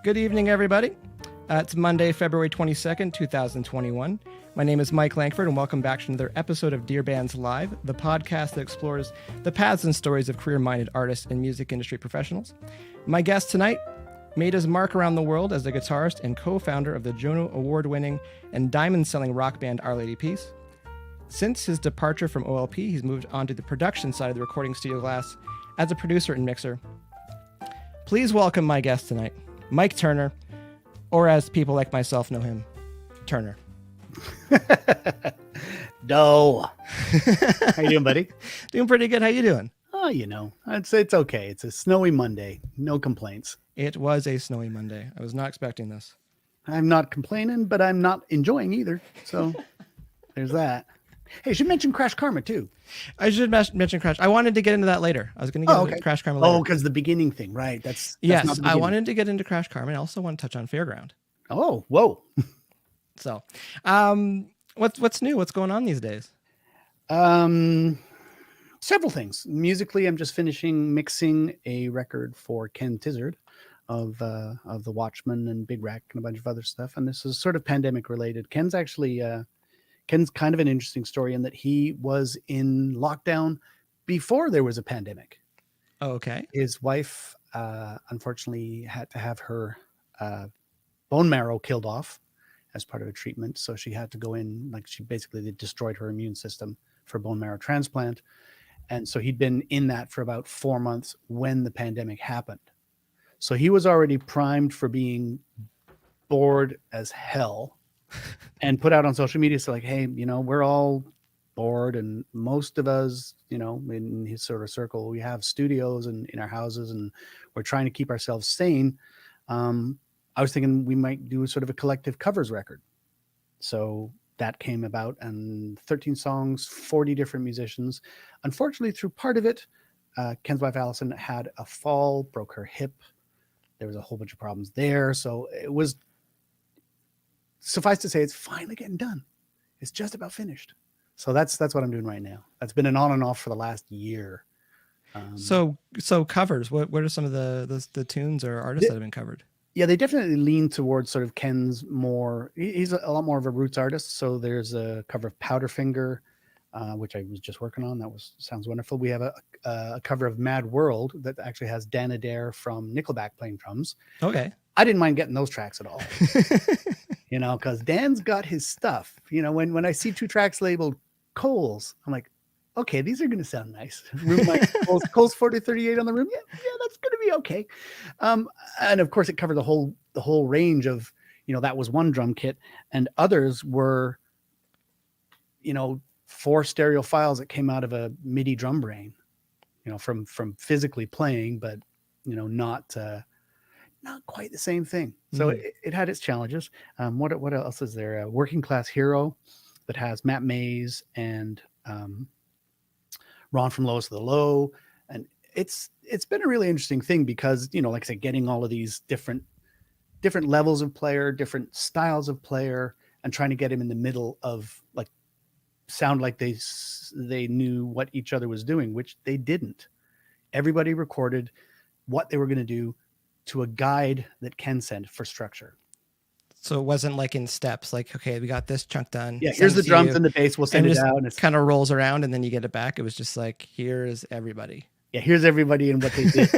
Good evening, everybody. It's Monday, February 22nd, 2021. My name is Mike Langford, and welcome back to another episode of DearBands Live, the podcast that explores the paths and stories of career-minded artists and music industry professionals. My guest tonight, Maida's mark around the world as the guitarist and co-founder of the Juno Award-winning and diamond-selling rock band Our Lady Peace. Since his departure from OLP, he's moved on to the production side of the recording studio glass as a producer and mixer. Please welcome my guest tonight, Mike Turner, or as people like myself know him, Turner. No. How you doing, buddy? Doing pretty good. How you doing? Oh, I'd say it's okay. It's a snowy Monday. No complaints. It was a snowy Monday. I was not expecting this. I'm not complaining, but I'm not enjoying either. So there's that. Hey, you should mention Crash Karma too. I should mention Crash. I wanted to get into that later. I was going to get into Crash Karma later. Oh, because the beginning thing, right? That's yes. I wanted to get into Crash Karma, and I also want to touch on Fairground. Oh, whoa. So, what's new? What's going on these days? Several things. Musically, I'm just finishing mixing a record for Ken Tizzard of The Watchmen and Big Rack and a bunch of other stuff. And this is sort of pandemic related. Ken's kind of an interesting story in that he was in lockdown before there was a pandemic. Oh, okay. His wife, unfortunately, had to have her bone marrow killed off as part of a treatment. So she had to go in, they destroyed her immune system for bone marrow transplant. And so he'd been in that for about 4 months when the pandemic happened. So he was already primed for being bored as hell and put out on social media. So hey, we're all bored. And most of us, in his sort of circle, we have studios and in our houses and we're trying to keep ourselves sane. I was thinking we might do sort of a collective covers record. So that came about, and 13 songs, 40 different musicians. Unfortunately, through part of it, Ken's wife, Allison, had a fall, broke her hip. There was a whole bunch of problems there. So it was, suffice to say, it's finally getting done. It's just about finished. So that's what I'm doing right now. That's been an on and off for the last year. So covers, what are some of the tunes or artists that have been covered? Yeah, they definitely lean towards sort of Ken's more, he's a lot more of a roots artist. So there's a cover of Powderfinger, which I was just working on. Sounds wonderful. We have a cover of Mad World that actually has Dan Adair from Nickelback playing drums. Okay. I didn't mind getting those tracks at all, because Dan's got his stuff. When I see 2 tracks labeled Coles, I'm like, okay, these are going to sound nice. Room like Coles 4038 on the room. Yeah, that's going to be okay. And of course, it covered the whole range of, that was one drum kit, and others were, 4 stereo files that came out of a MIDI drum brain, from physically playing, but not quite the same thing. So it had its challenges. What else is there? A Working Class Hero that has Matt Mays and Ron from Lowest of the Low. And it's been a really interesting thing because, like I said, getting all of these different levels of player, different styles of player, and trying to get him in the middle of sound like they knew what each other was doing, which they didn't. Everybody recorded what they were going to do to a guide that Ken sent for structure. So it wasn't like in steps, okay, we got this chunk done. Yeah, here's the drums and the bass. We'll send it out. And it kind of rolls around and then you get it back. It was just here's everybody. Yeah, here's everybody and what they did.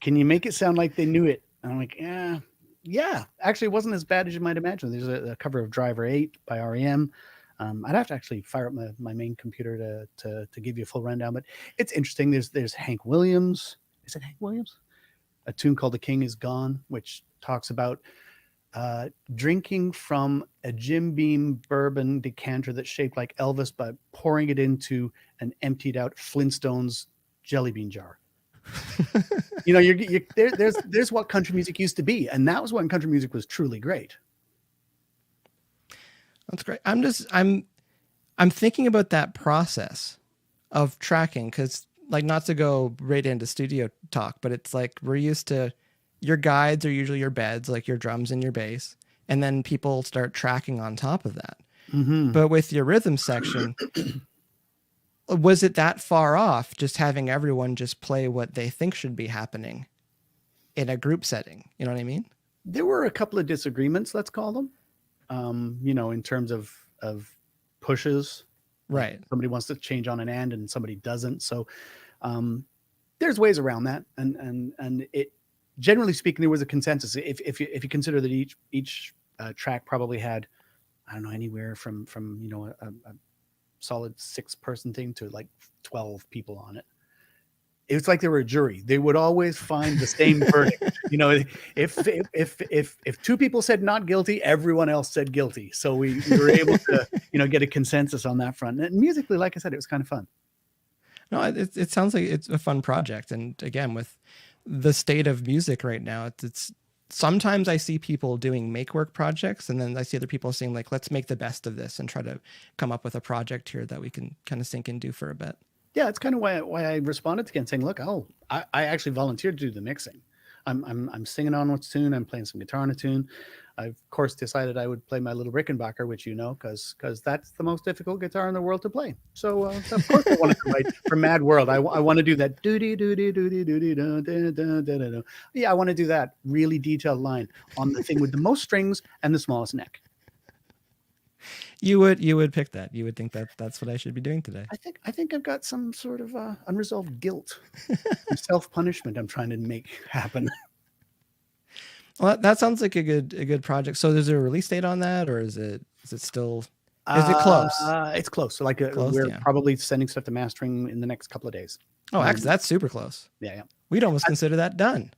Can you make it sound like they knew it? And I'm like, yeah. Actually, it wasn't as bad as you might imagine. There's a cover of Driver 8 by REM. I'd have to actually fire up my main computer to give you a full rundown, but it's interesting. There's Hank Williams. Is it Hank Williams? A tune called The King Is Gone, which talks about drinking from a Jim Beam bourbon decanter that's shaped like Elvis, but pouring it into an emptied out Flintstones jelly bean jar. There's what country music used to be, and that was when country music was truly great. That's great. I'm thinking about that process of tracking, because not to go right into studio talk, but it's we're used to, your guides are usually your beds, your drums and your bass, and then people start tracking on top of that. Mm-hmm. But with your rhythm section, was it that far off just having everyone just play what they think should be happening in a group setting? You know what I mean? There were a couple of disagreements, let's call them. In terms of pushes. Right. Somebody wants to change on an end and somebody doesn't. So there's ways around that, and it, generally speaking, there was a consensus. If you consider that each track probably had, I don't know, anywhere from a solid 6-person thing to like 12 people on it. It's like they were a jury. They would always find the same verdict. If 2 people said not guilty, everyone else said guilty. So we were able to get a consensus on that front. And musically, like I said, it was kind of fun. No, it sounds like it's a fun project. And again, with the state of music right now, it's sometimes I see people doing make work projects, and then I see other people saying like, let's make the best of this and try to come up with a project here that we can kind of sink and do for a bit. Yeah, it's kind of why I responded to Ken saying, look, I actually volunteered to do the mixing. I'm singing on a tune. I'm playing some guitar on a tune. I, of course, decided I would play my little Rickenbacker, which because that's the most difficult guitar in the world to play. So, of course, I wanted to write for Mad World. I want to do that. Yeah, I want to do that really detailed line on the thing with the most strings and the smallest neck. You would pick that. You would think that that's what I should be doing today. I think I've got some sort of unresolved guilt, self-punishment I'm trying to make happen. Well, that sounds like a good project. So is there a release date on that, or is it still? Is it close? It's close. So Close, we're yeah. Probably sending stuff to mastering in the next couple of days. Oh, actually, that's super close. Yeah. We'd almost consider that done.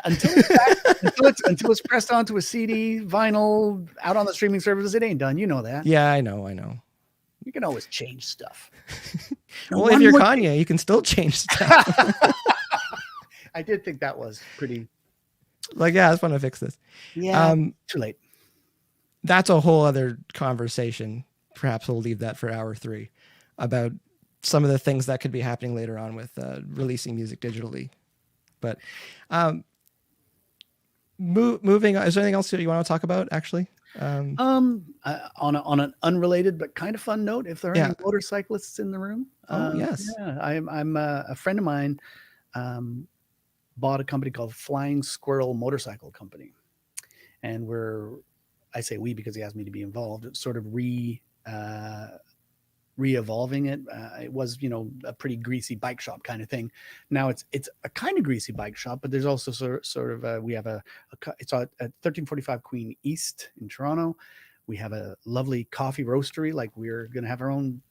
Until it's pressed onto a CD, vinyl, out on the streaming services, it ain't done. You know that. Yeah, I know. You can always change stuff. Well, if you're Kanye, you can still change stuff. I did think that was pretty. Like, yeah, I just want to fix this. Yeah, too late. That's a whole other conversation. Perhaps we'll leave that for hour 3 about some of the things that could be happening later on with releasing music digitally. But moving on, is there anything else you want to talk about, actually? On an unrelated but kind of fun note, if there are any motorcyclists in the room. Yes. Yeah, I'm a friend of mine bought a company called Flying Squirrel Motorcycle Company. And I say we because he asked me to be involved. It's sort of re-evolving it. It was, a pretty greasy bike shop kind of thing. Now it's a kind of greasy bike shop, but there's also sort of we have it's at 1345 Queen East in Toronto. We have a lovely coffee roastery. Like, we're going to have our own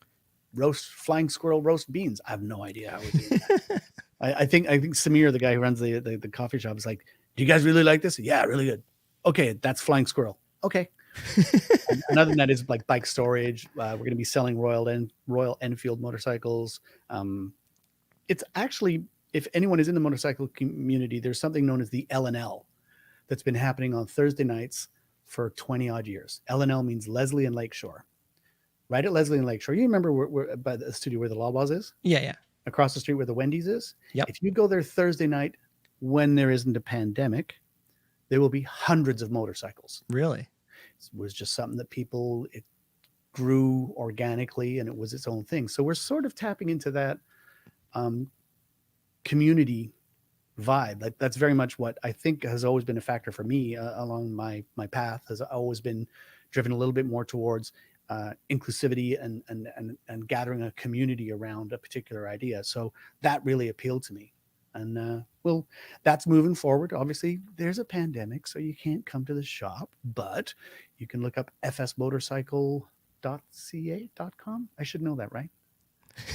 Flying Squirrel roast beans. I have no idea how we're doing that. I think Samir, the guy who runs the coffee shop, is like, do you guys really like this? Yeah, really good. Okay, that's Flying Squirrel. Okay. And other than that is like bike storage. We're going to be selling Royal Enfield motorcycles. It's actually, if anyone is in the motorcycle community, there's something known as the L&L that's been happening on Thursday nights for 20 odd years. L&L means Leslie and Lakeshore. Right at Leslie and Lakeshore. You remember where by the studio where the Lawbars is? Yeah. Across the street where the Wendy's is? Yep. If you go there Thursday night when there isn't a pandemic, there will be hundreds of motorcycles. Really? It was just something that it grew organically, and it was its own thing. So we're sort of tapping into that community vibe. Like, that's very much what I think has always been a factor for me along my path, has always been driven a little bit more towards inclusivity and gathering a community around a particular idea. So that really appealed to me. And that's moving forward. Obviously, there's a pandemic, so you can't come to the shop, but you can look up fsmotorcycle.ca.com. I should know that, right?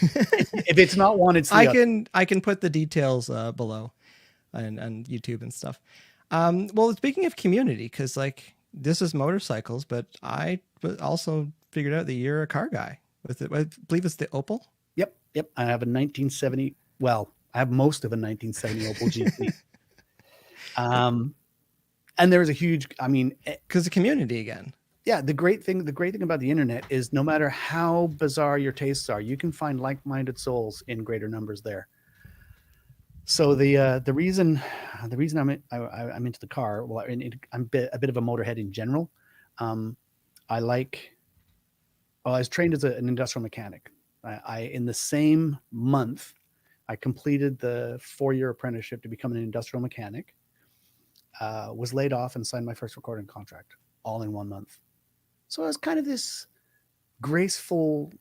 If it's not one, it's I can put the details below on YouTube and stuff. Well, speaking of community, because like this is motorcycles, but I also figured out that you're a car guy with it. I believe it's the Opel. Yep. I have a 1970. Well, I have most of a 1970 Opel GT. And there was a huge, because the community again. Yeah. The great thing about the internet is no matter how bizarre your tastes are, you can find like-minded souls in greater numbers there. So the reason I'm into the car, well, I'm a bit of a motorhead in general. I was trained as an industrial mechanic. I in the same month, I completed the 4-year apprenticeship to become an industrial mechanic. was laid off and signed my first recording contract all in 1 month. So it was kind of this graceful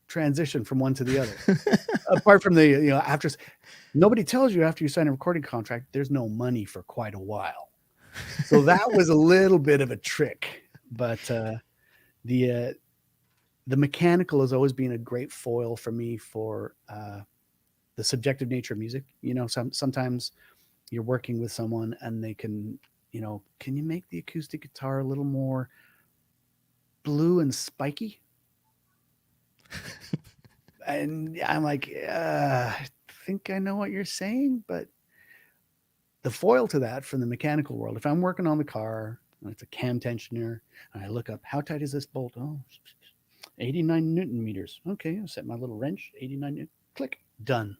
transition from one to the other. Apart from the, after nobody tells you after you sign a recording contract, there's no money for quite a while. So that was a little bit of a trick, but the mechanical has always been a great foil for me for the subjective nature of music. Sometimes you're working with someone and they can, can you make the acoustic guitar a little more blue and spiky? And I'm like, I think I know what you're saying, but the foil to that from the mechanical world, if I'm working on the car and it's a cam tensioner and I look up, how tight is this bolt? Oh, 89 Newton meters. Okay, I'll set my little wrench, 89 Newton, click, done.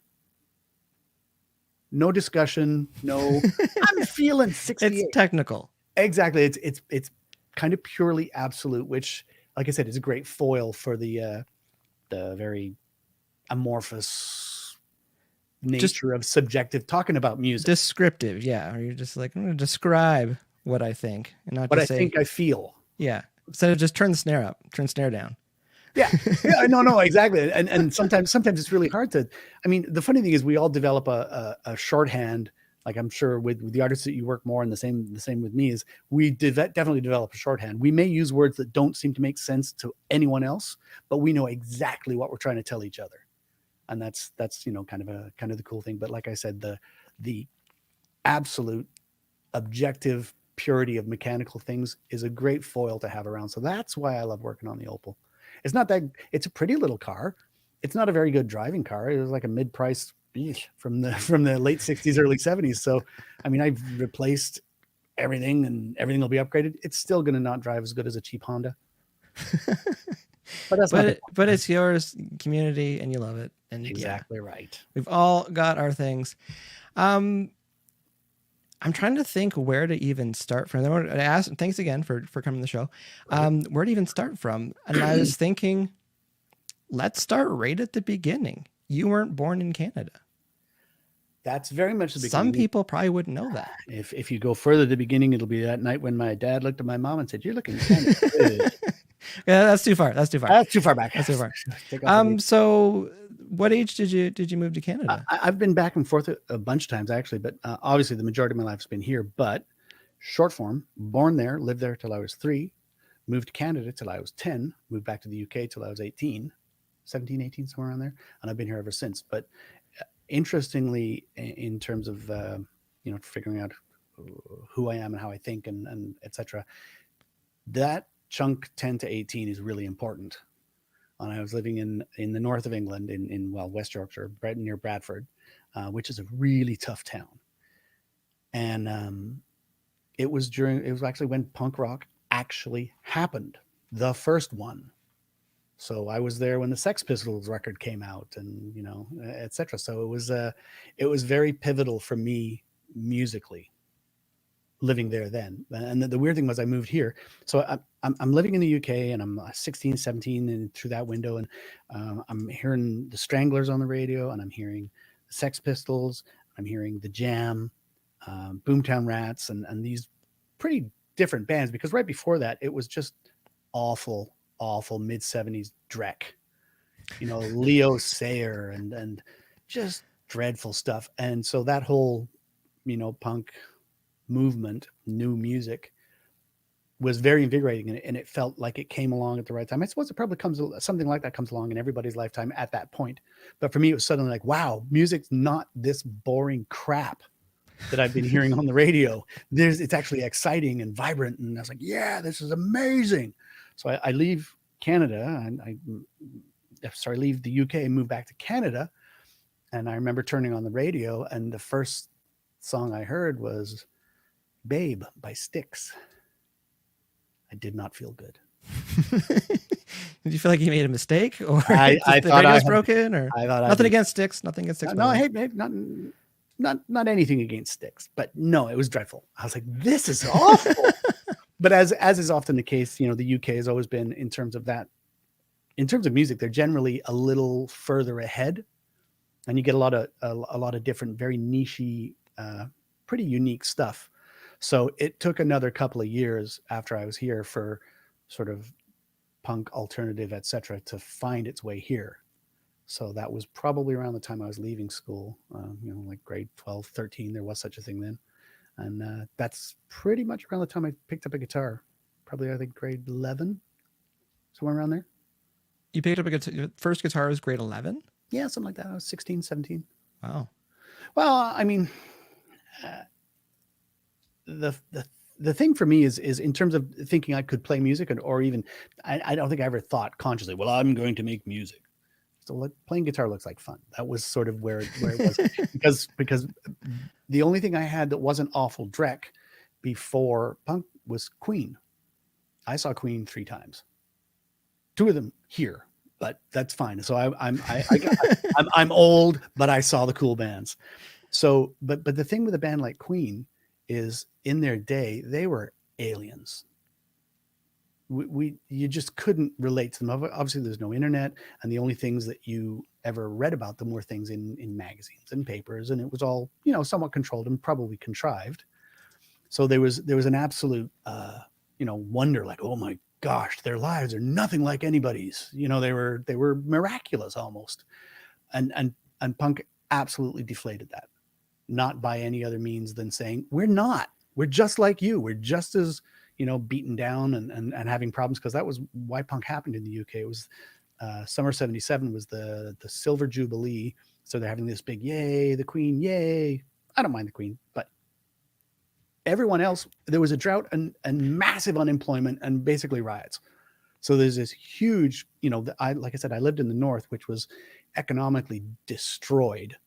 No discussion, no, I'm feeling 68. It's technical. Exactly. It's kind of purely absolute, which, like I said, is a great foil for the very amorphous nature of subjective talking about music. Descriptive, yeah. Or you're just like, I'm going to describe what I think and not what just I think I feel. Yeah. Instead of just turn the snare up, turn snare down. Yeah. No, exactly. And sometimes it's really hard to, I mean, the funny thing is we all develop a shorthand. Like I'm sure with the artists that you work more, and the same with me, is we definitely develop a shorthand. We may use words that don't seem to make sense to anyone else, but we know exactly what we're trying to tell each other. And that's kind of the cool thing. But like I said, the absolute objective purity of mechanical things is a great foil to have around. So that's why I love working on the Opal. It's not that it's a pretty little car. It's not a very good driving car. It was like a mid-priced from the late 60s, early 70s. So, I mean, I've replaced everything and everything will be upgraded. It's still going to not drive as good as a cheap Honda. But it's yours, community, and you love it. And exactly right. We've all got our things. I'm trying to think where to even start from. Thanks again for coming to the show. Where to even start from? And I was thinking, let's start right at the beginning. You weren't born in Canada. That's very much the beginning. Some people probably wouldn't know that. If you go further to the beginning, it'll be that night when my dad looked at my mom and said, "You're looking kind of good." Yeah, that's too far. That's too far back. That's too far. So what age did you move to Canada? I've been back and forth a bunch of times actually, but obviously the majority of my life has been here. But short form, born there, lived there till I was 3, moved to Canada till I was 10, moved back to the UK till I was 18, 17, 18, somewhere around there. And I've been here ever since. But interestingly, in terms of, figuring out who I am and how I think and et cetera, that chunk 10 to 18 is really important. And I was living in the north of England in West Yorkshire, near Bradford, which is a really tough town. And it was actually when punk rock actually happened, the first one. So I was there when the Sex Pistols record came out, and et cetera. So it was very pivotal for me musically, living there then. And the weird thing was I moved here. So I'm living in the UK and I'm 16, 17 and through that window. And I'm hearing the Stranglers on the radio, and I'm hearing the Sex Pistols. I'm hearing the Jam, Boomtown Rats, and these pretty different bands, because right before that, it was just awful mid 70s dreck, Leo Sayer and just dreadful stuff. And so that whole, punk movement, new music, was very invigorating, and it felt like it came along at the right time. I suppose it probably something like that comes along in everybody's lifetime at that point. But for me, it was suddenly like, wow, music's not this boring crap that I've been hearing on the radio. It's actually exciting and vibrant. And I was like, yeah, this is amazing. So I leave Canada and leave the UK and move back to Canada. And I remember turning on the radio, and the first song I heard was Babe by Styx. I did not feel good. Did you feel like you made a mistake, or I the thought radio's broken, or I thought nothing against Styx? Nothing against Styx. No, I hate not anything against Styx, but no, it was dreadful. I was like, this is awful. But as is often the case, the UK has always been, in terms of music, they're generally a little further ahead, and you get a lot of different, very nichey, pretty unique stuff. So it took another couple of years after I was here for sort of punk, alternative, etc., to find its way here. So that was probably around the time I was leaving school, like grade 12, 13. There was such a thing then. And that's pretty much around the time I picked up a guitar. Probably, I think, grade 11, somewhere around there. You picked up a guitar, your first guitar was grade 11? Yeah, something like that. I was 16, 17. Wow. Well, I mean, the thing for me is in terms of thinking I could play music, or even I don't think I ever thought consciously, well, I'm going to make music. So playing guitar looks like fun. That was sort of where it was because the only thing I had that wasn't awful dreck before punk was Queen. I saw Queen 3 times, 2 of them here, but that's fine. So I'm old, but I saw the cool bands. So, but the thing with a band like Queen is, in their day, they were aliens. You just couldn't relate to them. Obviously, there's no internet, and the only things that you ever read about them were things in magazines and papers, and it was all somewhat controlled and probably contrived. So there was an absolute wonder, like, oh my gosh, their lives are nothing like anybody's. They were miraculous almost, and punk absolutely deflated that. Not by any other means than saying, we're not. We're just like you. We're just as, beaten down and having problems, because that was why punk happened in the UK. It was summer 77 was the Silver Jubilee. So they're having this big, yay, the Queen, yay. I don't mind the Queen, but everyone else, there was a drought and massive unemployment and basically riots. So there's this huge, like I said, I lived in the North, which was economically destroyed.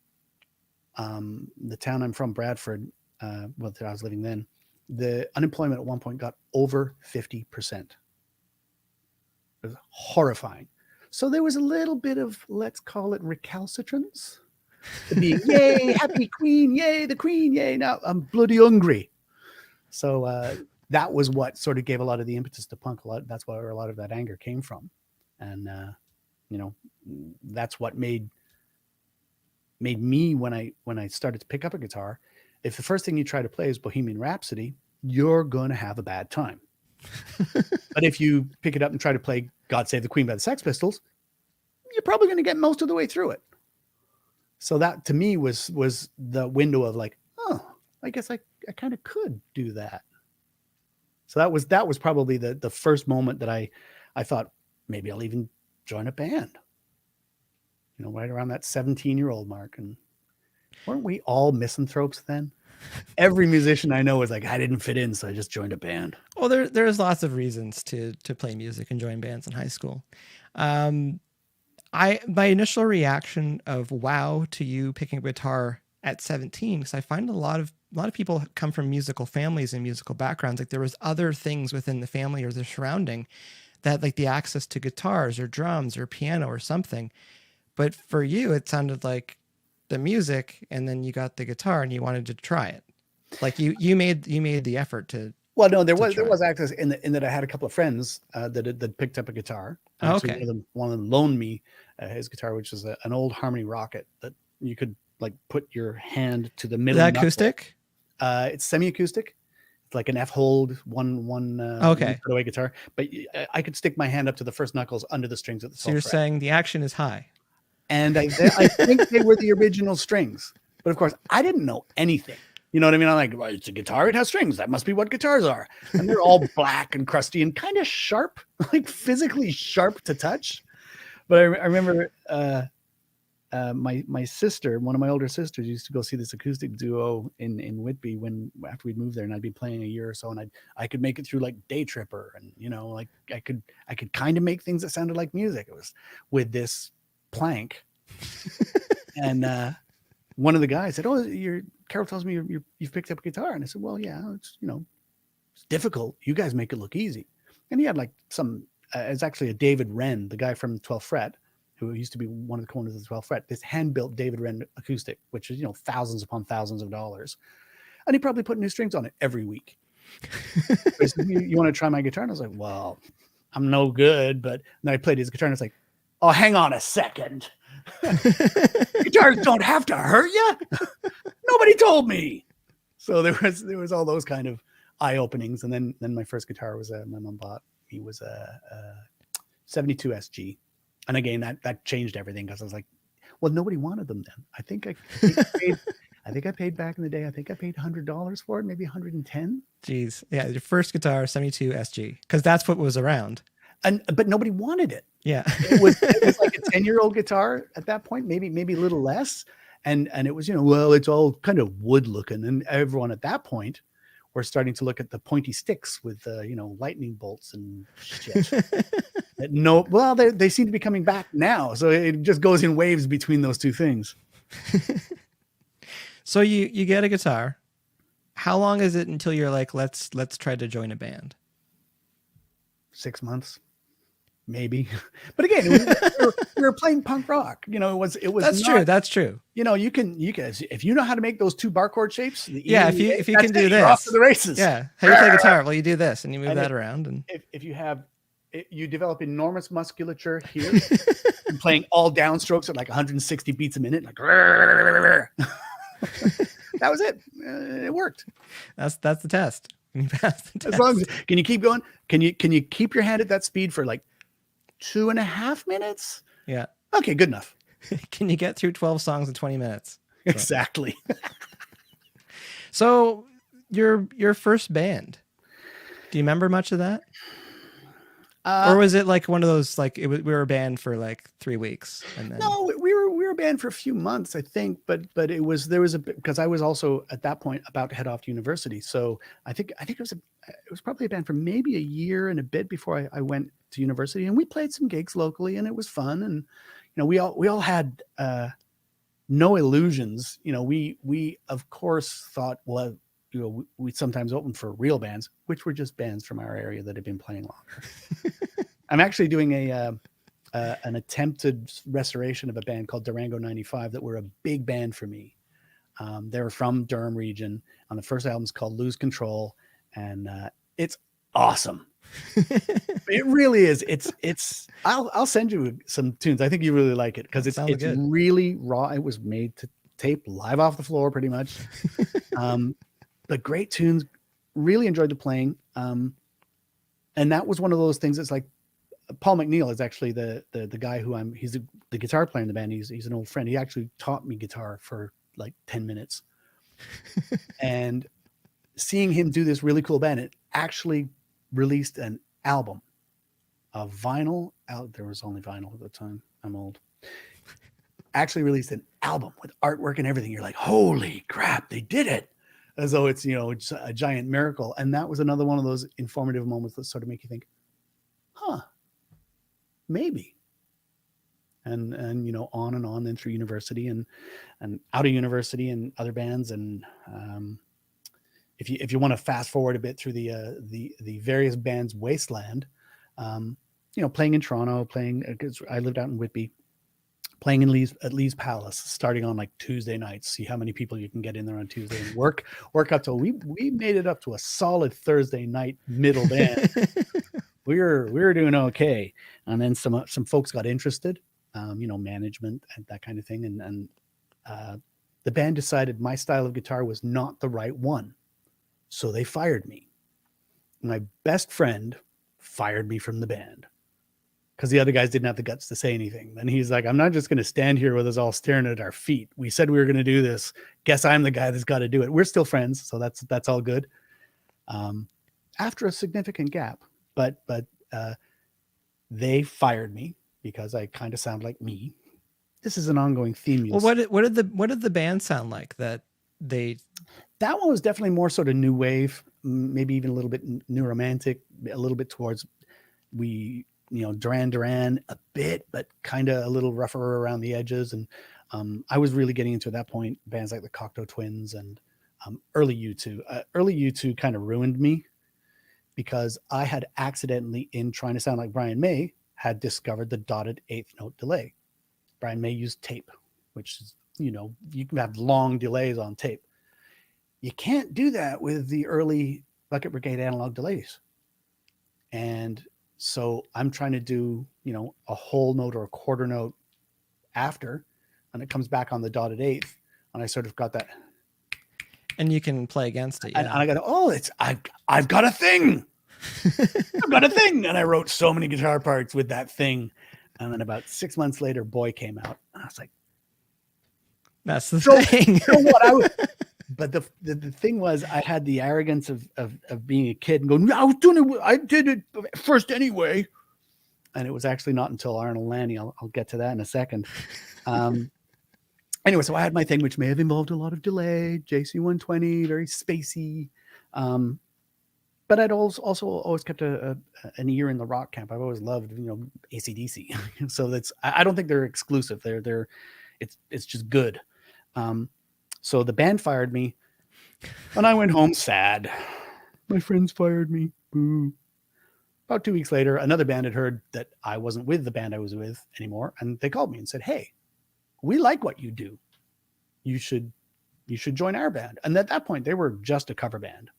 The town I'm from, Bradford, I was living then, the unemployment at one point got over 50%. It was horrifying. So there was a little bit of, let's call it, recalcitrance. To be, yay, happy Queen, yay, the Queen, yay, now I'm bloody hungry. So that was what sort of gave a lot of the impetus to punk. That's where a lot of that anger came from. And, that's what made me, when I started to pick up a guitar, if the first thing you try to play is Bohemian Rhapsody, you're going to have a bad time. But if you pick it up and try to play God Save the Queen by the Sex Pistols, you're probably going to get most of the way through it. So that to me was the window of like, oh, I guess I kind of could do that. So that was probably the first moment that I thought maybe I'll even join a band. Right around that 17-year-old mark. And weren't we all misanthropes then? Every musician I know was like, I didn't fit in, so I just joined a band. Well, there's lots of reasons to play music and join bands in high school. My initial reaction of wow to you picking up a guitar at 17, because I find a lot of people come from musical families and musical backgrounds. Like there was other things within the family or the surrounding that, like the access to guitars or drums or piano or something. But for you, it sounded like the music, and then you got the guitar and you wanted to try it. Like you made the effort to. Well, no, there was access in that I had a couple of friends that picked up a guitar. Okay. So one of them loaned me his guitar, which is an old Harmony Rocket that you could like put your hand to the middle. Is that acoustic? It's semi-acoustic. It's like an F hold one away guitar. But I could stick my hand up to the first knuckles under the strings at the. So you're saying the action is high. And I think they were the original strings. But of course, I didn't know anything. You know what I mean? I'm like, well, it's a guitar. It has strings. That must be what guitars are. And they're all black and crusty and kind of sharp, like physically sharp to touch. But I remember my sister, one of my older sisters, used to go see this acoustic duo in Whitby after we'd moved there, and I'd be playing a year or so, and I could make it through like Day Tripper, and like I could kind of make things that sounded like music. It was with this plank. And one of the guys said, oh, Carol tells me you've picked up a guitar. And I said, well, yeah, it's it's difficult. You guys make it look easy. And he had like it's actually a David Wren, the guy from 12th Fret, who used to be one of the corners of the 12th Fret, this hand-built David Wren acoustic, which is thousands upon thousands of dollars. And he probably put new strings on it every week. He said, you want to try my guitar? And I was like, well, I'm no good. But then I played his guitar and it's like, oh, hang on a second. Guitars don't have to hurt you. Nobody told me. So there was all those kind of eye openings. And then my first guitar was my mom bought me was a 72 SG. And again, that changed everything because I was like, well, nobody wanted them then. I think I paid back in the day. I think I paid $100 for it, maybe 110. Jeez. Yeah. Your first guitar, 72 SG, because that's what was around. But nobody wanted it. Yeah. it was like a 10-year-old guitar at that point, maybe a little less. And it was, well, it's all kind of wood looking. And everyone at that point were starting to look at the pointy sticks with, lightning bolts and shit. They seem to be coming back now. So it just goes in waves between those two things. So you get a guitar. How long is it until you're like, let's try to join a band? 6 months. Maybe, but again, we were playing punk rock. It was. That's true. You can if you know how to make those two bar chord shapes. Yeah, if you can do this, off to the races. Yeah, how you play guitar? Well, you do this and you move that around, and if you develop enormous musculature here, and playing all downstroke at like 160 beats a minute, like that was it. It worked. That's the test. You passed the test. As long as can you keep going? Can you keep your hand at that speed for like 2.5 minutes? Yeah. Okay, good enough. Can you get through 12 songs in 20 minutes? So. Exactly. So your first band, do you remember much of that? Or was it like one of those, like we were a band for like 3 weeks and then... No, we were a band for a few months, I think, but there was a bit, because I was also at that point about to head off to university. So I think it was probably a band for maybe a year and a bit before I went to university, and we played some gigs locally and it was fun. And, we all had no illusions. We of course thought, well, we sometimes open for real bands, which were just bands from our area that had been playing longer. I'm actually doing an attempted restoration of a band called Durango 95 that were a big band for me. They were from Durham region. On the first album's called Lose Control, and it's awesome. It really is. It's. I'll send you some tunes. I think you really like it because it's good. Really raw. It was made to tape live off the floor, pretty much. But great tunes. Really enjoyed the playing. And that was one of those things. It's like Paul McNeil is actually the guy he's the guitar player in the band. He's an old friend. He actually taught me guitar for like 10 minutes. And seeing him do this really cool band, it actually released an album, a vinyl out. There was only vinyl at the time. I'm old. Actually released an album with artwork and everything. You're like, holy crap, they did it. As though it's, it's a giant miracle. And that was another one of those informative moments that sort of make you think, maybe. And on and on, then through university and out of university and other bands. And if you want to fast forward a bit through the various bands wasteland, playing in Toronto, because I lived out in Whitby, playing in Lee's Palace, starting on like Tuesday nights, see how many people you can get in there on Tuesday, and work up till we made it up to a solid Thursday night middle band. we were doing okay. And then some folks got interested, management and that kind of thing. And the band decided my style of guitar was not the right one. So they fired me. My best friend fired me from the band because the other guys didn't have the guts to say anything. And he's like, I'm not just going to stand here with us all staring at our feet. We said we were going to do this. Guess I'm the guy that's got to do it. We're still friends. So that's all good. After a significant gap, but they fired me because I kind of sound like me. This is an ongoing theme. Well, what did the band sound like that they... That one was definitely more sort of new wave, maybe even a little bit new romantic, a little bit towards Duran Duran a bit, but kind of a little rougher around the edges. And I was really getting into, at that point, bands like the Cocteau Twins and early U2. Early U2 kind of ruined me because I had accidentally, in trying to sound like Brian May, had discovered the dotted eighth note delay. Brian May used tape, which is, you can have long delays on tape. You can't do that with the early Bucket Brigade analog delays. And so I'm trying to do, a whole note or a quarter note after, and it comes back on the dotted eighth. And I sort of got that. And you can play against it. And Yeah. I got, I've got a thing. I've got a thing. And I wrote so many guitar parts with that thing. And then about 6 months later, Boy came out. And I was like, that's the thing. So what? But the thing was, I had the arrogance of being a kid and going, I did it first anyway. And it was actually not until Arnold Lanny, I'll get to that in a second. Anyway, so I had my thing, which may have involved a lot of delay, JC120, very spacey. But I'd also always kept an ear in the rock camp. I've always loved, AC/DC. So I don't think they're exclusive. It's just good. So the band fired me, and I went home sad. My friends fired me. Boo. About 2 weeks later, another band had heard that I wasn't with the band I was with anymore, and they called me and said, "Hey, we like what you do. You should join our band." And at that point, they were just a cover band.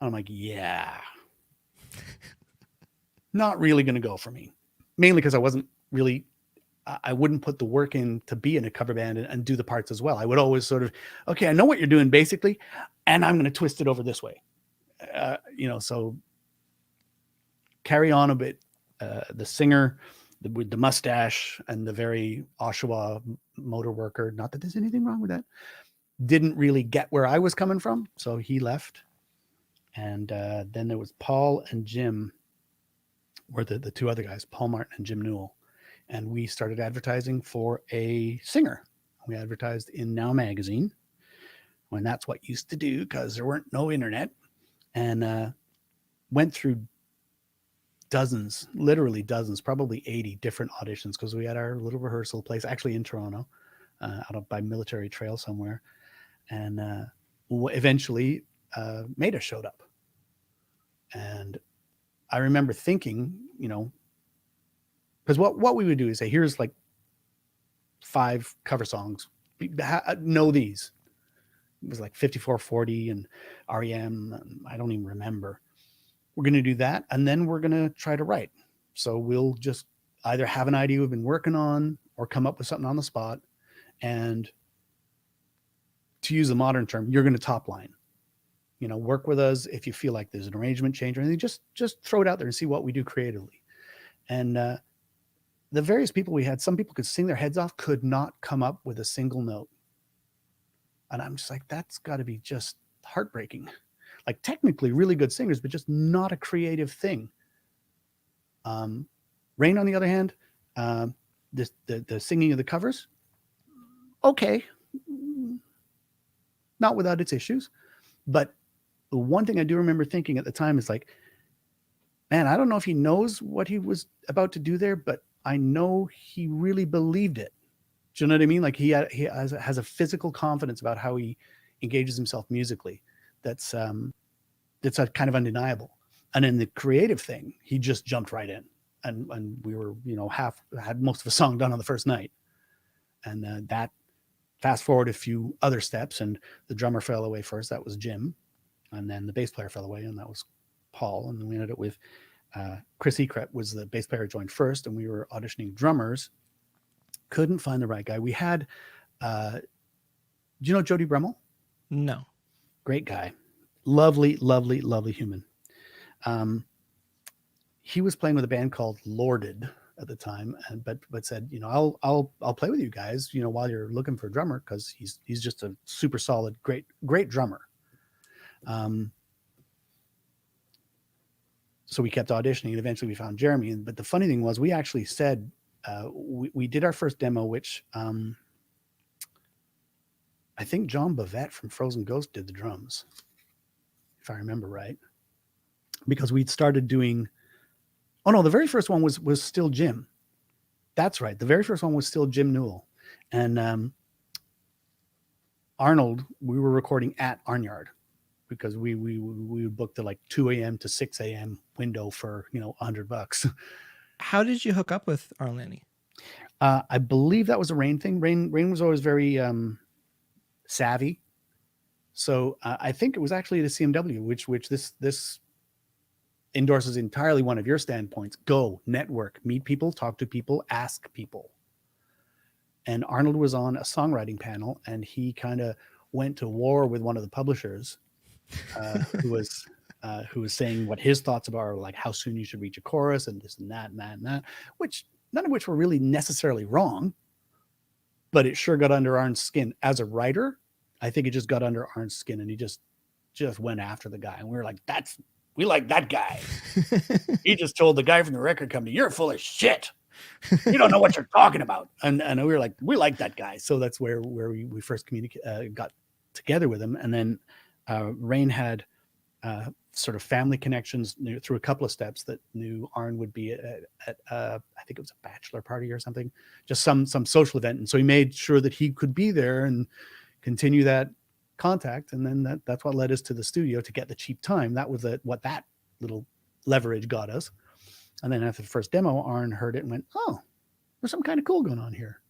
I'm like, yeah, not really going to go for me. Mainly because I wouldn't put the work in to be in a cover band and do the parts as well. I would always sort of, okay, I know what you're doing basically, and I'm going to twist it over this way. So carry on a bit. The singer with the mustache and the very Oshawa motor worker, not that there's anything wrong with that, didn't really get where I was coming from. So he left. And then there was Paul and Jim were the two other guys, Paul Martin and Jim Newell. And we started advertising for a singer. We advertised in Now Magazine, when that's what used to do because there weren't no internet, and went through dozens, literally dozens, probably 80 different auditions because we had our little rehearsal place actually in Toronto, out by Military Trail somewhere. And eventually Maida showed up. And I remember thinking, because what we would do is say, here's like 5 cover songs. Know these. It was like 5440 and REM. I don't even remember. We're going to do that. And then we're going to try to write. So we'll just either have an idea we've been working on or come up with something on the spot. And to use a modern term, you're going to top line. Work with us if you feel like there's an arrangement change or anything. Just throw it out there and see what we do creatively. And the various people we had, some people could sing their heads off, could not come up with a single note. And I'm just like, that's got to be just heartbreaking. Like technically really good singers, but just not a creative thing. Raine, on the other hand, the singing of the covers, okay, not without its issues, but the one thing I do remember thinking at the time is like, man, I don't know if he knows what he was about to do there, but I know he really believed it. Do you know what I mean? Like he has a physical confidence about how he engages himself musically. That's kind of undeniable. And in the creative thing, he just jumped right in, and we were, had most of the song done on the first night. And that fast forward a few other steps, and the drummer fell away first. That was Jim. And then the bass player fell away, and that was Paul. And then we ended up with Chris Ekret was the bass player, joined first, and we were auditioning drummers. Couldn't find the right guy. We had, do you know Jody Brummel? No. Great guy. Lovely, lovely, lovely human. He was playing with a band called Lorded at the time, but said, I'll play with you guys, while you're looking for a drummer, because he's just a super solid, great drummer. So we kept auditioning, and eventually we found Jeremy. But the funny thing was, we actually said, we did our first demo, which I think John Bavette from Frozen Ghost did the drums, if I remember right, because we'd started doing. Oh no, the very first one was still Jim. That's right. The very first one was still Jim Newell, and Arnold. We were recording at Arnyard because we booked the like 2 a.m. to 6 a.m. window for $100. How did you hook up with Arlani? I believe that was a Raine thing. Raine was always very savvy, so I think it was actually the CMW, which this endorses entirely one of your standpoints. Go, network, meet people, talk to people, ask people. And Arnold was on a songwriting panel, and he kind of went to war with one of the publishers, who was saying what his thoughts about are, like how soon you should reach a chorus and this and that and that and that, which none of which were really necessarily wrong, but it sure got under Arn's skin as a writer. I think it just got under Arn's skin, and he just went after the guy, and we were like, we like that guy. He just told the guy from the record company, "You're full of shit. You don't know what you're talking about." And we were like, we like that guy. So that's where we first got together with him. And then Raine had sort of family connections through a couple of steps that knew Arn would be at I think it was a bachelor party or something, just some social event. And so he made sure that he could be there and continue that contact. And then that's what led us to the studio to get the cheap time. That was what that little leverage got us. And then after the first demo, Arn heard it and went, "Oh, there's something kind of cool going on here.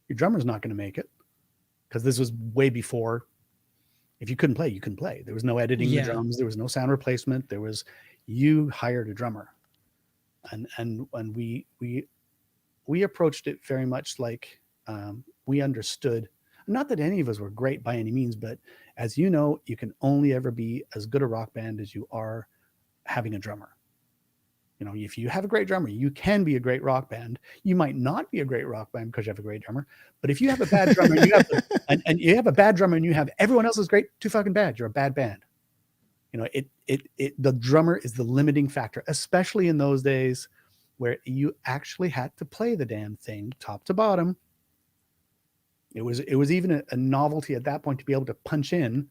Your drummer's not going to make it." Because this was way before, if you couldn't play, you couldn't play. There was no editing the drums. There was no sound replacement. You hired a drummer. And we approached it very much like we understood, not that any of us were great by any means, but as you know, you can only ever be as good a rock band as you are having a drummer. You know, if you have a great drummer, you can be a great rock band. You might not be a great rock band because you have a great drummer. But if you have a bad drummer and you have a bad drummer and you have everyone else is great, too fucking bad. You're a bad band. You know, the drummer is the limiting factor, especially in those days where you actually had to play the damn thing top to bottom. It was even a novelty at that point to be able to punch in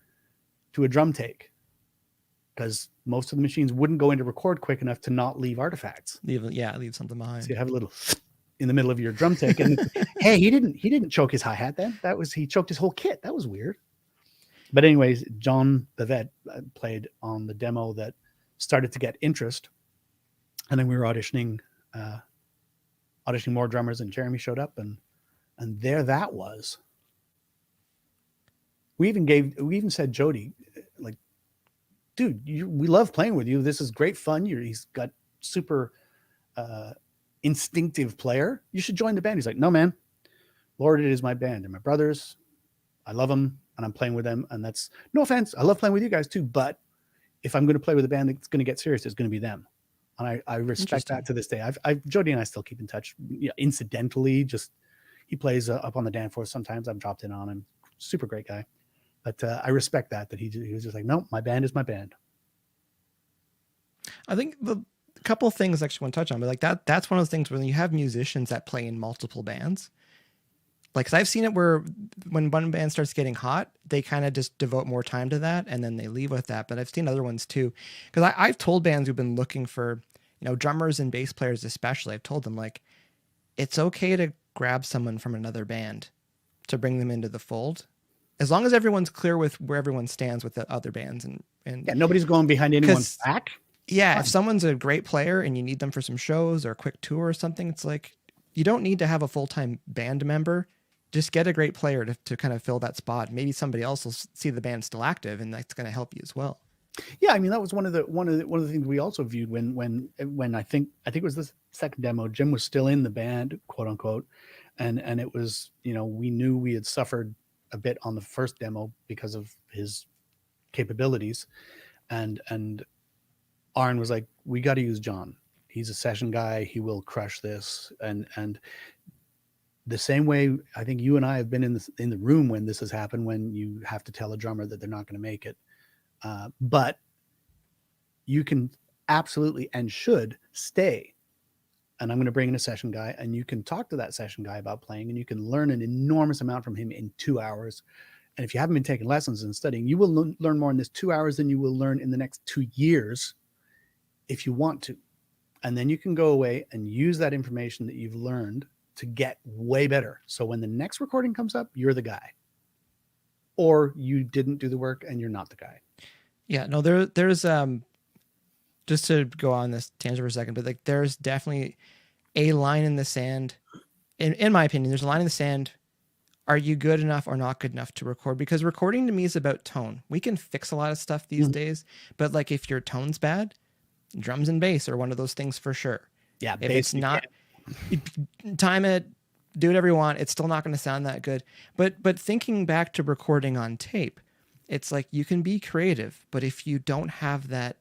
to a drum take, because most of the machines wouldn't go into record quick enough to not leave artifacts. Leave something behind. So you have a little in the middle of your drum take, and hey, he didn't choke his hi-hat then. He choked his whole kit. That was weird. But anyways, John the vet played on the demo that started to get interest, and then we were auditioning more drummers, and Jeremy showed up, and there that was. We even said, Jody, like, "Dude, we love playing with you. This is great fun. He's got super instinctive player. You should join the band." He's like, "No, man. Lord, it is my band. They're my brothers. I love them, and I'm playing with them. And that's no offense. I love playing with you guys too. But if I'm going to play with a band that's going to get serious, it's going to be them." And I respect that to this day. Jody and I still keep in touch, incidentally. Just he plays up on the dance floor sometimes. I've dropped in on him. Super great guy. But I respect that he was just like, "No, my band is my band." I think the couple of things I actually want to touch on, but like that's one of those things when you have musicians that play in multiple bands. Like, 'cause I've seen it where when one band starts getting hot, they kind of just devote more time to that and then they leave with that. But I've seen other ones too. Because I've told bands who've been looking for, drummers and bass players especially, I've told them, like, it's okay to grab someone from another band to bring them into the fold, as long as everyone's clear with where everyone stands with the other bands. And nobody's going behind anyone's back. Yeah, if someone's a great player and you need them for some shows or a quick tour or something, it's like, you don't need to have a full-time band member. Just get a great player to kind of fill that spot. Maybe somebody else will see the band still active, and that's going to help you as well. Yeah, I mean, that was one of the things we also viewed when I think it was the second demo. Jim was still in the band, quote unquote, and it was, we knew we had suffered a bit on the first demo because of his capabilities, and Arn was like, "We got to use John. He's a session guy. He will crush this." And the same way, I think you and I have been in the room when this has happened, when you have to tell a drummer that they're not going to make it. But you can absolutely and should stay. And I'm going to bring in a session guy, and you can talk to that session guy about playing, and you can learn an enormous amount from him in 2 hours. And if you haven't been taking lessons and studying, you will learn more in this 2 hours than you will learn in the next 2 years if you want to. And then you can go away and use that information that you've learned to get way better. So when the next recording comes up, you're the guy. Or you didn't do the work and you're not the guy. Yeah, no, there's just to go on this tangent for a second, but like there's definitely a line in the sand. In my opinion, there's a line in the sand. Are you good enough or not good enough to record? Because recording to me is about tone. We can fix a lot of stuff these days, but like if your tone's bad, drums and bass are one of those things for sure. Yeah, if it's not, time it, do whatever you want. It's still not going to sound that good. But thinking back to recording on tape, it's like you can be creative, but if you don't have that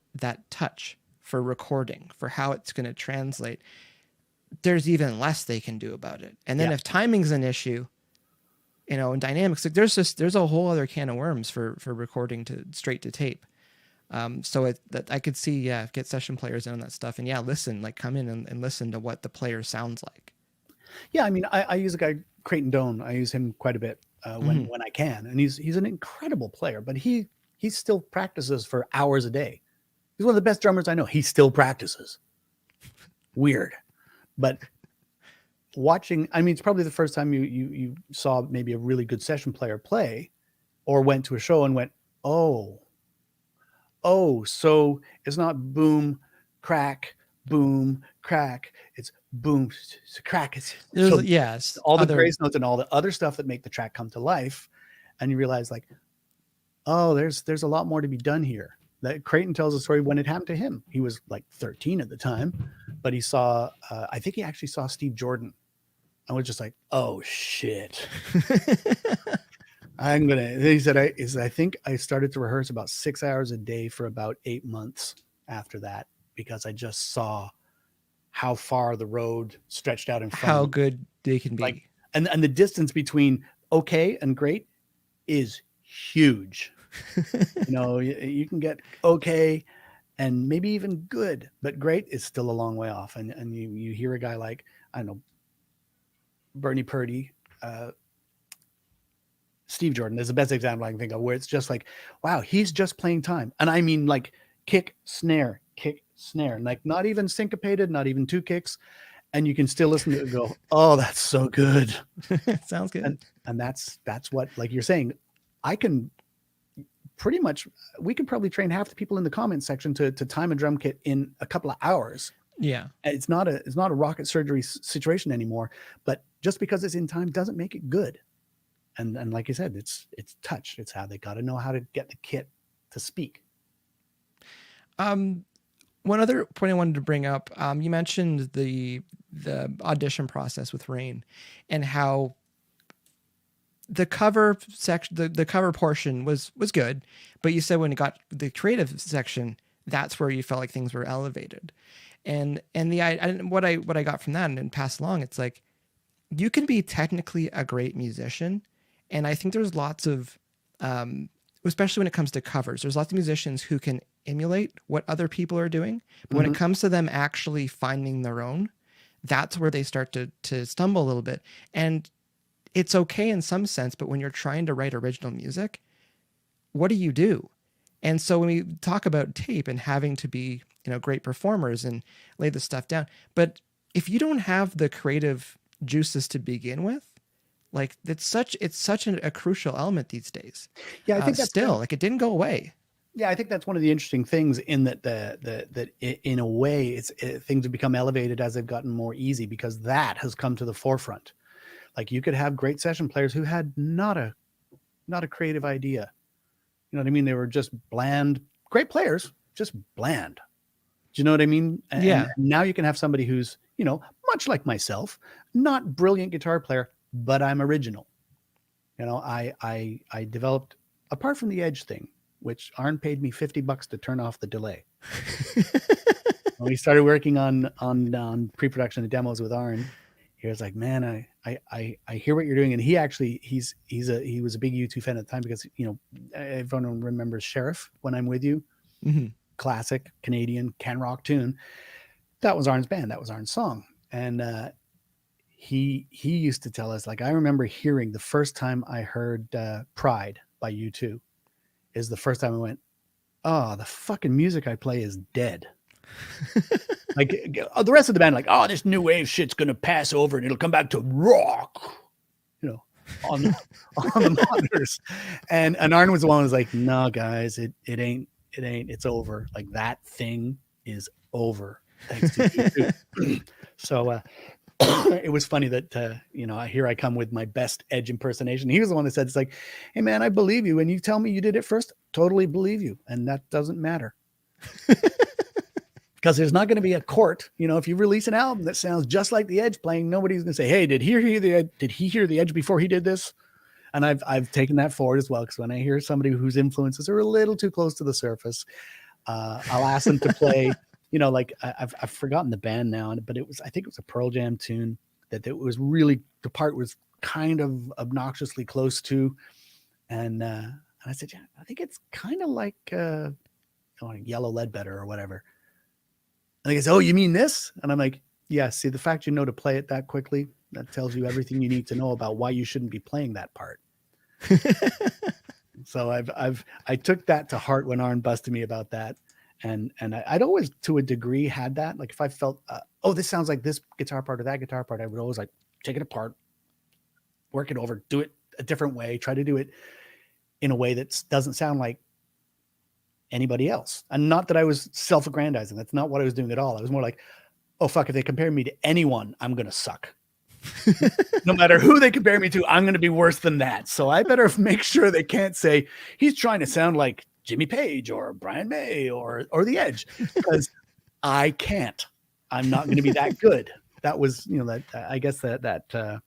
touch for recording, for how it's going to translate, there's even less they can do about it. And then if timing's an issue, you know, and dynamics, like there's a whole other can of worms for recording straight to tape. So that I could see, get session players in on that stuff, and listen, like come in and listen to what the player sounds like. Yeah, I mean, I use a guy, Creighton Doan. I use him quite a bit when I can, and he's an incredible player. But he still practices for hours a day. He's one of the best drummers I know. He still practices. Weird, but watching. I mean, it's probably the first time you saw maybe a really good session player play, or went to a show and went, oh, so it's not boom, crack, it's boom, crack. It's all the grace notes and all the other stuff that make the track come to life. And you realize like, oh, there's a lot more to be done here. That Creighton tells a story when it happened to him. He was like 13 at the time, but he saw, I think he actually saw Steve Jordan. I was just like, oh shit. He said, I think I started to rehearse about 6 hours a day for about 8 months after that, because I just saw how far the road stretched out in front. How good they can be. Like, and the distance between okay and great is huge. You know, you can get okay and maybe even good, but great is still a long way off. And you hear a guy like, I don't know, Bernie Purdy, Steve Jordan is the best example I can think of, where it's just like, wow, he's just playing time. And I mean like kick, snare, like not even syncopated, not even two kicks. And you can still listen to it and go, oh, that's so good. Sounds good. And that's what, like you're saying, I can pretty much, we can probably train half the people in the comments section to time a drum kit in a couple of hours. Yeah. It's not a rocket surgery situation anymore, but just because it's in time doesn't make it good. And like you said, it's touch. It's how they got to know how to get the kit to speak. One other point I wanted to bring up, you mentioned the audition process with Raine and how the cover section, the cover portion was good, but you said when it got the creative section, that's where you felt like things were elevated. And what I got from that and passed along, it's like, you can be technically a great musician. And I think there's lots of, especially when it comes to covers, there's lots of musicians who can emulate what other people are doing. But when it comes to them actually finding their own, that's where they start to stumble a little bit. And it's okay in some sense, but when you're trying to write original music, what do you do? And so when we talk about tape and having to be, great performers and lay this stuff down, but if you don't have the creative juices to begin with, like it's such a crucial element these days. Yeah, I think that's still like it didn't go away. Yeah, I think that's one of the interesting things in that that in a way things have become elevated as they've gotten more easy, because that has come to the forefront. Like you could have great session players who had not a creative idea. You know what I mean? They were just bland, great players, just bland. Do you know what I mean? And now you can have somebody who's, much like myself, not brilliant guitar player, but I'm original. I developed, apart from the edge thing, which Arn paid me $50 to turn off the delay. When we started working on pre-production and demos with Arn, he was like, man, I hear what you're doing. And he was a big U2 fan at the time, because, everyone remembers Sheriff, When I'm With You. Mm-hmm. Classic Canadian Ken rock tune. That was Arn's band. That was Arn's song. And he used to tell us, like, I remember hearing the first time I heard Pride by U2 is the first time I went, oh, the fucking music I play is dead. Like the rest of the band, like, oh, this new wave shit's going to pass over and it'll come back to rock, on the monitors. And Arn was the one who was like, no, guys, it ain't, it's over. Like that thing is over. Thanks to you. So it was funny that, here I come with my best Edge impersonation. He was the one that said, it's like, hey man, I believe you. And you tell me you did it first, totally believe you. And that doesn't matter. because there's not going to be a court. You know, if you release an album that sounds just like the Edge playing, nobody's going to say, hey, did he hear the Edge before he did this? And I've taken that forward as well, because when I hear somebody whose influences are a little too close to the surface, I'll ask them to play, you know, like I've forgotten the band now, but I think it was a Pearl Jam tune that it was really, the part was kind of obnoxiously close to. And I said, yeah, I think it's kind of like Yellow Ledbetter or whatever. And they go, oh, you mean this? And I'm like, yeah, see, the fact you know to play it that quickly, that tells you everything you need to know about why you shouldn't be playing that part. So I took that to heart when Arn busted me about that. And I'd always, to a degree, had that. Like if I felt, oh, this sounds like this guitar part or that guitar part, I would always like take it apart, work it over, do it a different way, try to do it in a way that doesn't sound like anybody else. And not that I was self-aggrandizing. That's not what I was doing at all. I was more like, oh, fuck, if they compare me to anyone, I'm going to suck. No matter who they compare me to, I'm going to be worse than that. So I better make sure they can't say he's trying to sound like Jimmy Page or Brian May or the Edge, because I can't. I'm not going to be that good. That was, you know, that I guess that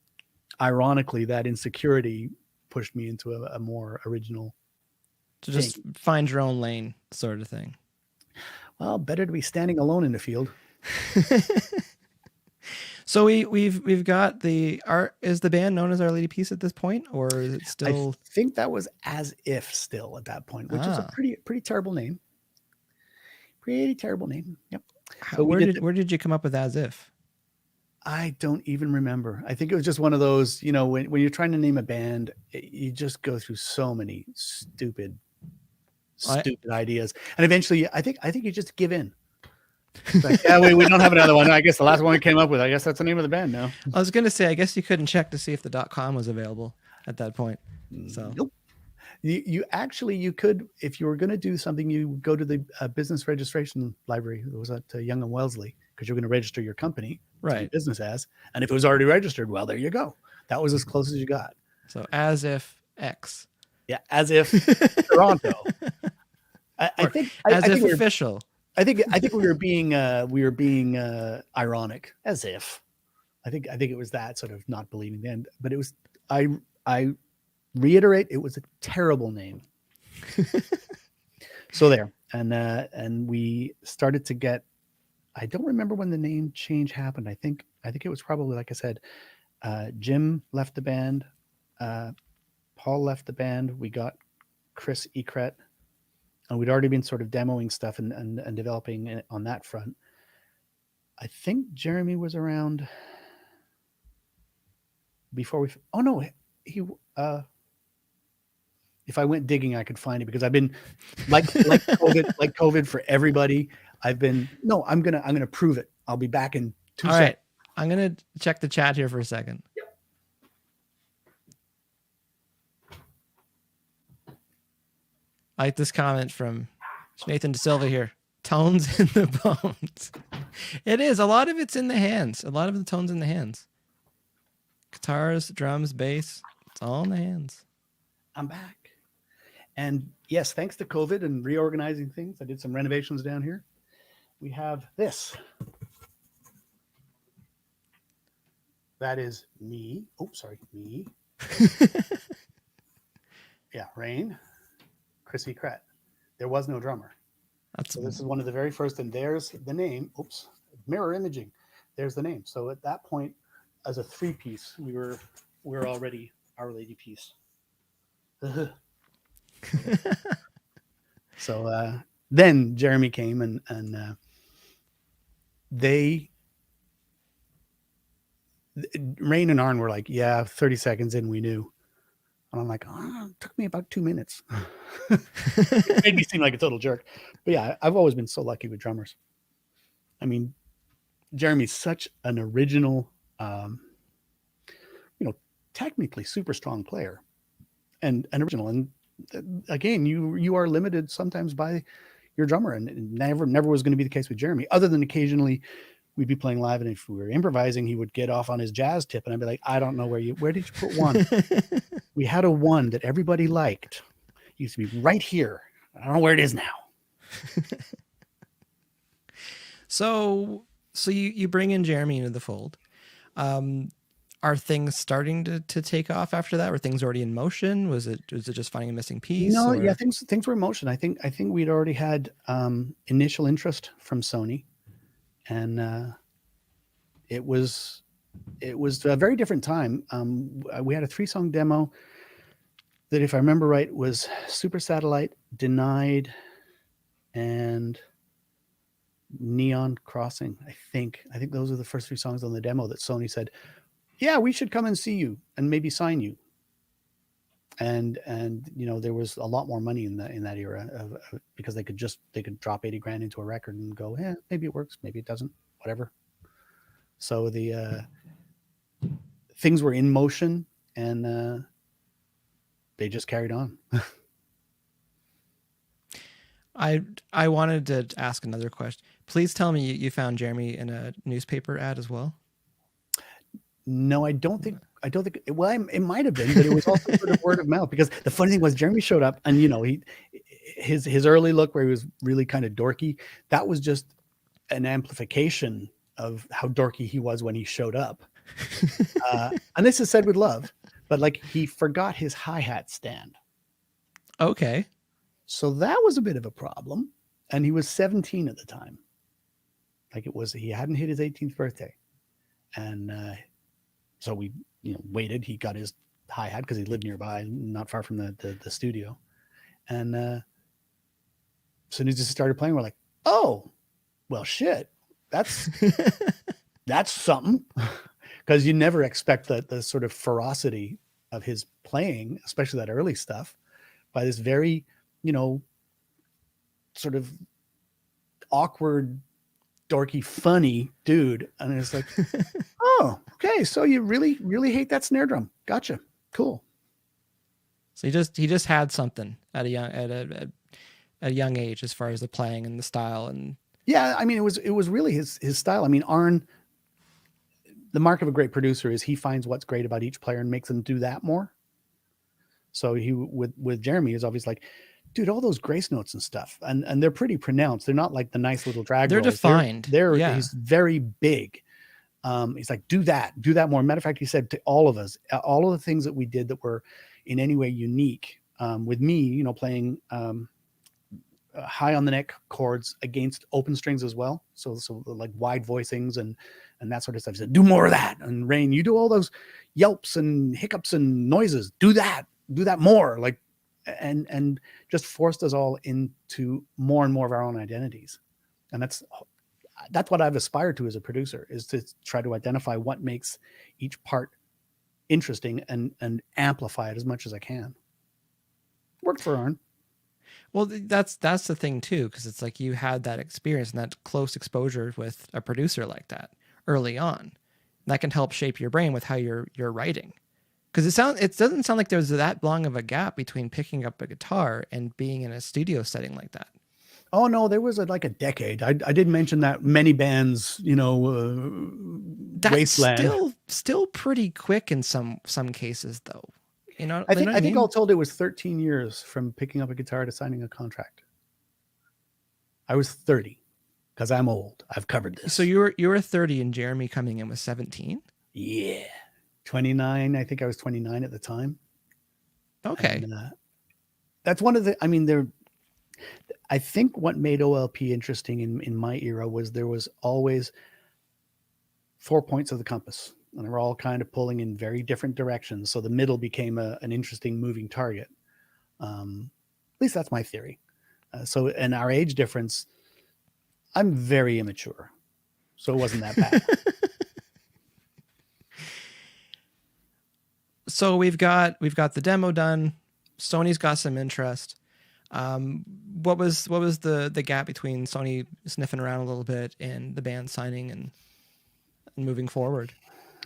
ironically, that insecurity pushed me into a more original. To just find your own lane, sort of thing. Well, better to be standing alone in the field. So we've got the art. Is the band known as Our Lady Peace at this point, or is it still? I think that was As If still at that point, which is a pretty terrible name. Pretty terrible name. Yep. So where did you come up with As If? I don't even remember. I think it was just one of those, you know, when you're trying to name a band, you just go through so many stupid ideas, and eventually, I think you just give in. Like, yeah, we don't have another one. I guess the last one we came up with, I guess that's the name of the band now. I was going to say, I guess you couldn't check to see if the .com was available at that point. So nope. You could, if you were going to do something, you go to the business registration library. It was at Young and Wellesley, because you're going to register your company, right? Business as, and if it was already registered, well, there you go. That was as close as you got. So As If X. Yeah, As If Toronto. I think official. I think we were being ironic, as if. I think it was that sort of not believing the end, but it was. I reiterate, it was a terrible name. So there, and we started to get. I don't remember when the name change happened. I think it was probably, like I said, Jim left the band, Paul left the band. We got Chris Ekret. And we'd already been sort of demoing stuff and developing on that front. I think Jeremy was around before we. Oh no, he. If I went digging, I could find it, because I've been like COVID for everybody. I'm gonna prove it. I'll be back in 2 seconds. All right, I'm gonna check the chat here for a second. Yep. I like this comment from Nathan De Silva here. Tones in the bones. It is. A lot of it's in the hands. A lot of the tones in the hands. Guitars, drums, bass. It's all in the hands. I'm back. And yes, thanks to COVID and reorganizing things, I did some renovations down here. We have this. That is me. Oh, sorry, me. Yeah, Raine. Chris Ekret. There was no drummer. So this is one of the very first, and there's the name. Oops, mirror imaging. There's the name. So at that point, as a 3-piece, we were already Our Lady Peace. So then Jeremy came and Raine and Arn were like, yeah, 30 seconds in, we knew. And I'm like, it took me about 2 minutes. It made me seem like a total jerk. But yeah, I've always been so lucky with drummers. I mean, Jeremy's such an original, technically super strong player and original. And again, you are limited sometimes by your drummer, and never was going to be the case with Jeremy, other than occasionally we'd be playing live, and if we were improvising, he would get off on his jazz tip, and I'd be like, I don't know where did you put one? We had a one that everybody liked. It used to be right here. I don't know where it is now. So you bring in Jeremy into the fold. Are things starting to take off after that? Were things already in motion? Was it just finding a missing piece? No, or? yeah, things were in motion. I think we'd already had initial interest from Sony, and it was a very different time. We had a 3-song demo that, if I remember right, was Super Satellite, Denied, and Neon Crossing. I think those are the first 3 songs on the demo that Sony said, yeah, we should come and see you and maybe sign you. And there was a lot more money in that era because they could drop 80 grand into a record and go, yeah, maybe it works, maybe it doesn't, whatever. So the things were in motion, and they just carried on. I wanted to ask another question. Please tell me you found Jeremy in a newspaper ad as well. No, I don't think. Well, it might have been, but it was also sort of word of mouth, because the funny thing was Jeremy showed up, and his early look where he was really kind of dorky, that was just an amplification of how dorky he was when he showed up. And this is said with love, but like, he forgot his hi-hat stand. Okay. So that was a bit of a problem. And he was 17 at the time. Like, he hadn't hit his 18th birthday. And so we waited. He got his hi-hat because he lived nearby, not far from the studio. And as soon as he started playing, we're like, oh, well, shit, that's something. Because you never expect the sort of ferocity of his playing, especially that early stuff, by this very, sort of awkward, dorky, funny dude. And it's like, oh, okay, so you really, really hate that snare drum. Gotcha. Cool. So he just had something at a young age as far as the playing and the style. And yeah, I mean, it was really his style. I mean, Arn, the mark of a great producer is he finds what's great about each player and makes them do that more. So he with Jeremy is obviously like, dude, all those grace notes and stuff, and they're pretty pronounced. They're not like the nice little drag they're rolls. Defined. Yeah. He's very big. He's like, do that more. Matter of fact, he said to all of us, all of the things that we did that were in any way unique, with me, playing high on the neck chords against open strings as well. So like wide voicings and that sort of stuff. He said, do more of that. And Raine, you do all those yelps and hiccups and noises. Do that more. Like, and just forced us all into more and more of our own identities. And that's what I've aspired to as a producer, is to try to identify what makes each part interesting and amplify it as much as I can. Worked for Arn. Well, that's the thing too, because it's like you had that experience and that close exposure with a producer like that early on. That can help shape your brain with how you're writing. Because it doesn't sound like there's that long of a gap between picking up a guitar and being in a studio setting like that. Oh no, there was like a decade. I did mention that many bands, that's wasteland. Still pretty quick in some cases, though. I think all told it was 13 years from picking up a guitar to signing a contract. I was 30 because I'm old. I've covered this. So you were 30 and Jeremy coming in was 17? Yeah. 29. I think I was 29 at the time. Okay. And, that's one of the, I think what made OLP interesting in my era was there was always 4 points of the compass, and they were all kind of pulling in very different directions. So the middle became an interesting moving target. At least that's my theory. And our age difference, I'm very immature, so it wasn't that bad. So we've got the demo done. Sony's got some interest. What was the gap between Sony sniffing around a little bit and the band signing and moving forward?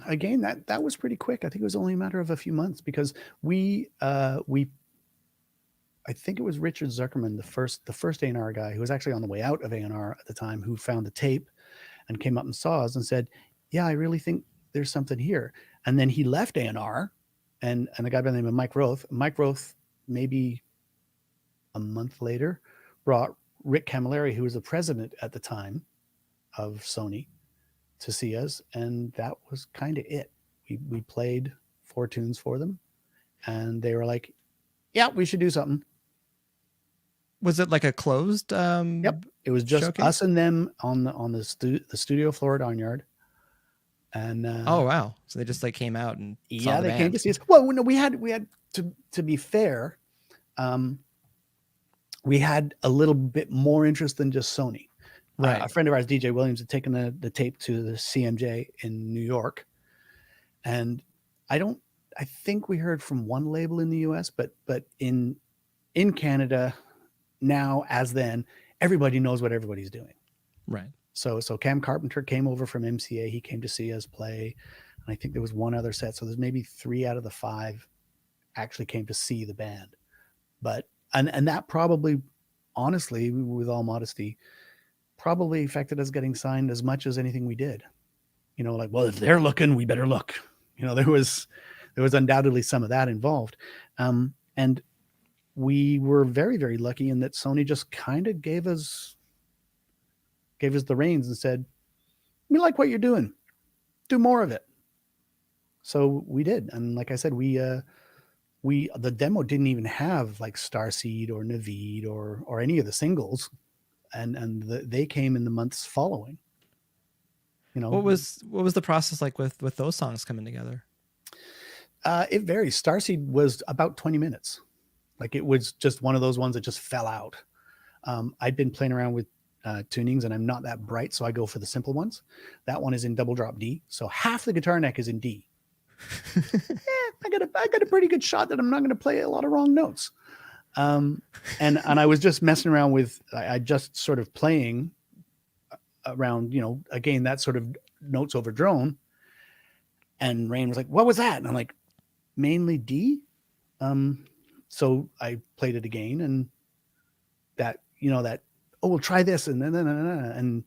Again, that was pretty quick. I think it was only a matter of a few months, because I think it was Richard Zuckerman, the first A&R guy, who was actually on the way out of A&R at the time, who found the tape and came up and saw us and said, yeah, I really think there's something here. And then he left A&R, and a guy by the name of Mike Roth, maybe a month later, brought Rick Camilleri, who was the president at the time, of Sony to see us, and that was kind of it. We played 4 tunes for them, and they were like, "Yeah, we should do something." Was it like a closed? Yep, it was just showcase? us and them on the studio floor at Onyard. And oh wow! So they just like came out and saw the they band. came to see us. Well, no, we had to be fair, we had a little bit more interest than just Sony. Right. A friend of ours, DJ Williams, had taken the tape to the CMJ in New York, and I think we heard from one label in the US, but in Canada now, as then, everybody knows what everybody's doing. Right. So Cam Carpenter came over from MCA. He came to see us play, and I think there was one other set. So there's maybe 3 out of the 5 actually came to see the band. But and that probably, honestly, with all modesty, probably affected us getting signed as much as anything we did. You know, like, well, if they're looking, we better look. You know, there was undoubtedly some of that involved, and we were very, very lucky in that Sony just kind of gave us the reins and said, "We like what you're doing. Do more of it." So we did, and like I said, the demo didn't even have like Starseed or Naveed or any of the singles, and they came in the months following. You know, what was the process like with those songs coming together? It varies. Starseed was about 20 minutes. Like, it was just one of those ones that just fell out. I'd been playing around with tunings, and I'm not that bright, so I go for the simple ones. That one is in double drop D, so half the guitar neck is in D. I got a pretty good shot that I'm not going to play a lot of wrong notes. And I was just messing around with, I just sort of playing around, you know, again, that sort of notes over drone. And Raine was like, "What was that?" And I'm like, "Mainly D." So I played it again, and that, you know, that, "Oh, we'll try this," and then and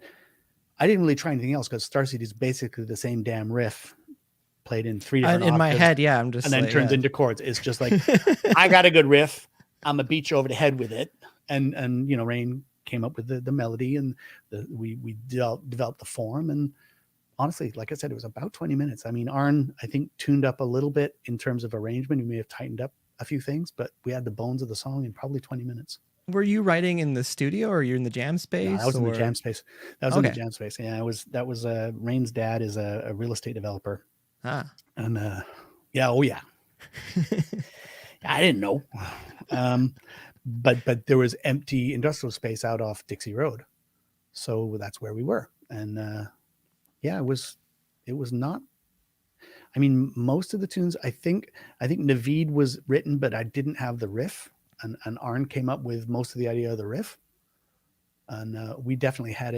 I didn't really try anything else, because Starseed is basically the same damn riff played in 3 different in my octaves, head, yeah, I'm just and then like, turns into chords. It's just like, I got a good riff, I'm gonna beat you over the head with it, and you know, Raine came up with the melody, and we developed the form, and honestly, like I said, it was about 20 minutes. I mean, Arn, I think, tuned up a little bit in terms of arrangement. He may have tightened up a few things, but we had the bones of the song in probably 20 minutes. Were you writing in the studio, or you're in the jam space? No, I was in the jam space. That was Okay. in the jam space. Yeah, that was Raine's dad is a real estate developer. And yeah, oh yeah. I didn't know. But there was empty industrial space out off Dixie Road. So that's where we were. And yeah, it was not, I mean, most of the tunes, I think Naveed was written, but I didn't have the riff, and Arn came up with most of the idea of the riff. And we definitely had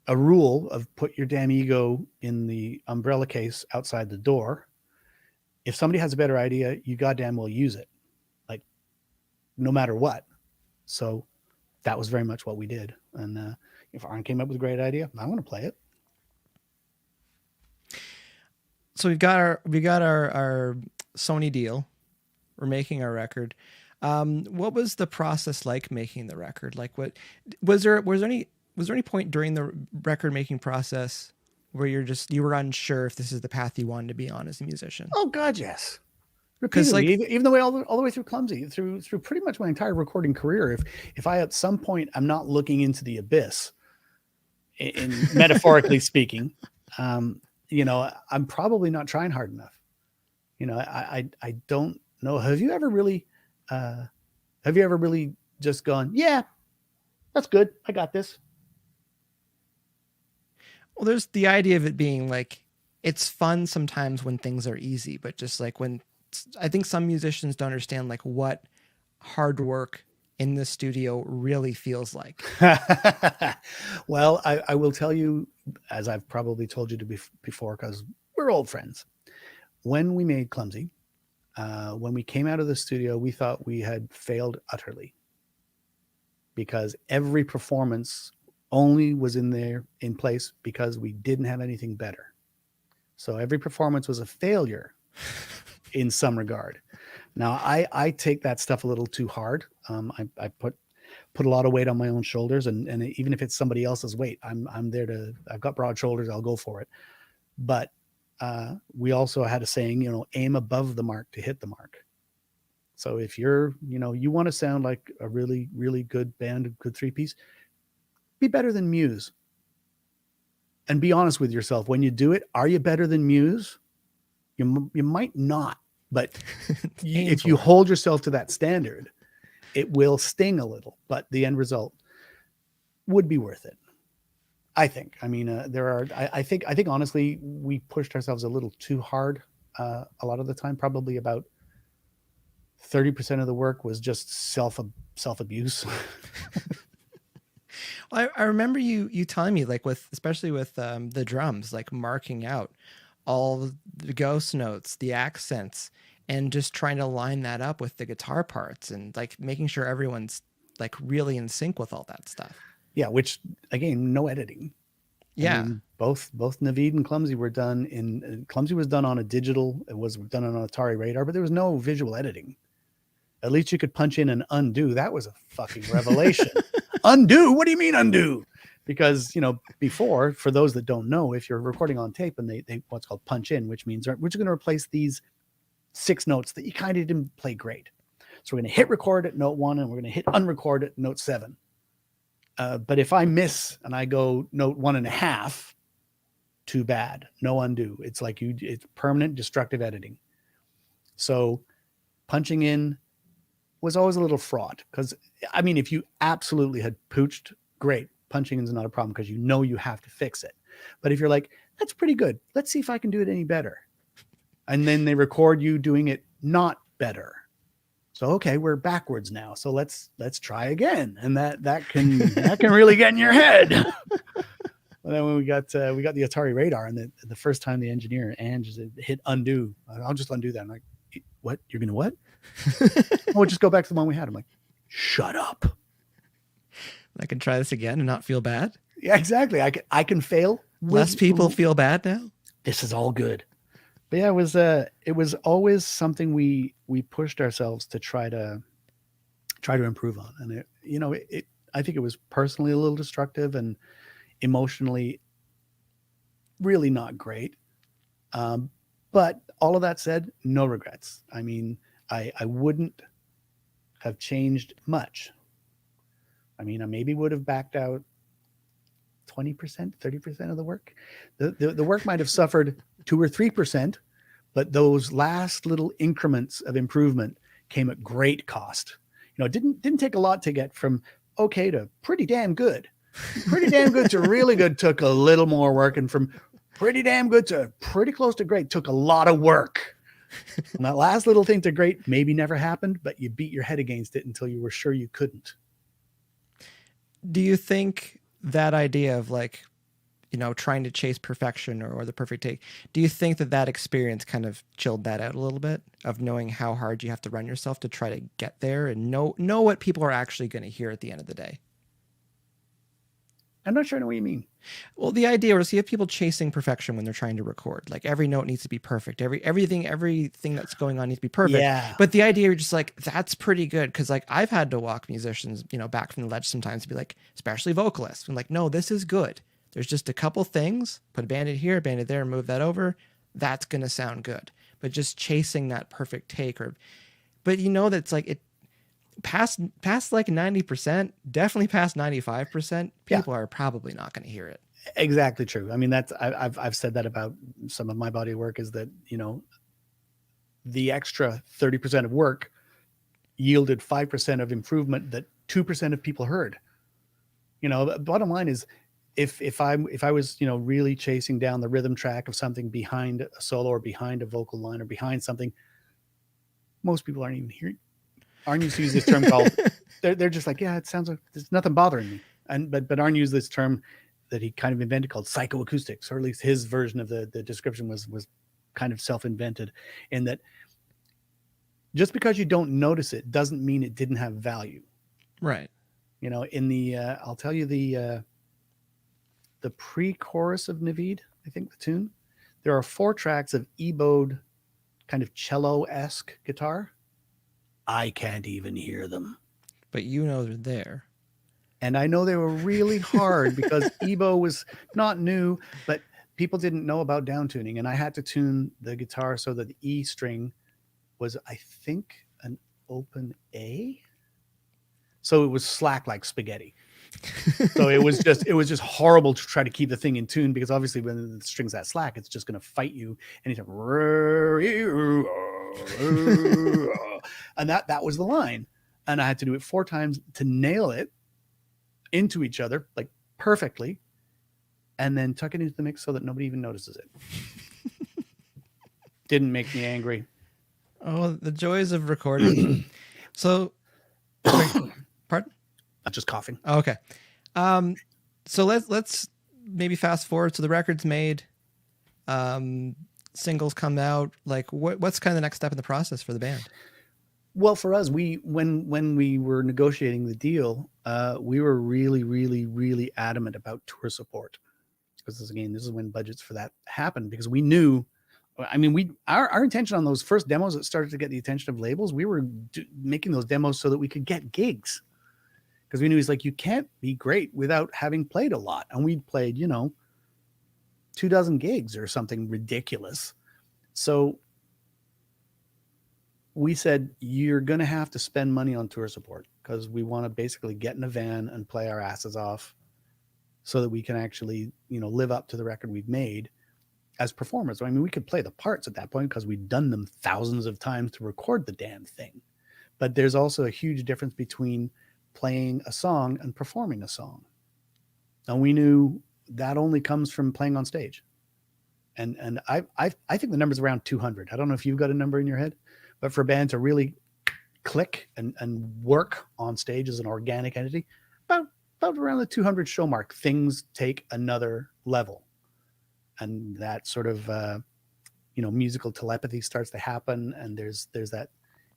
a rule of put your damn ego in the umbrella case outside the door. If somebody has a better idea, you goddamn well use it, like, no matter what. So that was very much what we did. And if Arn came up with a great idea, I want to play it. So we got our Sony deal. We're making our record. What was the process like making the record? Like, what was there any point during the record making process where you were unsure if this is the path you wanted to be on as a musician? Oh God, yes. Repeatedly, like, even the way all the way through Clumsy, through pretty much my entire recording career, if I at some point I'm not looking into the abyss, in metaphorically speaking, you know, I'm probably not trying hard enough. You know, I don't know. Have you ever really just gone, yeah, that's good, I got this? Well, there's the idea of it being like, it's fun sometimes when things are easy, but just like when, I think some musicians don't understand like what hard work in the studio really feels like. Well, I will tell you, as I've probably told you before, because we're old friends. When we made Clumsy, when we came out of the studio, we thought we had failed utterly, because every performance only was in place because we didn't have anything better. So every performance was a failure in some regard. Now, I take that stuff a little too hard. I put put a lot of weight on my own shoulders, and even if it's somebody else's weight, I'm there to. I've got broad shoulders. I'll go for it. But we also had a saying, aim above the mark to hit the mark. So if you're, you want to sound like a really, really good band, a good three-piece, be better than Muse. And be honest with yourself. When you do it, are you better than Muse? You might not, but if you hold yourself to that standard, it will sting a little, but the end result would be worth it. I think. I mean, I think honestly, we pushed ourselves a little too hard a lot of the time. Probably about 30% of the work was just self-abuse. Well, I remember you telling me, like, especially with the drums, like marking out all the ghost notes, the accents, and just trying to line that up with the guitar parts, and like making sure everyone's like really in sync with all that stuff. Yeah, which again, no editing. Yeah, I mean, both Naveed and Clumsy were done Clumsy was done on a digital. It was done on an Atari Radar, but there was no visual editing. At least you could punch in and undo. That was a fucking revelation. Undo? What do you mean undo? Because, before, for those that don't know, if you're recording on tape and they what's called punch in, which means we're just going to replace these 6 notes that you kind of didn't play great. So we're going to hit record at note 1 and we're going to hit unrecord at note 7. But if I miss and I go note 1.5, too bad. No undo. It's like it's permanent destructive editing. So punching in was always a little fraught, because I mean, if you absolutely had pooched, great. Punching in is not a problem because you have to fix it. But if you're like, that's pretty good, let's see if I can do it any better. And then they record you doing it not better. So, okay, we're backwards now. So let's try again. And that can really get in your head. And then when we got the Atari Radar, and the first time the engineer, Ange, hit undo, I'll just undo that. I'm like, what? You're going to what? We'll just go back to the one we had. I'm like, shut up. I can try this again and not feel bad. Yeah, exactly. I can fail. Less people feel bad now. This is all good. But yeah, it was always something we pushed ourselves to try to improve on. And I think it was personally a little destructive and emotionally really not great. But all of that said, no regrets. I mean, I wouldn't have changed much. I mean, I maybe would have backed out 20%, 30% of the work. The work might have suffered 2 or 3%, but those last little increments of improvement came at great cost. It didn't take a lot to get from okay to pretty damn good. Pretty damn good to really good took a little more work, and from pretty damn good to pretty close to great took a lot of work. And that last little thing to great maybe never happened, but you beat your head against it until you were sure you couldn't. Do you think that idea of like, trying to chase perfection or the perfect take, do you think that experience kind of chilled that out a little bit, of knowing how hard you have to run yourself to try to get there and know what people are actually going to hear at the end of the day? I'm not sure I know what you mean. Well, the idea was you have people chasing perfection when they're trying to record. Like every note needs to be perfect. Everything that's going on needs to be perfect. Yeah. But the idea, you're just like, that's pretty good. Cause like I've had to walk musicians, back from the ledge sometimes to be like, especially vocalists. I'm like, no, this is good. There's just a couple things, put a Band-Aid here, a Band-Aid there, move that over. That's going to sound good. But just chasing that perfect take but that's like it, past like 90%, definitely past 95%, people are probably not going to hear it. Exactly true. I mean, I've said that about some of my body of work, is that, the extra 30% of work yielded 5% of improvement that 2% of people heard. The bottom line is, if I was, really chasing down the rhythm track of something behind a solo or behind a vocal line or behind something, most people aren't even hearing. Arn used to use this term called, they're just like, yeah, it sounds like there's nothing bothering me. But Arn used this term that he kind of invented called psychoacoustics, or at least his version of the description was kind of self-invented, in that just because you don't notice it doesn't mean it didn't have value. Right. In the, I'll tell you the pre-chorus of Naveed, I think the tune, there are 4 tracks of E-bowed kind of cello-esque guitar. I can't even hear them. But they're there. And I know they were really hard because EBow was not new, but people didn't know about downtuning. And I had to tune the guitar so that the E string was, I think, an open A. So it was slack like spaghetti. So it was just horrible to try to keep the thing in tune, because obviously when the string's that slack, it's just going to fight you anytime. And that was the line. And I had to do it 4 times to nail it into each other, like perfectly, and then tuck it into the mix so that nobody even notices it. Didn't make me angry. Oh, the joys of recording. So, pardon? Not just coughing. Oh, okay. So let's maybe fast forward. So the record's made, singles come out. Like what's kind of the next step in the process for the band? Well, for us, when we were negotiating the deal, we were really, really, really adamant about tour support, because this is when budgets for that happened, because we knew, I mean, our intention on those first demos that started to get the attention of labels, we were making those demos so that we could get gigs, because we knew it's like, you can't be great without having played a lot. And we'd played, 24 gigs or something ridiculous. So we said, you're going to have to spend money on tour support, because we want to basically get in a van and play our asses off so that we can actually, live up to the record we've made as performers. I mean, we could play the parts at that point because we'd done them thousands of times to record the damn thing. But there's also a huge difference between playing a song and performing a song. And we knew that only comes from playing on stage. And I think the number's around 200. I don't know if you've got a number in your head. But for a band to really click and work on stage as an organic entity, about around the 200 show mark, things take another level. And that sort of, musical telepathy starts to happen. And there's that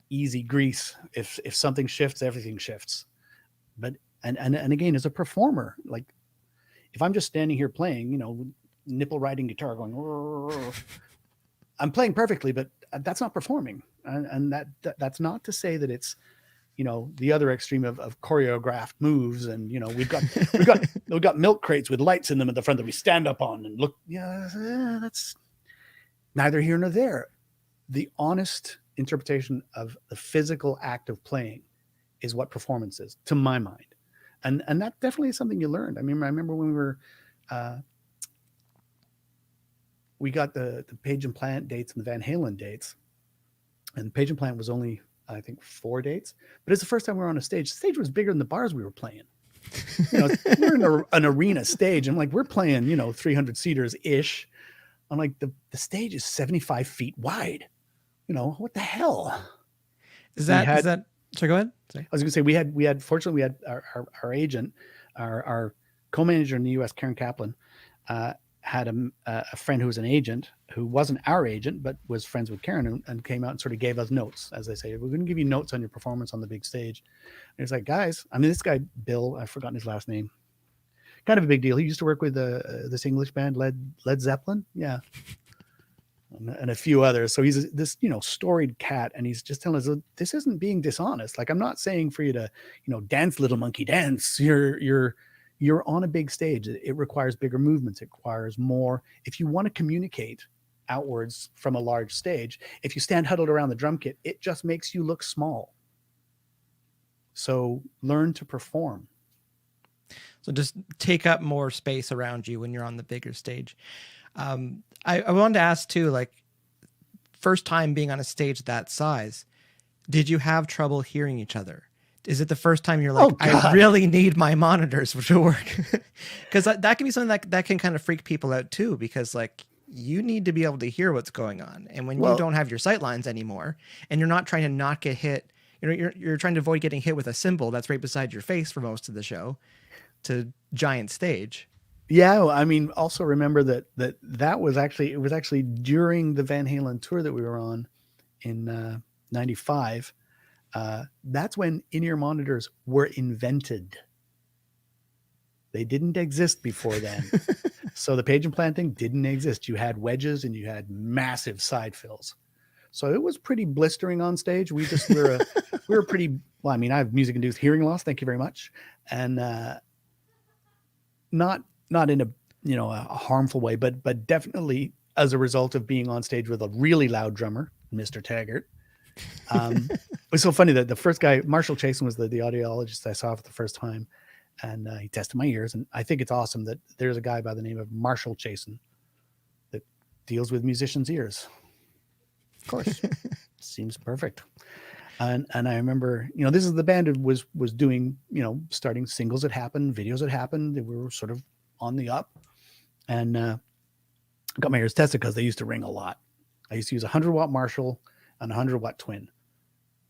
easy grease. If something shifts, everything shifts. But, and again, as a performer, like if I'm just standing here playing, nipple riding guitar going, I'm playing perfectly, but that's not performing. And that's not to say that it's, the other extreme of choreographed moves. And, we've got milk crates with lights in them at the front that we stand up on and look. Yeah, that's neither here nor there. The honest interpretation of the physical act of playing is what performance is, to my mind. And that definitely is something you learned. I mean, I remember when we were, we got the Page and Plant dates and the Van Halen dates. And Page and Plant was only, I think, 4 dates. But it's the first time we were on a stage. The stage was bigger than the bars we were playing. We're in an arena stage. And we're playing, 300 seaters-ish. I'm like, the stage is 75 feet wide. What the hell? Is that, sorry, go ahead. Sorry. I was going to say, fortunately, we had our agent, our co-manager in the U.S., Karen Kaplan, had a friend who was an agent who wasn't our agent, but was friends with Karen, and came out and sort of gave us notes. As they say, we're going to give you notes on your performance on the big stage. And it's like, guys, I mean, this guy, Bill, I've forgotten his last name, kind of a big deal. He used to work with this English band, Led Zeppelin. Yeah. And a few others. So he's this, storied cat. And he's just telling us, this isn't being dishonest. Like, I'm not saying for you to, dance, little monkey, dance. You're on a big stage. It requires bigger movements. It requires more. If you want to communicate outwards from a large stage, if you stand huddled around the drum kit, it just makes you look small. So learn to perform. So just take up more space around you when you're on the bigger stage. I wanted to ask too, like, first time being on a stage that size, did you have trouble hearing each other? Is it the first time you're like, I really need my monitors to work? Because that can be something that can kind of freak people out too, because you need to be able to hear what's going on. And when you don't have your sight lines anymore, and you're not trying to not get hit, you're trying to avoid getting hit with a cymbal that's right beside your face for most of the show to giant stage. Yeah. I mean, also remember that was actually during the Van Halen tour that we were on in 95. That's when in-ear monitors were invented. They didn't exist before then. So the Page and Plant thing didn't exist. You had wedges and you had massive side fills. So it was pretty blistering on stage. We were well, I mean, I have music-induced hearing loss. Thank you very much. And not in a, you know, a harmful way, but definitely as a result of being on stage with a really loud drummer, Mr. Taggart. It was so funny that the first guy, Marshall Chasen, was the audiologist I saw for the first time, and he tested my ears. And I think it's awesome that there's a guy by the name of Marshall Chasen that deals with musicians' ears. Of course, seems perfect. And I remember, you know, this is the band that was doing, you know, starting singles that happened, videos that happened. They were sort of on the up, and got my ears tested because they used to ring a lot. I used to use a 100-watt Marshall and a 100-watt twin,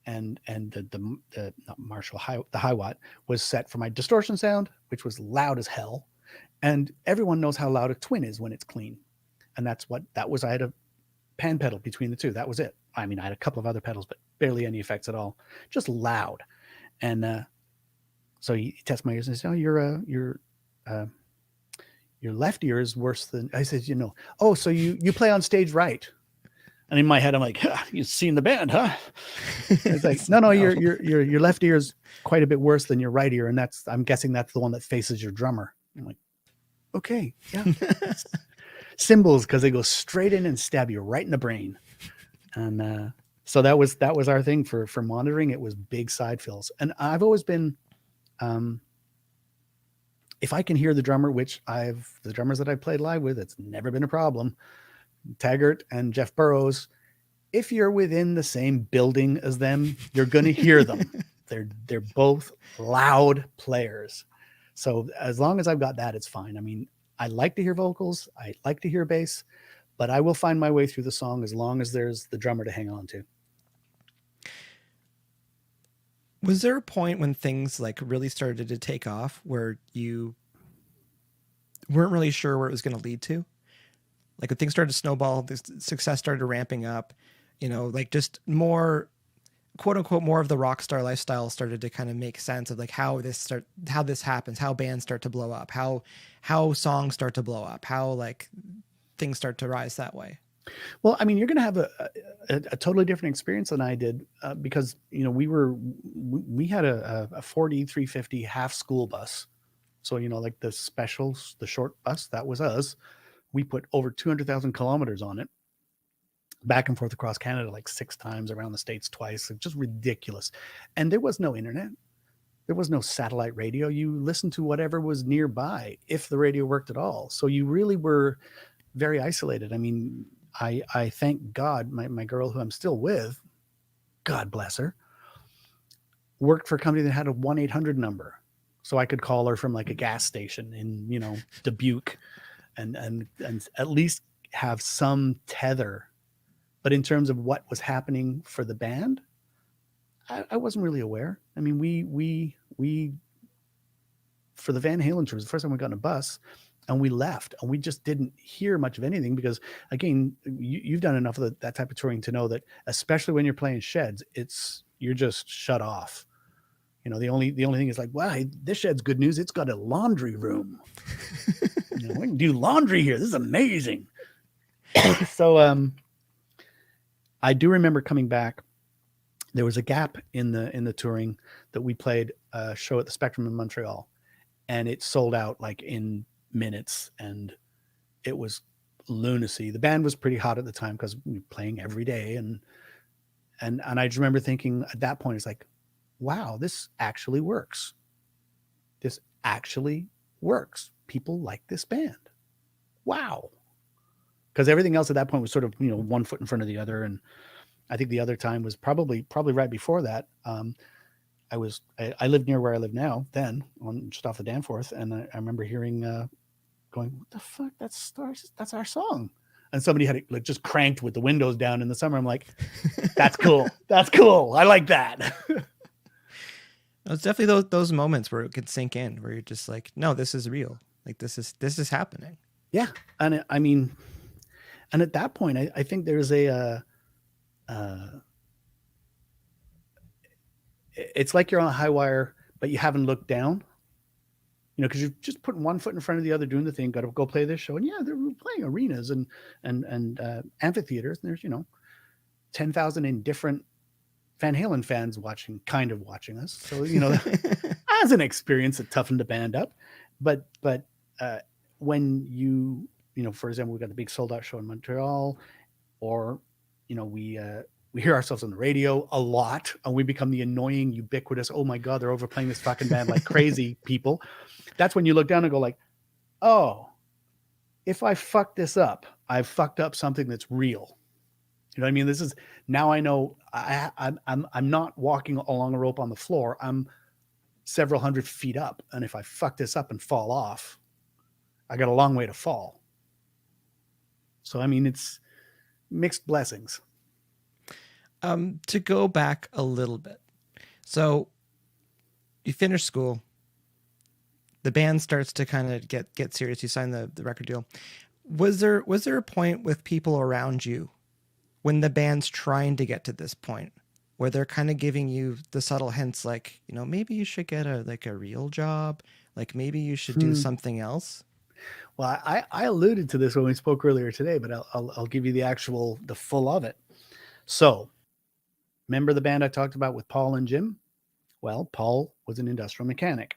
and the not Marshall the high watt was set for my distortion sound, which was loud as hell. And everyone knows how loud a twin is when it's clean, and that was. I had a pan pedal between the two. That was it. I mean, I had a couple of other pedals, but barely any effects at all. Just loud. And so he tests my ears and says, "Oh, your left ear is worse than." I said, "You know, oh, so you play on stage right?" And in my head, I'm like, "You've seen the band, huh?" It's like, no, your left ear is quite a bit worse than your right ear, and I'm guessing that's the one that faces your drummer. I'm like, okay, yeah. Cymbals, because they go straight in and stab you right in the brain. And so that was our thing for monitoring. It was big side fills, and I've always been, if I can hear the drummer, the drummers that I've played live with, it's never been a problem. Taggart and Jeff Burrows, if you're within the same building as them, you're going to hear them. They're both loud players. So as long as I've got that, it's fine. I mean, I like to hear vocals. I like to hear bass, but I will find my way through the song as long as there's the drummer to hang on to. Was there a point when things like really started to take off where you weren't really sure where it was going to lead to? Like when things started to snowball, the success started ramping up, you know, like just more, quote unquote, more of the rock star lifestyle started to kind of make sense of like how this happens, how bands start to blow up, how songs start to blow up, how like things start to rise that way. Well, I mean, you're going to have a totally different experience than I did because, you know, we had a 40 350 half school bus. So, you know, like the specials, the short bus, that was us. We put over 200,000 kilometers on it, back and forth across Canada like 6 times, around the States twice. It's just ridiculous. And there was no internet. There was no satellite radio. You listened to whatever was nearby, if the radio worked at all. So you really were very isolated. I mean, I thank God my girl, who I'm still with, God bless her, worked for a company that had a 1-800 number. So I could call her from like a gas station in, you know, Dubuque and at least have some tether. But in terms of what was happening for the band, I wasn't really aware. I mean, we for the Van Halen tours, the first time we got on a bus and we left, and we just didn't hear much of anything because, again, you've done enough of that type of touring to know that, especially when you're playing sheds, you're just shut off. You know, the only thing is like, wow, this shed's good news. It's got a laundry room. You know, we can do laundry here. This is amazing. So I do remember coming back. There was a gap in the touring that we played a show at the Spectrum in Montreal, and it sold out like in minutes, and it was lunacy. The band was pretty hot at the time because we were playing every day, and I just remember thinking at that point, it's like, wow, this actually works. This actually works. People like this band. Wow. Because everything else at that point was sort of, you know, one foot in front of the other. And I think the other time was probably right before that. I lived near where I live now then, just off the Danforth. And I remember hearing, going, what the fuck? That's our song. And somebody had it like just cranked with the windows down in the summer. I'm like, that's cool. That's cool. I like that. It's definitely those moments where it could sink in, where you're just like, no, this is real. Like this is happening. Yeah. And I mean, and at that point, I think there's it's like you're on a high wire, but you haven't looked down, you know, because you're just putting one foot in front of the other, doing the thing, got to go play this show. And yeah, they're playing arenas and amphitheaters. And there's, you know, 10,000 in different Van Halen fans kind of watching us. So, as an experience, it toughened the band up. But when for example, we got the big sold out show in Montreal, or, we hear ourselves on the radio a lot, and we become the annoying, ubiquitous, oh my God, they're overplaying this fucking band like crazy people. That's when you look down and go like, oh, if I fuck this up, I've fucked up something that's real. You know what I mean? This is, now I know I'm not walking along a rope on the floor. I'm several hundred feet up. And if I fuck this up and fall off, I got a long way to fall. So, I mean, it's mixed blessings. To go back a little bit. So you finish school, the band starts to kind of get serious. You sign the record deal. Was there a point with people around you when the band's trying to get to this point where they're kind of giving you the subtle hints, like, maybe you should get a real job, like maybe you should do something else? Well, I alluded to this when we spoke earlier today, but I'll give you the full of it. So, remember the band I talked about with Paul and Jim? Well, Paul was an industrial mechanic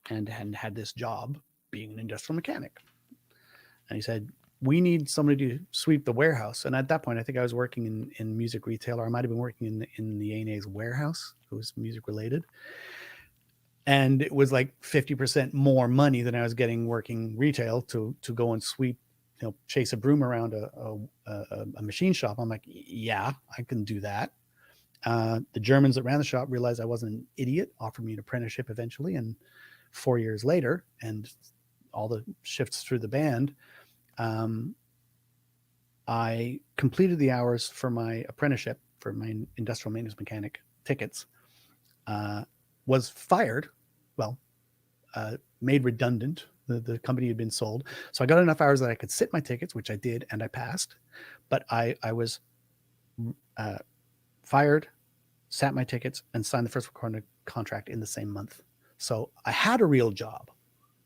and had this job being an industrial mechanic. And he said, we need somebody to sweep the warehouse. And at that point, I think I was working in music retail, or I might have been working in the A&A's warehouse. It was music related. And it was like 50% more money than I was getting working retail to go and sweep, chase a broom around a machine shop. I'm like, yeah, I can do that. The Germans that ran the shop realized I wasn't an idiot, offered me an apprenticeship eventually. And 4 years later, and all the shifts through the band, I completed the hours for my apprenticeship, for my industrial maintenance mechanic tickets, was fired, made redundant. The company had been sold. So I got enough hours that I could sit my tickets, which I did, and I passed. But I was fired, sat my tickets, and signed the first recording contract in the same month. So I had a real job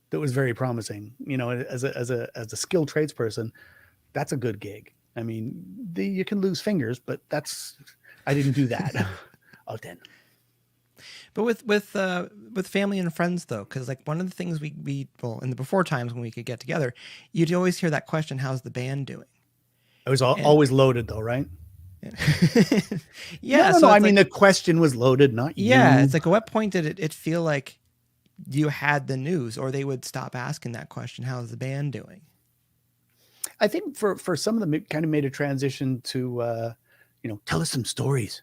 that was very promising. As a skilled tradesperson, that's a good gig. I mean, you can lose fingers, but I didn't do that. Oh, then. But with family and friends, though, because like one of the things we in the before times when we could get together, you'd always hear that question, "How's the band doing?" It was always loaded, though, right? Yeah. No, I mean, the question was loaded, not you. Yeah, it's like, at what point did it feel like you had the news, or they would stop asking that question, "How's the band doing?" I think for some of them, it kind of made a transition to, tell us some stories.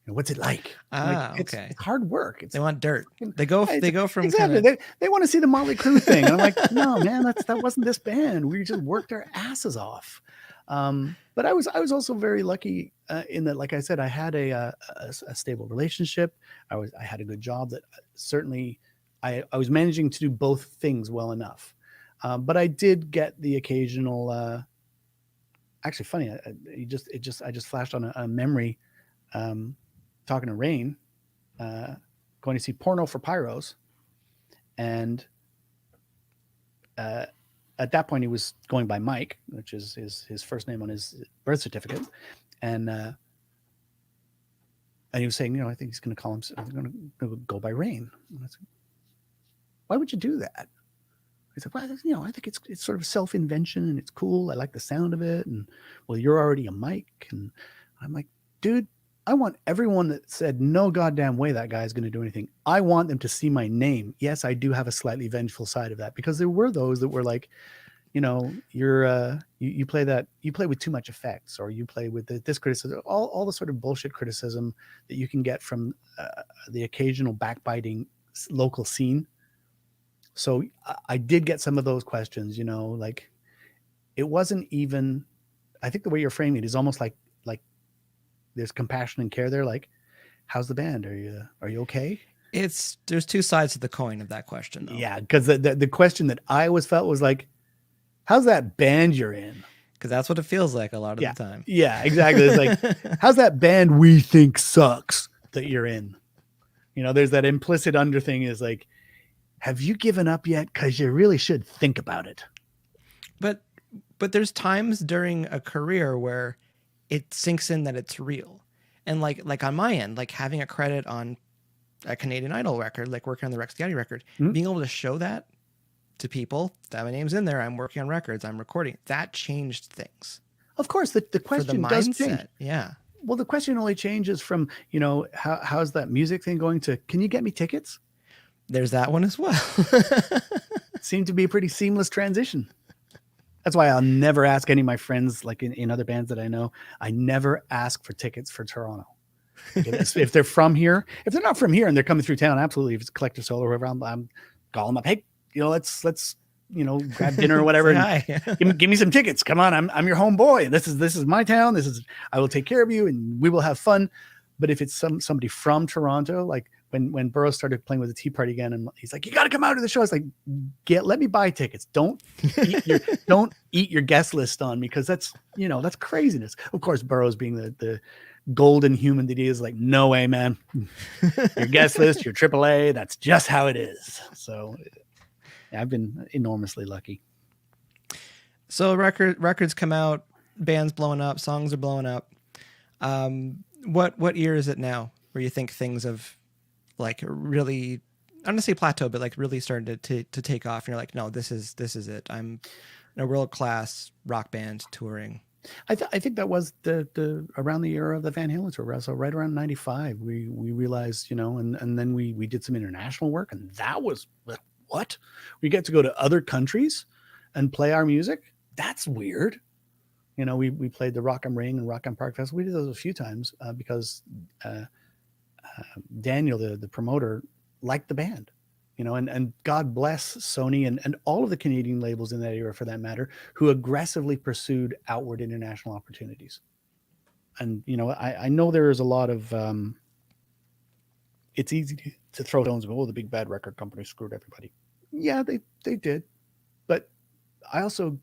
What's it like? Okay. It's hard work. They want dirt. They go from exactly. They want to see the Motley Crue thing. And I'm like, no, man, that wasn't this band. We just worked our asses off. But I was also very lucky in that, like I said, I had a stable relationship. I had a good job that certainly I was managing to do both things well enough. But I did get the occasional. Actually, funny. I just flashed on a memory. Talking to Raine, going to see Porno for Pyros, and at that point he was going by Mike, which is his first name on his birth certificate, and he was saying, I think he's going to call him. I'm going to go by Raine. I said, why would you do that? He said, well, I think it's sort of self-invention and it's cool. I like the sound of it, and well, you're already a Mike, and I'm like, dude. I want everyone that said no goddamn way that guy is going to do anything. I want them to see my name. Yes, I do have a slightly vengeful side of that, because there were those that were like, you play with too much effects, or you play with this criticism, all the sort of bullshit criticism that you can get from the occasional backbiting local scene. So I did get some of those questions, like it wasn't even, I think the way you're framing it is almost like there's compassion and care there. Like, how's the band? Are you okay? There's two sides to the coin of that question, though. Yeah, because the question that I always felt was like, how's that band you're in? Because that's what it feels like a lot of the time. Yeah, exactly. It's like, how's that band we think sucks that you're in? There's that implicit under thing is like, have you given up yet? Because you really should think about it. But there's times during a career where it sinks in that it's real. And like on my end, like having a credit on a Canadian Idol record, like working on the Rex Gowdy record, being able to show that to people that my name's in there, I'm working on records, I'm recording, that changed things. Of course, the For the question does change. mindset, yeah. Well, the question only changes from, how's that music thing going to, can you get me tickets? There's that one as well. Seemed to be a pretty seamless transition. That's why I'll never ask any of my friends, like in other bands that I know, I never ask for tickets for Toronto. If they're from here, if they're not from here and they're coming through town, absolutely. If it's Collective Soul or whoever, I'm calling them up. Hey, let's grab dinner or whatever. And give me some tickets. Come on, I'm your homeboy. This is my town. I will take care of you and we will have fun. But if it's somebody from Toronto, like when Burroughs started playing with the Tea Party again, and he's like, you got to come out to the show. It's like, let me buy tickets. Don't eat your guest list on me, because that's craziness. Of course, Burroughs being the golden human that he is, like, no way, man. Your guest list, your AAA, that's just how it is. So I've been enormously lucky. So records come out, bands blowing up, songs are blowing up. What year is it now where you think things have like really, I'm gonna say plateau, but like really started to take off, and you're like, no, this is it. I'm a world class rock band touring. I think that was the around the era of the Van Halen tour. So right around 95, we realized, and then we did some international work, and that was what we get to go to other countries and play our music. That's weird. We played the Rock am Ring and Rock am Park Festival. We did those a few times because Daniel, the promoter, liked the band, and God bless Sony and all of the Canadian labels in that era, for that matter, who aggressively pursued outward international opportunities. And, I know there is a lot of, it's easy to throw stones and go, oh, the big bad record company screwed everybody. Yeah, they did. But I also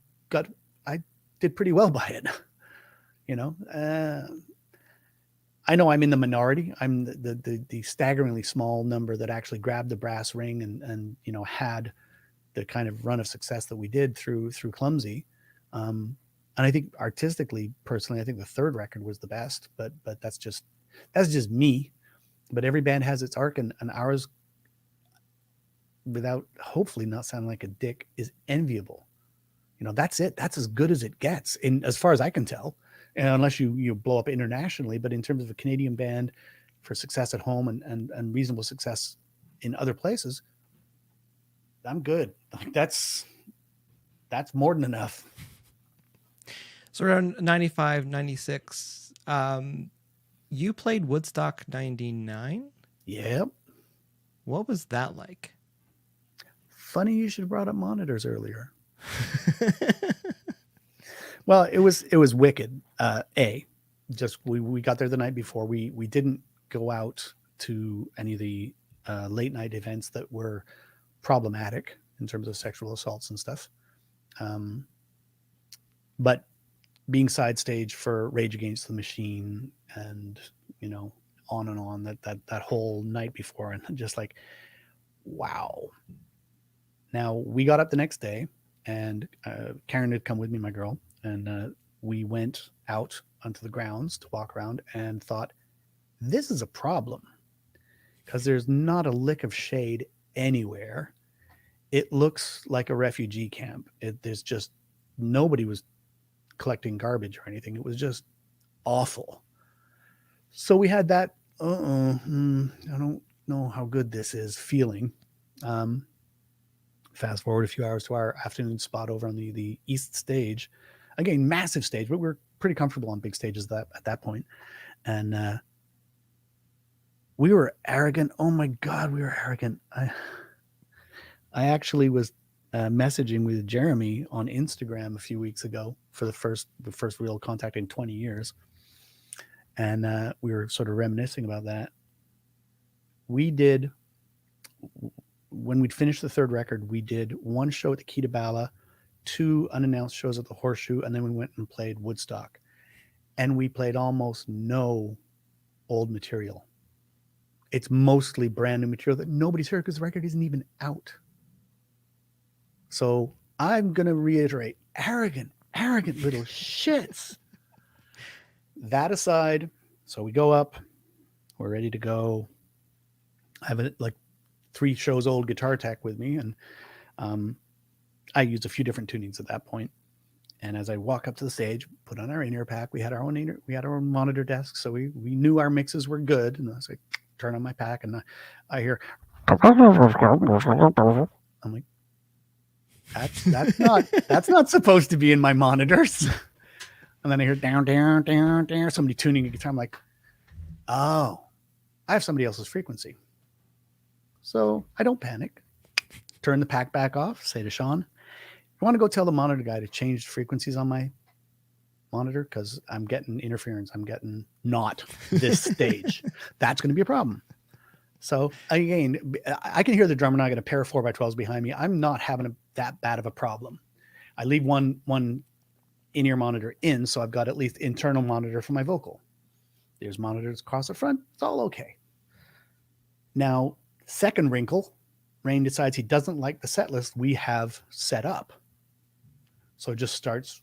I did pretty well by it. I know I'm in the minority. I'm the staggeringly small number that actually grabbed the brass ring and had the kind of run of success that we did through Clumsy. And I think artistically, personally, I think the third record was the best, but that's just me. But every band has its arc, and ours, without hopefully not sounding like a dick, is enviable. That's it. That's as good as it gets, as far as I can tell. And unless you blow up internationally, but in terms of a Canadian band for success at home and reasonable success in other places, I'm good. That's more than enough. So around 95, 96, you played Woodstock 99? Yep. What was that like? Funny you should have brought up monitors earlier. Well, it was wicked. We got there the night before. We didn't go out to any of the late night events that were problematic in terms of sexual assaults and stuff. But being side stage for Rage Against the Machine and on and on that whole night before, and just like, wow. Now we got up the next day, and Karen had come with me, my girl, and we went out onto the grounds to walk around and thought, this is a problem, because there's not a lick of shade anywhere. It looks like a refugee camp. There's just nobody was collecting garbage or anything. It was just awful. So we had that, I don't know how good this is feeling. Fast forward a few hours to our afternoon spot over on the east stage. Again, massive stage, but we're pretty comfortable on big stages at that point. And we were arrogant. Oh my God, we were arrogant. I actually was messaging with Jeremy on Instagram a few weeks ago for the first real contact in 20 years. And we were sort of reminiscing about that. We did, when we'd finished the third record, we did one show at the Key to Bala, 2 unannounced shows at the Horseshoe, and then we went and played Woodstock. And we played almost no old material. It's mostly brand new material that nobody's heard because the record isn't even out. So I'm going to reiterate, arrogant little shits. That aside, So we go up, we're ready to go. I have a 3 shows old guitar tech with me, and I used a few different tunings at that point. And as I walk up to the stage, put on our in-ear pack, we had our own monitor desk, so we knew our mixes were good. And I was like, turn on my pack, and I hear, I'm like, that's not supposed to be in my monitors. And then I hear down, down, down, down, somebody tuning a guitar. I'm like, oh, I have somebody else's frequency. So I don't panic. Turn the pack back off, say to Sean, I want to go tell the monitor guy to change frequencies on my monitor because I'm getting interference. I'm getting not this stage. That's going to be a problem. So again, I can hear the drummer now. I got a pair of 4x12s behind me. I'm not having that bad of a problem. I leave one in-ear monitor in, so I've got at least internal monitor for my vocal. There's monitors across the front. It's all okay. Now, second wrinkle, Raine decides he doesn't like the set list we have set up. So just starts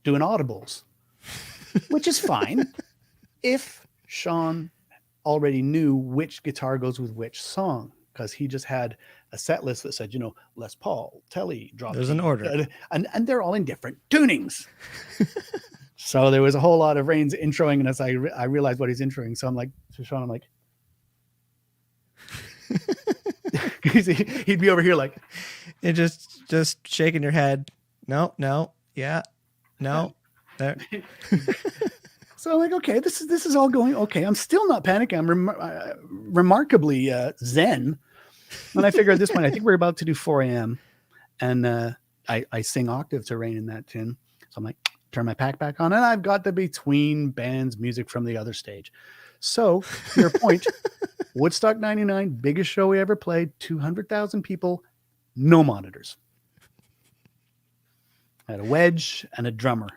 doing audibles, which is fine if Sean already knew which guitar goes with which song, because he just had a set list that said, Les Paul, Telly, drop. There's an order. And they're all in different tunings. So there was a whole lot of Raine's introing, and as I realized what he's introing, so I'm like, to Sean, I'm like, he'd be over here like, and just shaking your head. No, yeah, no, there. So I'm like, okay, this is all going okay. I'm still not panicking. I'm remarkably zen. And I figure at this point, I think we're about to do 4 a.m. And I sing octave to Raine in that tune. So I'm like, turn my pack back on, and I've got the between bands music from the other stage. So to your point, Woodstock 99, biggest show we ever played, 200,000 people, no monitors. I had a wedge and a drummer.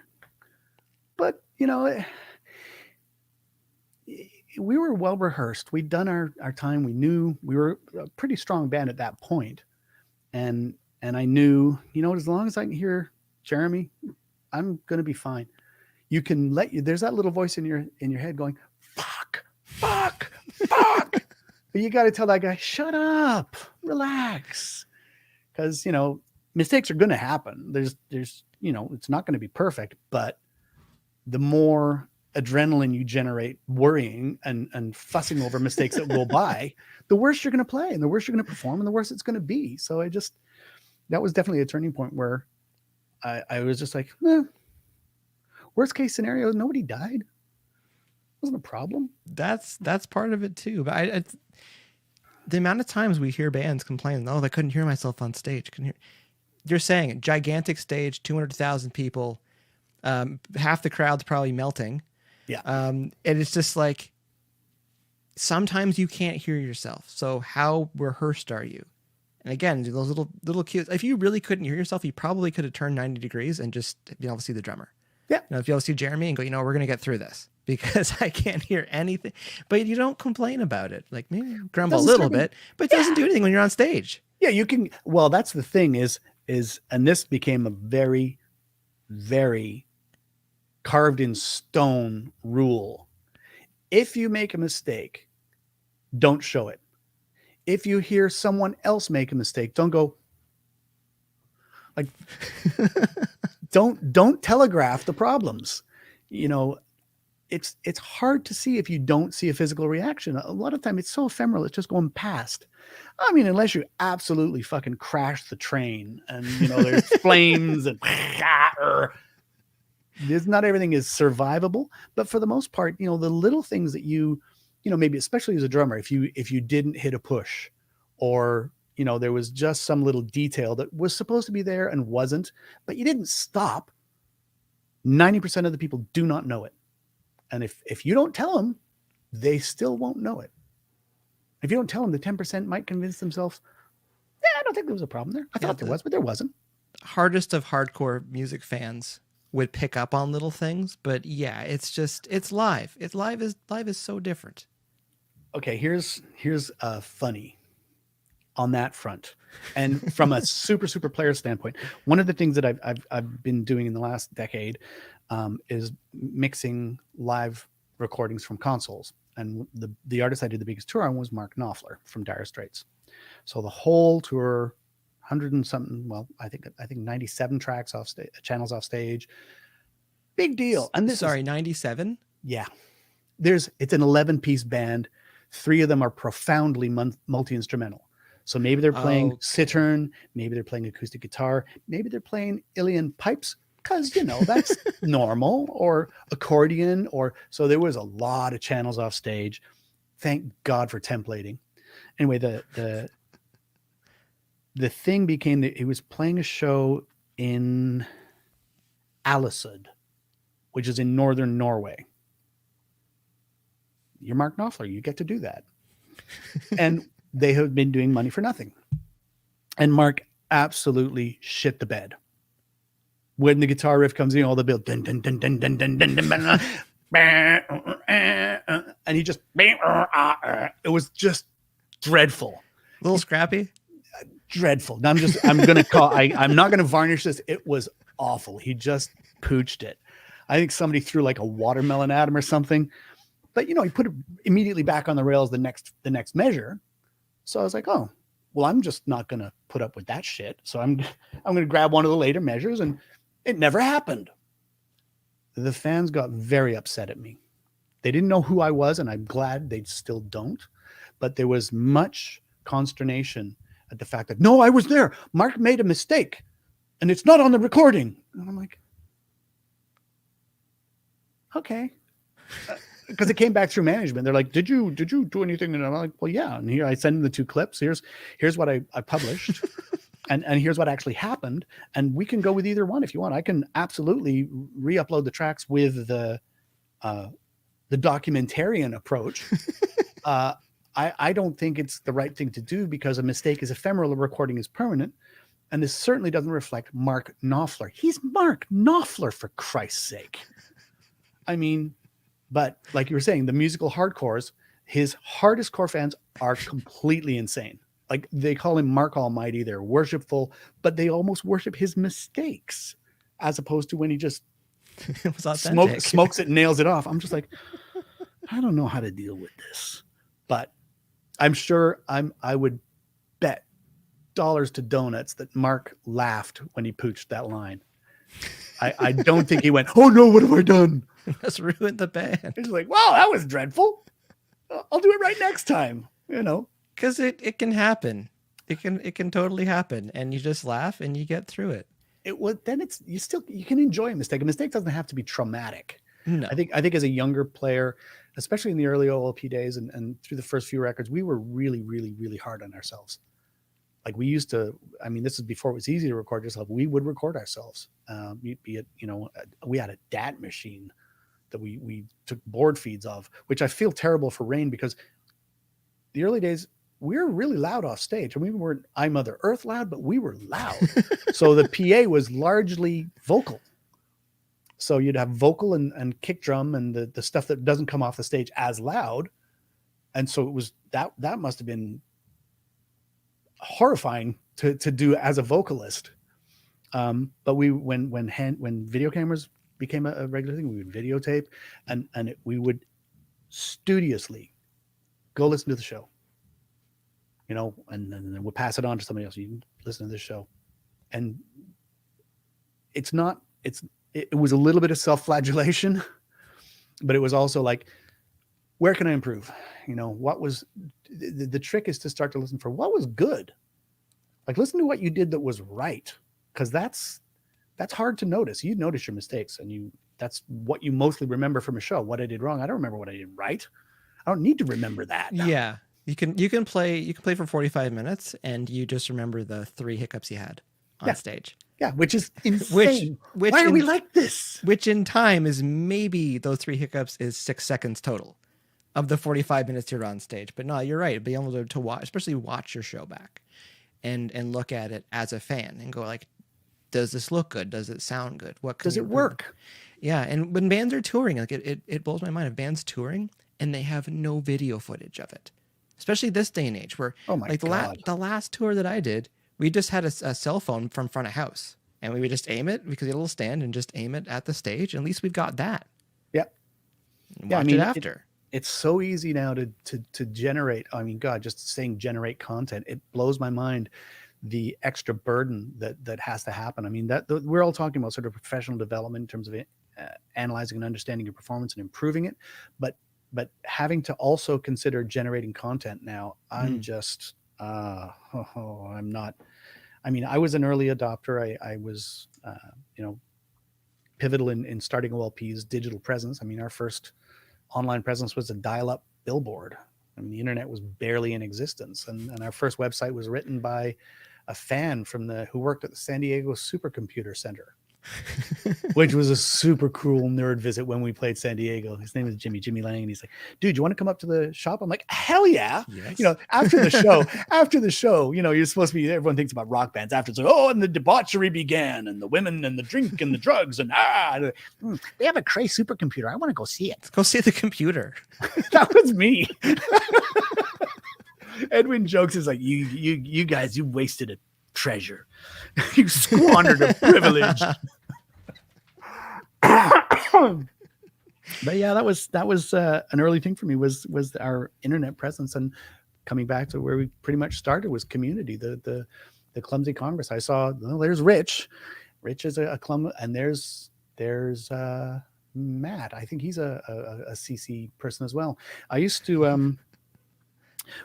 But, we were well rehearsed. We'd done our time. We knew we were a pretty strong band at that point. And I knew, as long as I can hear Jeremy, I'm going to be fine. You can there's that little voice in your head going, fuck. But you got to tell that guy, shut up, relax. Because, mistakes are going to happen. There's, it's not going to be perfect, but the more adrenaline you generate worrying and fussing over mistakes that go by, the worse you're going to play and the worse you're going to perform and the worse it's going to be. So that was definitely a turning point where I was just like, worst case scenario, nobody died. Wasn't a problem. That's part of it too. But the amount of times we hear bands complain, I couldn't hear myself on stage. You're saying it, gigantic stage, 200,000 people, half the crowd's probably melting. Yeah. And it's just like, sometimes you can't hear yourself. So how rehearsed are you? And again, those little cues. If you really couldn't hear yourself, you probably could have turned 90 degrees and just be able to see the drummer. Yeah. If you able to see Jeremy and go, we're going to get through this because I can't hear anything. But you don't complain about it. Like maybe grumble a little bit, but it doesn't do anything when you're on stage. Yeah, you can. Well, that's the thing is, and this became a very, very carved in stone rule. If you make a mistake, don't show it. If you hear someone else make a mistake, don't go like, don't telegraph the problems. It's hard to see if you don't see a physical reaction. A lot of time it's so ephemeral. It's just going past. I mean, unless you absolutely fucking crash the train and, there's flames and not everything is survivable, but for the most part, the little things that maybe especially as a drummer, if you didn't hit a push or, there was just some little detail that was supposed to be there and wasn't, but you didn't stop, 90% of the people do not know it. And if you don't tell them, they still won't know it. If you don't tell them, the 10% might convince themselves, I don't think there was a problem there. I thought there was, but there wasn't. Hardest of hardcore music fans would pick up on little things, but yeah, it's live. Live is so different. Okay, here's funny on that front. And from a super player standpoint, one of the things that I've been doing in the last decade is mixing live recordings from consoles. And the artist I did the biggest tour on was Mark Knopfler from Dire Straits. So the whole tour, 100 and something, well, I think 97 tracks off stage, channels off stage. Big deal. And this 97? Yeah. It's an 11-piece band. 3 of them are profoundly multi-instrumental. So maybe they're playing cittern, maybe they're playing acoustic guitar, maybe they're playing Ilian pipes, because, that's normal, or accordion, so there was a lot of channels off stage. Thank God for templating. Anyway, the thing became that he was playing a show in Ålesund, which is in northern Norway. You're Mark Knopfler. You get to do that. And they have been doing Money for Nothing. And Mark absolutely shit the bed. When the guitar riff comes in, all the build, dun, dun, dun, dun, dun, dun, dun, dun, dun, and he just, it was just dreadful. A little scrappy? Dreadful. Now I'm going to call, I'm not going to varnish this. It was awful. He just pooched it. I think somebody threw like a watermelon at him or something. But, he put it immediately back on the rails the next measure. So I was like, oh, well, I'm just not going to put up with that shit. So I'm going to grab one of the later measures, and it never happened. The fans got very upset at me. They didn't know who I was, and I'm glad they still don't. But there was much consternation at the fact that, no, I was there. Mark made a mistake, and it's not on the recording. And I'm like, okay. Because it came back through management. They're like, did you do anything? And I'm like, well, yeah. And here I send them the 2 clips. Here's what I published. and here's what actually happened. And we can go with either one if you want. I can absolutely re-upload the tracks with the documentarian approach. I don't think it's the right thing to do, because a mistake is ephemeral, a recording is permanent. And this certainly doesn't reflect Mark Knopfler. He's Mark Knopfler, for Christ's sake. I mean, but like you were saying, the musical hardcores, his hardest core fans are completely insane. Like, they call him Mark Almighty. They're worshipful, but they almost worship his mistakes, as opposed to when he just smokes it and nails it off. I'm just like, I don't know how to deal with this. But I'm sure I would bet dollars to donuts that Mark laughed when he pooched that line. I don't think he went, oh no, what have I done? That's ruined the band. He's like, wow, that was dreadful. I'll do it right next time, Because it can happen. It can totally happen, and you just laugh and you get through it. You can enjoy a mistake. A mistake doesn't have to be traumatic. No. I think as a younger player, especially in the early OLP days and through the first few records, we were really, really, really hard on ourselves. Like, we used to, this is before it was easy to record yourself. We would record ourselves. Be it, we had a DAT machine that we took board feeds of, which I feel terrible for Raine, because the early days, we were really loud off stage. And we weren't I Mother Earth loud, but we were loud. So the PA was largely vocal. So you'd have vocal and kick drum and the stuff that doesn't come off the stage as loud. And so it was that must have been horrifying to do as a vocalist. But when video cameras became a regular thing, we would videotape and we would studiously go listen to the show, and then we'll pass it on to somebody else. You can listen to this show. And it was a little bit of self-flagellation, but it was also like, where can I improve? What was the trick is to start to listen for what was good. Like, listen to what you did that was right. Cause that's hard to notice. You notice your mistakes, and that's what you mostly remember from a show. What I did wrong. I don't remember what I did right. I don't need to remember that. No. Yeah. You can play for 45 minutes and you just remember the 3 hiccups you had on stage. Yeah, which is insane. Why are we like this? Which in time is maybe those 3 hiccups is 6 seconds total of the 45 minutes you're on stage. But no, you're right. Being able to watch, especially watch your show back and look at it as a fan and go like, does this look good? Does it sound good? Does it work? Yeah. And when bands are touring, like it blows my mind of bands touring and they have no video footage of it, especially this day and age where the last tour that I did, we just had a cell phone from front of house and we would just aim it because we had a little stand and just aim it at the stage. At least we've got that. Yep. and watch it after. It's so easy now to generate. I mean, God, just saying generate content, it blows my mind the extra burden that has to happen. I mean, we're all talking about sort of professional development in terms of analyzing and understanding your performance and improving it, but having to also consider generating content now, I'm just I'm not. I mean, I was an early adopter. I was pivotal in starting OLP's digital presence. I mean, our first online presence was a dial-up billboard. I mean, the internet was barely in existence, and our first website was written by a fan who worked at the San Diego Supercomputer Center, which was a super cool nerd visit when we played San Diego. His name is Jimmy Lang, and he's like, "Dude, you want to come up to the shop?" I'm like, "Hell yeah!" Yes. After the show, you're supposed to be. Everyone thinks about rock bands after. It's like, oh, and the debauchery began, and the women, and the drink, and the drugs, and they have a Cray supercomputer. I want to go see it. Let's go see the computer. That was me. Edwin jokes is like, you guys, you wasted a treasure. You squandered a privilege. But yeah, that was an early thing for me was our internet presence, and coming back to where we pretty much started was community. The Clumsy Congress. I saw, there's Rich is a Clum, and there's Matt. I think he's a CC person as well. I used to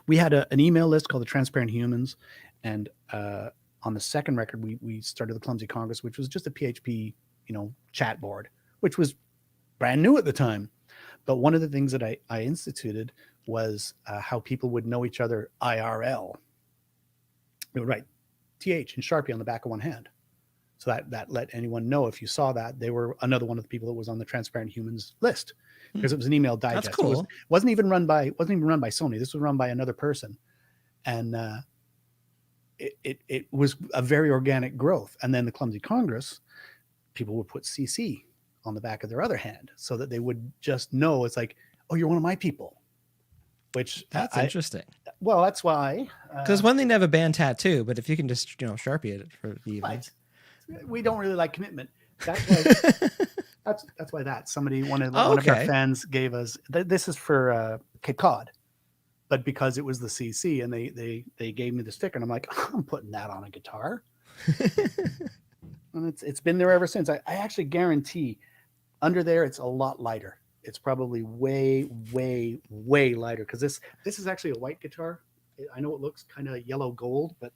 we had an email list called the Transparent Humans, and on the second record we started the Clumsy Congress, which was just a PHP chat board, which was brand new at the time. But one of the things that I instituted was how people would know each other IRL. They would write TH and Sharpie on the back of one hand, so that let anyone know if you saw that they were another one of the people that was on the Transparent Humans list, because it was an email digest. That's cool. It wasn't even run by Sony. This was run by another person, and it was a very organic growth. And then the Clumsy Congress, people would put CC on the back of their other hand so that they would just know it's like, oh, you're one of my people. Which that's interesting. Well, that's why. Because one thing to have a band tattoo, but if you can just Sharpie it for the evening. Right. We don't really like commitment. That's why one of our fans gave us. This is for Cape Cod, but because it was the CC and they gave me the sticker, and I'm like, I'm putting that on a guitar, and it's been there ever since. I actually guarantee under there it's a lot lighter. It's probably way, way, way lighter, because this is actually a white guitar. I know it looks kind of yellow gold, but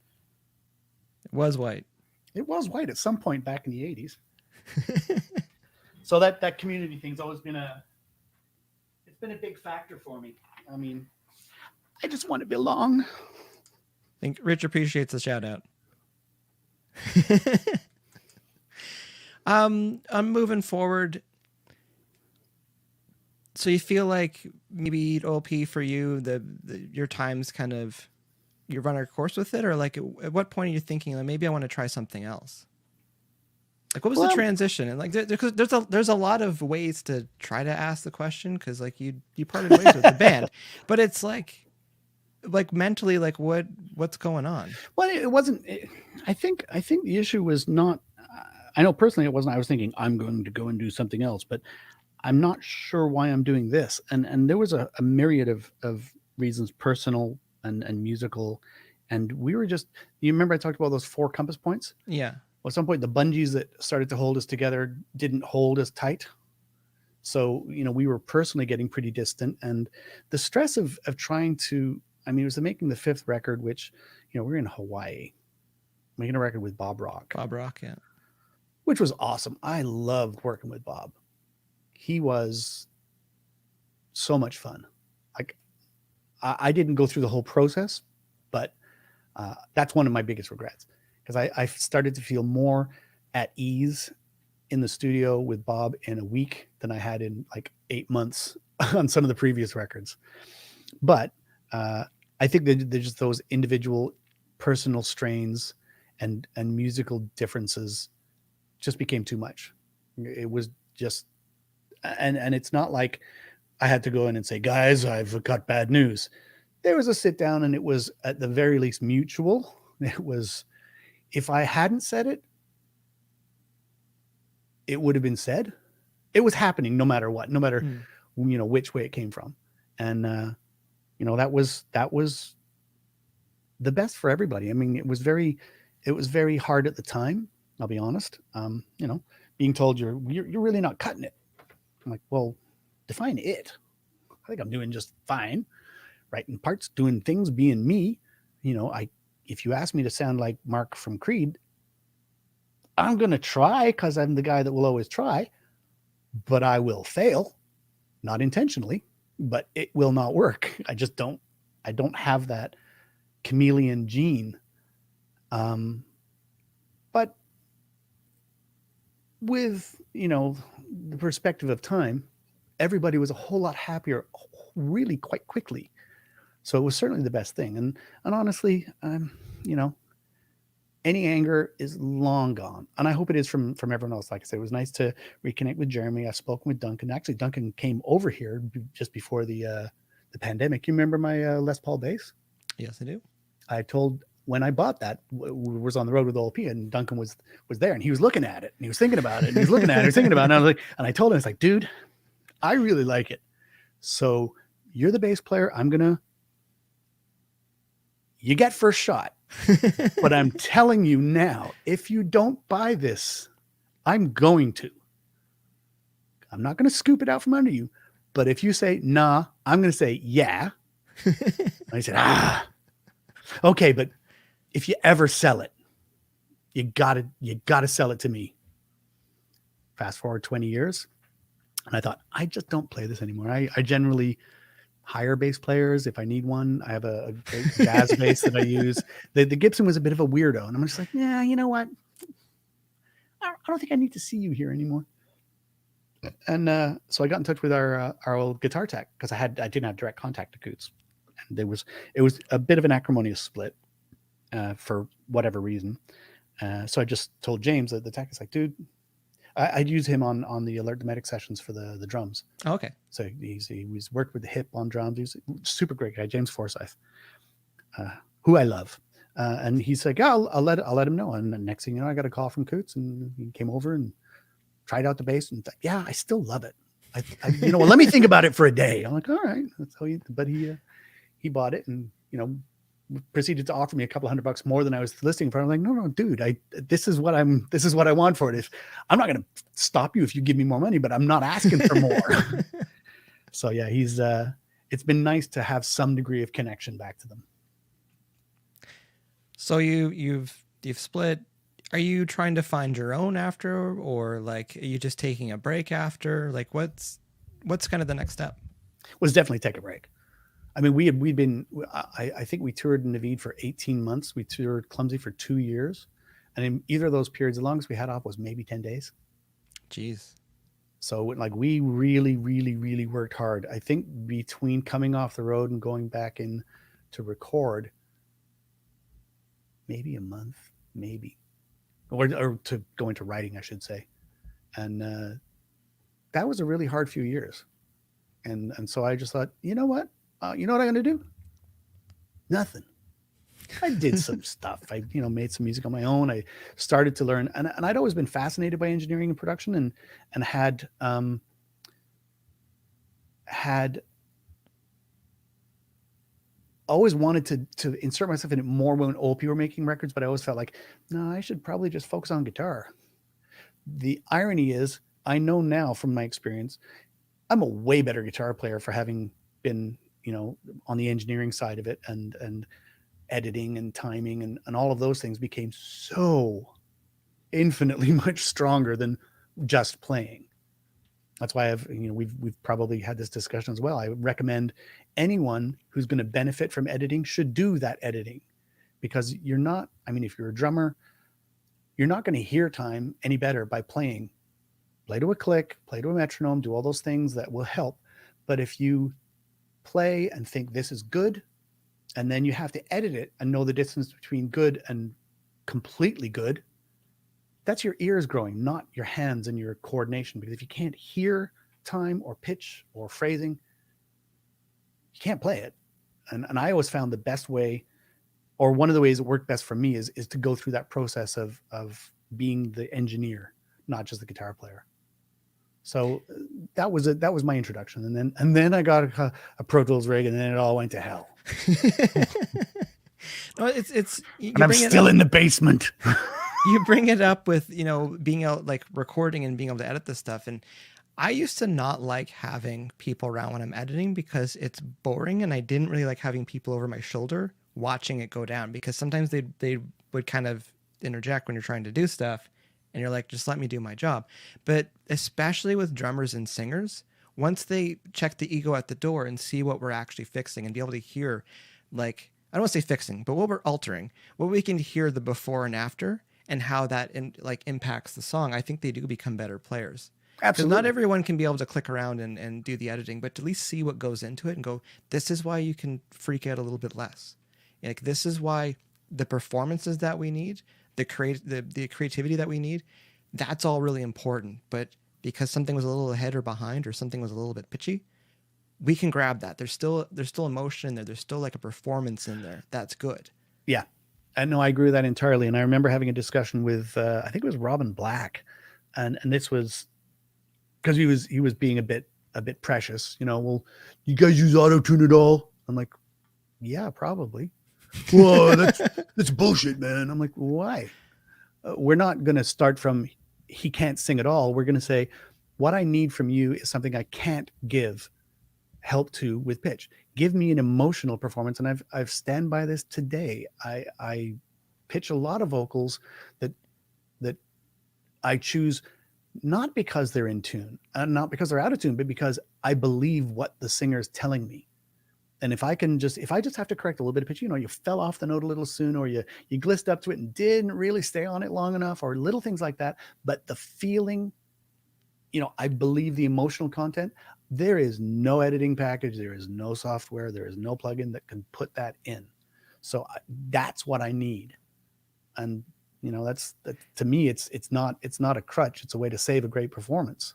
it was white. It was white at some point back in the 80s. So that community thing's always been a big factor for me. I mean, I just want to belong. I think Rich appreciates the shout out. I'm moving forward. So you feel like maybe OLP for you, your time's kind of, you run our course with it, or like at what point are you thinking like maybe I want to try something else? Like what was the transition? And like there's a lot of ways to try to ask the question, because like you parted ways with the band, but it's like mentally, like what's going on? Well, it wasn't. I think the issue was not. I know personally it wasn't. I was thinking I'm going to go and do something else, but I'm not sure why I'm doing this. And there was a myriad of reasons, personal and musical. And we were just, you remember I talked about those 4 compass points? Yeah. Well, at some point the bungees that started to hold us together didn't hold as tight. So, we were personally getting pretty distant, and the stress of trying to, it was making the 5th record, which, we're in Hawaii, making a record with Bob Rock. Yeah. Which was awesome. I loved working with Bob. He was so much fun. Like I didn't go through the whole process, but that's one of my biggest regrets, because I started to feel more at ease in the studio with Bob in a week than I had in like 8 months on some of the previous records. But I think that there's just those individual personal strains and musical differences just became too much. It was just, and it's not like I had to go in and say, guys, I've got bad news. There was a sit down, and it was at the very least mutual. It was, if I hadn't said it, it would have been said. It was happening no matter what, which way it came from. And, that was the best for everybody. I mean, it was very hard at the time. I'll be honest. Being told you're really not cutting it. I'm like, well, define it. I think I'm doing just fine. Writing parts, doing things, being me. If you ask me to sound like Mark from Creed, I'm going to try because I'm the guy that will always try, but I will fail, not intentionally, but it will not work. I don't have that chameleon gene. But with, the perspective of time, everybody was a whole lot happier really quite quickly. So it was certainly the best thing. And honestly, any anger is long gone. And I hope it is from everyone else. Like I said, it was nice to reconnect with Jeremy. I've spoken with Duncan. Actually, Duncan came over here just before the pandemic. You remember my Les Paul bass? Yes, I do. I told when I bought that, was on the road with OLP, and Duncan was there, and he was looking at it, and he was thinking about it, and he was looking at it, and he was thinking about it. And I was like, and I told him, I was like, dude, I really like it. So you're the bass player. You get first shot. But I'm telling you now, if you don't buy this, I'm going to. I'm not going to scoop it out from under you. But if you say, nah, I'm going to say, yeah. And I said, okay, but if you ever sell it, you gotta sell it to me. Fast forward 20 years. And I thought, I just don't play this anymore. I generally hire bass players if I need one. I have a great jazz bass that I use. The Gibson was a bit of a weirdo, and I'm just like, yeah, you know what? I don't think I need to see you here anymore. And so I got in touch with our old guitar tech because I didn't have direct contact to Coots, and it was a bit of an acrimonious split for whatever reason. So I just told James that the tech is like, dude. I'd use him on the Alert Dometic sessions for the drums. Oh, okay. So he's worked with the hip on drums. He's a super great guy, James Forsyth, who I love. And he's like, yeah, I'll let him know. And the next thing you know, I got a call from Coots, and he came over and tried out the bass, and yeah, I still love it. Well, let me think about it for a day. I'm like, all right. But he bought it, and proceeded to offer me a couple $100 more than I was listing for. I'm like, no, dude, this is what I want for it. I'm not going to stop you if you give me more money, but I'm not asking for more. So yeah, it's been nice to have some degree of connection back to them. So you've split. Are you trying to find your own after, or like, are you just taking a break after? Like, what's kind of the next step? Was definitely take a break. I mean, we'd been, I think we toured Navid for 18 months. We toured Clumsy for 2 years. And in either of those periods, the longest we had off was maybe 10 days. Jeez. So like we really, really, really worked hard. I think between coming off the road and going back in to record, maybe a month, or to go into writing, I should say. And that was a really hard few years. And so I just thought, you know what? You know what I'm going to do? Nothing. I did some stuff. I, made some music on my own. I started to learn, and I'd always been fascinated by engineering and production, and had always wanted to insert myself in it more when OLP were making records, but I always felt like, no, I should probably just focus on guitar. The irony is, I know now from my experience, I'm a way better guitar player for having been on the engineering side of it, and editing and timing and all of those things became so infinitely much stronger than just playing. That's why we've probably had this discussion as well. I would recommend anyone who's going to benefit from editing should do that editing, because if you're a drummer, you're not going to hear time any better by playing. Play to a click, play to a metronome, do all those things that will help. But if you play and think this is good, and then you have to edit it and know the distance between good and completely good, that's your ears growing, not your hands and your coordination. Because if you can't hear time or pitch or phrasing, you can't play it. And I always found the best way, or one of the ways that worked best for me, is to go through that process of being the engineer, not just the guitar player. So that was my introduction, and then I got a Pro Tools rig, and then it all went to hell. No, it's and I'm still in the basement. You bring it up with, you know, being out like recording and being able to edit this stuff. And I used to not like having people around when I'm editing because it's boring, and I didn't really like having people over my shoulder watching it go down, because sometimes they would kind of interject when you're trying to do stuff, and you're like, just let me do my job. But especially with drummers and singers, once they check the ego at the door and see what we're actually fixing and be able to hear, like, I don't want to say fixing, but what we're altering, what we can hear the before and after and how that impacts the song, I think they do become better players. Absolutely. Because not everyone can be able to click around and do the editing, but to at least see what goes into it and go, this is why you can freak out a little bit less. Like, this is why the performances that we need, the creativity that we need, that's all really important. But because something was a little ahead or behind, or something was a little bit pitchy, we can grab that. There's still emotion in there. There's still like a performance in there. That's good. Yeah. And no, I agree with that entirely. And I remember having a discussion with, I think it was Robin Black, and this was because he was being a bit precious, you know. Well, you guys use auto-tune at all? I'm like, yeah, probably. Whoa, that's bullshit, man. I'm like, why? We're not going to start from he can't sing at all. We're going to say, what I need from you is something I can't give help to with pitch. Give me an emotional performance. And I've stand by this today. I pitch a lot of vocals that I choose not because they're in tune and not because they're out of tune, but because I believe what the singer is telling me. And if I just have to correct a little bit of pitch, you know, you fell off the note a little soon, or you glissed up to it and didn't really stay on it long enough, or little things like that. But the feeling, you know, I believe the emotional content. There is no editing package. There is no software. There is no plugin that can put that in. So that's what I need. And, you know, that to me, it's not a crutch. It's a way to save a great performance.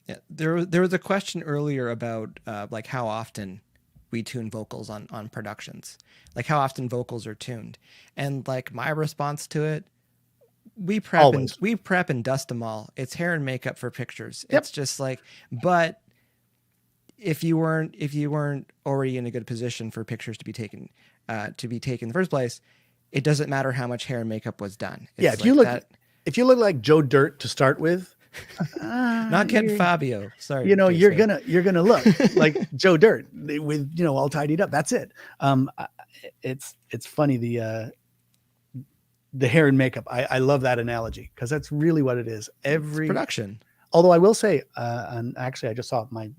Yeah. There was a question earlier about like how often we tune vocals on productions, like how often vocals are tuned. And like my response to it, we prep and dust them all. It's hair and makeup for pictures. Yep. It's just like, but if you weren't already in a good position for pictures to be taken in the first place, it doesn't matter how much hair and makeup was done. It's if you look like Joe Dirt to start with, not Ken Fabio. Sorry. You know, you're gonna look like Joe Dirt with, you know, all tidied up. That's it. It's funny, the hair and makeup. I love that analogy because that's really what it is. Every production. Although I will say, and actually I just saw my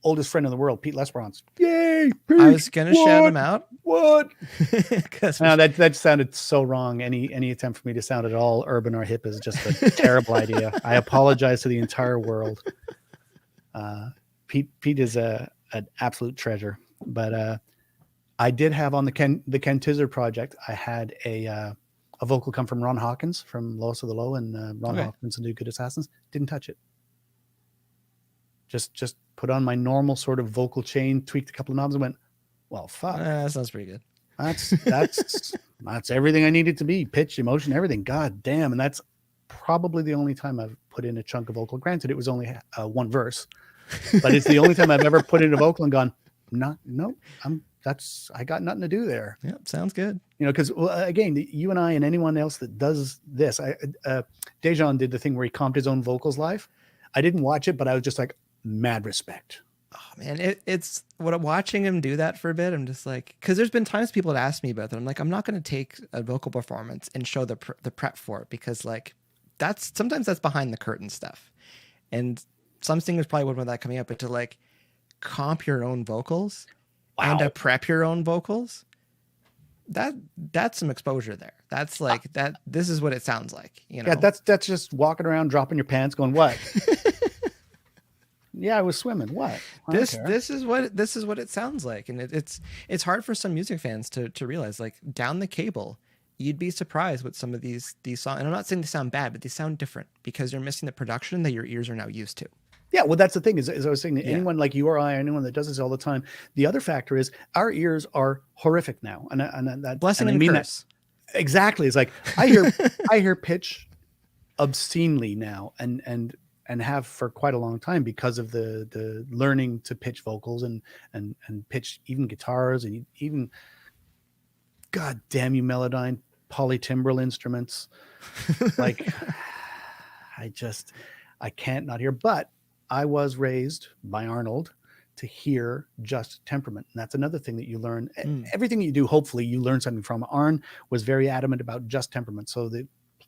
oldest friend in the world, Pete Lesperance. Yay! Pete, I was gonna shout him out. What? No, that sounded so wrong. Any attempt for me to sound at all urban or hip is just a terrible idea. I apologize to the entire world. Pete is an absolute treasure. But I did have on the Ken Tizzard project, I had a vocal come from Ron Hawkins from Lowest of the Low, and Ron Hawkins and Do Good Assassins. Didn't touch it. Just put on my normal sort of vocal chain, tweaked a couple of knobs, and went, well, fuck. That sounds pretty good. That's everything I needed to be. Pitch, emotion, everything. God damn. And that's probably the only time I've put in a chunk of vocal. Granted, it was only one verse, but it's the only time I've ever put in a vocal and gone, I got nothing to do there. Yep. Sounds good. You know, because again, you and I and anyone else that does this, Dejan did the thing where he comped his own vocals live. I didn't watch it, but I was just like, mad respect. Oh man, it's what I'm watching him do that for a bit. I'm just like, because there's been times people have asked me about that. I'm like, I'm not going to take a vocal performance and show the prep for it, because like sometimes that's behind the curtain stuff, and some singers probably wouldn't want that coming up. But to like comp your own vocals and to prep your own vocals, that's some exposure there. That's like that. This is what it sounds like. You know, yeah, that's just walking around dropping your pants, going what. Yeah, I was swimming. What? This is what it sounds like, and it's hard for some music fans to realize. Like down the cable, you'd be surprised with some of these songs. And I'm not saying they sound bad, but they sound different because you're missing the production that your ears are now used to. Yeah, well, that's the thing. Is I was saying, that anyone like you or I, anyone that does this all the time, the other factor is our ears are horrific now, and that blessing and curse. That exactly. It's like I hear pitch obscenely now, and and have for quite a long time because of the learning to pitch vocals and pitch even guitars and even, God damn you, Melodyne, polytimbral instruments. Like, I can't not hear. But I was raised by Arnold to hear just temperament. And that's another thing that you learn. Everything you do, hopefully you learn something from. Arn was very adamant about just temperament. So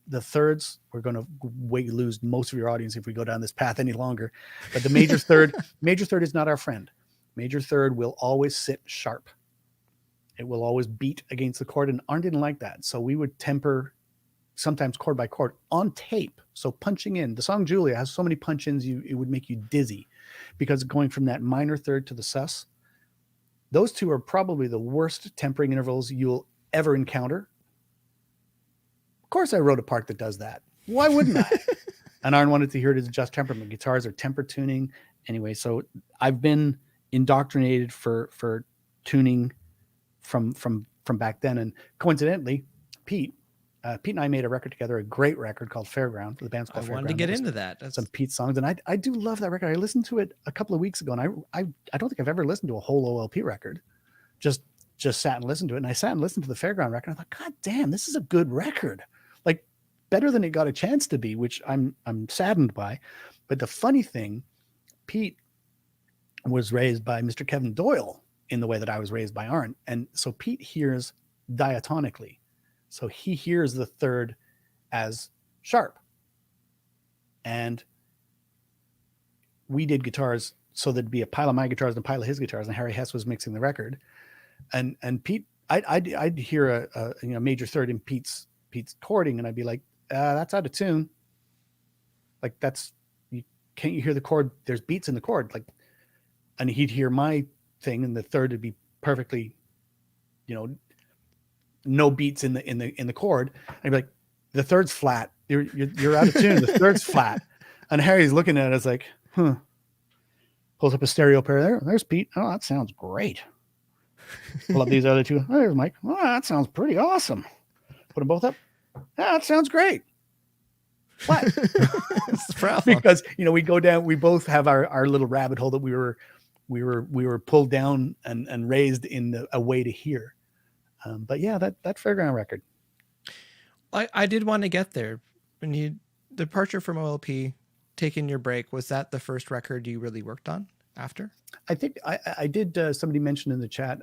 the thirds, we're going to lose most of your audience if we go down this path any longer. But the major third is not our friend. Major third will always sit sharp. It will always beat against the chord, and Arn didn't like that. So we would temper sometimes chord by chord on tape. So punching in, the song Julia has so many punch-ins, it would make you dizzy, because going from that minor third to the sus, those two are probably the worst tempering intervals you'll ever encounter. Of course I wrote a part that does that. Why wouldn't I? And Arn wanted to hear it as just temperament. Guitars are temper tuning. Anyway, so I've been indoctrinated for tuning from back then. And coincidentally, Pete and I made a record together, a great record called Fairground. The band's called Fairground. I wanted to get into that. That's some Pete songs, and I do love that record. I listened to it a couple of weeks ago, and I don't think I've ever listened to a whole OLP record. Just sat and listened to it, and I sat and listened to the Fairground record. I thought, God damn, this is a good record. Like, better than it got a chance to be, which I'm saddened by. But the funny thing, Pete was raised by Mr. Kevin Doyle in the way that I was raised by Arn, and so Pete hears diatonically. So he hears the third as sharp. And we did guitars, so there'd be a pile of my guitars and a pile of his guitars, and Harry Hess was mixing the record. And Pete, I'd hear a major third in Pete's chording, and I'd be like, that's out of tune. Like, can't you hear the chord? There's beats in the chord. Like, and he'd hear my thing, and the third would be perfectly, no beats in the chord. And I'd be like, the third's flat. You're out of tune. The third's flat. And Harry's looking at it as like, pulls up a stereo pair. There's Pete. Oh, that sounds great. Pull up these other two. Oh, there's Mike. Oh, that sounds pretty awesome. Put them both up. Yeah, that sounds great. What? Because we go down. We both have our little rabbit hole that we were pulled down and raised in a way to hear. But yeah, that Fairground record. I did want to get there. When you departure from OLP, taking your break, was that the first record you really worked on after? I think I did. Somebody mentioned in the chat,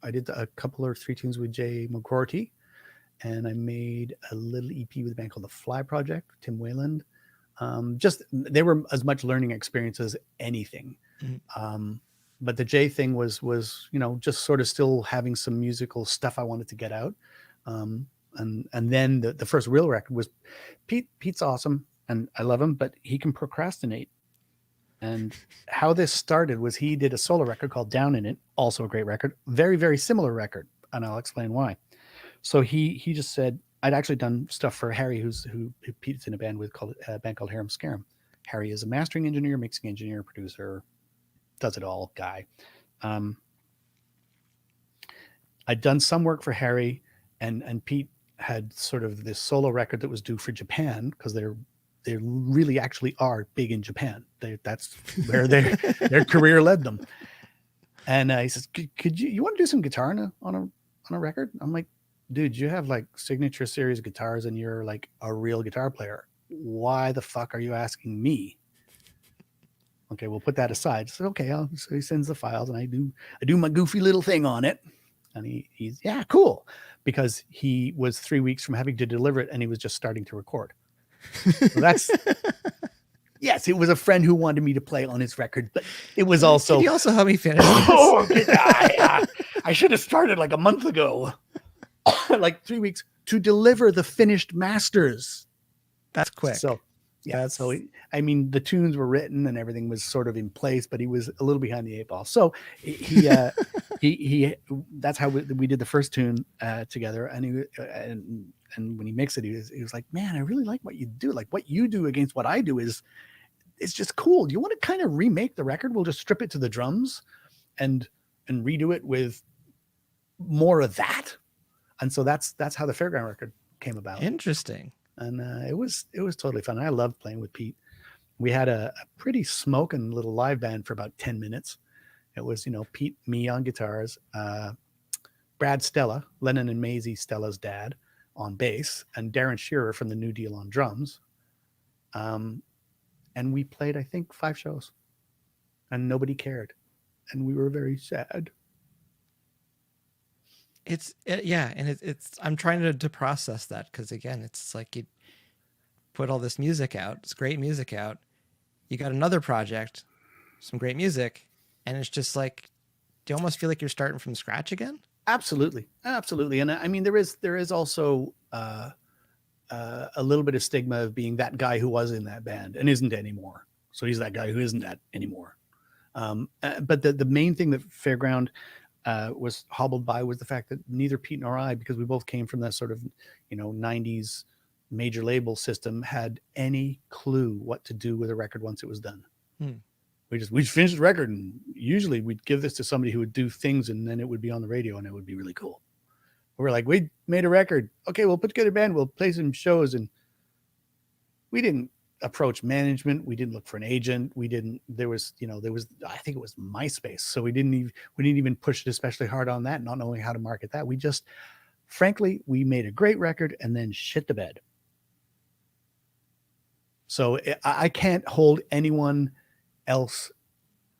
I did a couple or three tunes with Jay McGroarty, and I made a little EP with a band called The Fly Project, Tim Wayland. They were as much learning experience as anything. Mm-hmm. But the Jay thing was just sort of still having some musical stuff I wanted to get out. And then the first real record was Pete's awesome, and I love him, but he can procrastinate. And how this started was he did a solo record called Down in It, also a great record, very, very similar record, and I'll explain why. So he just said, I'd actually done stuff for Harry, who Pete's in a band with called Harem Scarum. Harry is a mastering engineer, mixing engineer, producer, does it all guy. I'd done some work for Harry, and Pete had sort of this solo record that was due for Japan, because they really actually are big in Japan. That's where their career led them. And he says, "Could you want to do some guitar on a record?" I'm like, "Dude, you have like signature series guitars, and you're like a real guitar player. Why the fuck are you asking me?" Okay, we'll put that aside. So okay, so he sends the files, and I do my goofy little thing on it, and he's yeah, cool, because he was 3 weeks from having to deliver it, and he was just starting to record. So that's yes, it was a friend who wanted me to play on his record, but it was also. Can you also help me finish? I should have started like a month ago, like 3 weeks to deliver the finished masters. That's quick. So. Yeah, so the tunes were written and everything was sort of in place, but he was a little behind the eight ball. So he that's how we did the first tune together. And and when he mixed it, he was like, "Man, I really like what you do. Like what you do against what I do it's just cool. Do you want to kind of remake the record? We'll just strip it to the drums and redo it with more of that." And so that's how the Fairground record came about. Interesting. And it was totally fun. I loved playing with Pete. We had a pretty smoking little live band for about 10 minutes. It was, Pete, me on guitars, Brad Stella, Lennon and Maisie Stella's dad, on bass, and Darren Shearer from the New Deal on drums. And we played, I think, 5 shows, and nobody cared. And we were very sad. I'm trying to process that, because again, it's like you put all this music out, it's great music out, you got another project, some great music, and it's just like, do you almost feel like you're starting from scratch again? Absolutely. And I mean, there is also a little bit of stigma of being that guy who was in that band and isn't anymore. So he's that guy who isn't that anymore. But the main thing that Fairground was hobbled by was the fact that neither Pete nor I, because we both came from that sort of 90s major label system, had any clue what to do with a record once it was done. We'd finish the record, and usually we'd give this to somebody who would do things, and then it would be on the radio, and it would be really cool. We're like, we made a record. Okay, we'll put together a band. We'll play some shows. And we didn't approach management. We didn't look for an agent. There was, I think it was MySpace. So we didn't even push it especially hard on that, not knowing how to market that. We just, frankly, we made a great record and then shit the bed. So I can't hold anyone else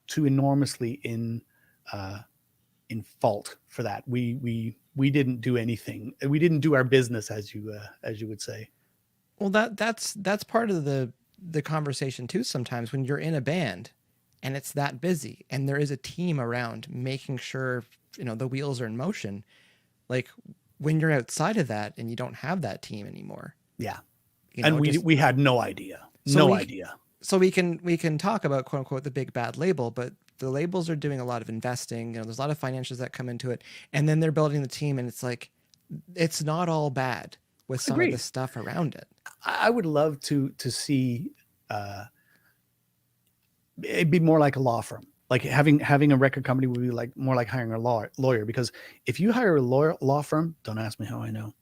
too enormously in fault for that. We didn't do anything. We didn't do our business, as you would say. Well, that's part of the conversation too. Sometimes when you're in a band and it's that busy and there is a team around making sure the wheels are in motion, like when you're outside of that and you don't have that team anymore. Yeah. And we had no idea. So we can talk about quote unquote the big bad label, but the labels are doing a lot of investing. There's a lot of financials that come into it, and then they're building the team, and it's like, it's not all bad with some of the stuff around it. I would love to see it'd be more like a law firm. Like having a record company would be like more like hiring a lawyer, because if you hire a law firm, don't ask me how I know,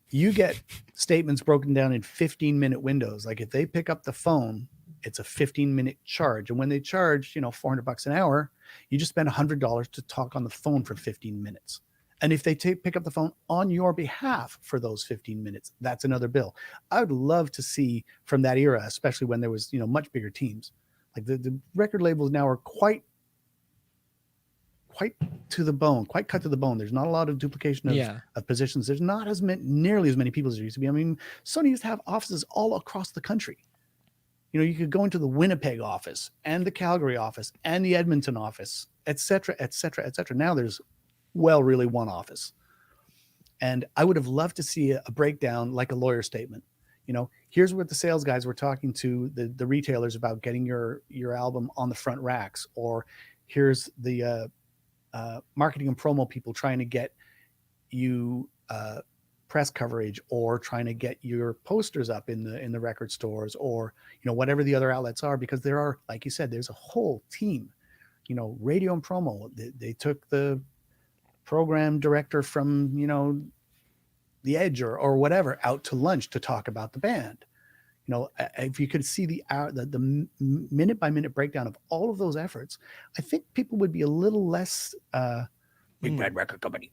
you get statements broken down in 15-minute windows. Like if they pick up the phone, it's a 15-minute charge. And when they charge, $400 an hour, you just spend $100 to talk on the phone for 15 minutes. And if they pick up the phone on your behalf for those 15 minutes, that's another bill. I would love to see from that era, especially when there was, much bigger teams. Like the record labels now are quite to the bone, quite cut to the bone. There's not a lot of duplication of positions. There's not nearly as many people as there used to be. I mean, Sony used to have offices all across the country. You could go into the Winnipeg office and the Calgary office and the Edmonton office, et cetera, et cetera, et cetera. Now there's really one office. And I would have loved to see a breakdown, like a lawyer statement. Here's what the sales guys were talking to the retailers about getting your album on the front racks, or here's the marketing and promo people trying to get you press coverage, or trying to get your posters up in the record stores, or whatever the other outlets are, because there are, like you said, there's a whole team. Radio and promo. They took the program director from The Edge or whatever out to lunch to talk about the band. If you could see the minute by minute breakdown of all of those efforts, I think people would be a little less big bad record company.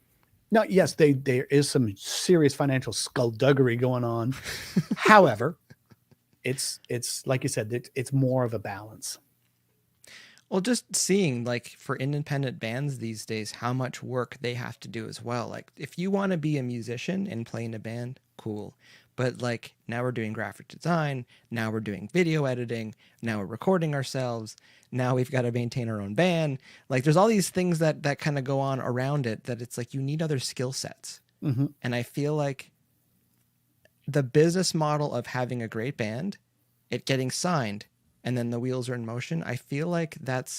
Now, yes, there is some serious financial skullduggery going on. However, it's like you said, it's more of a balance. Well, just seeing, like, for independent bands these days, how much work they have to do as well. Like, if you want to be a musician and play in a band, cool. But like, now we're doing graphic design, now we're doing video editing, now we're recording ourselves, now we've got to maintain our own band. Like, there's all these things that kind of go on around it, that it's like you need other skill sets. Mm-hmm. And I feel like the business model of having a great band, it getting signed, and then the wheels are in motion, I feel like that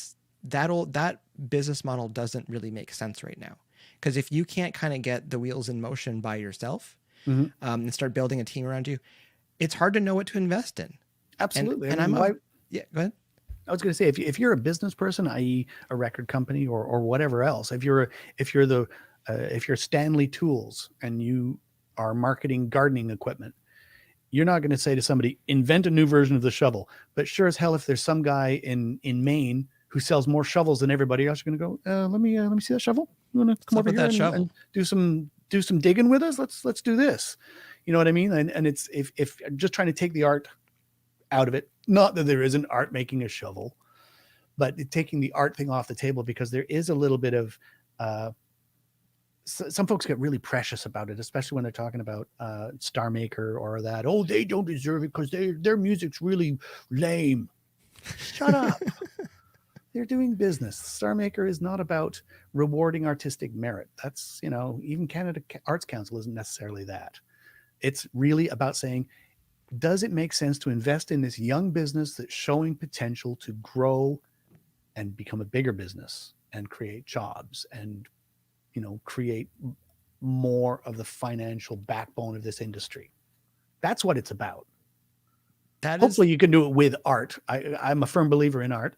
business model doesn't really make sense right now. Because if you can't kind of get the wheels in motion by yourself, mm-hmm. And start building a team around you, it's hard to know what to invest in. Absolutely. And go ahead. I was going to say, if you're a business person, i.e. a record company or whatever else, if you're Stanley Tools and you are marketing gardening equipment, You're not going to say to somebody, invent a new version of the shovel. But sure as hell, if there's some guy in Maine who sells more shovels than everybody else, you're going to go, let me see that shovel. You want to come over here and do some digging with us? Let's do this. You know what I mean? And it's if I'm just trying to take the art out of it, not that there isn't art making a shovel, but taking the art thing off the table, because there is a little bit of some folks get really precious about it, especially when they're talking about Star Maker or that. Oh, they don't deserve it because their music's really lame. Shut up. They're doing business. Star Maker is not about rewarding artistic merit. That's, even Canada Arts Council isn't necessarily that. It's really about saying, does it make sense to invest in this young business that's showing potential to grow and become a bigger business and create jobs and, create more of the financial backbone of this industry? That's what it's about. Hopefully you can do it with art. I'm a firm believer in art,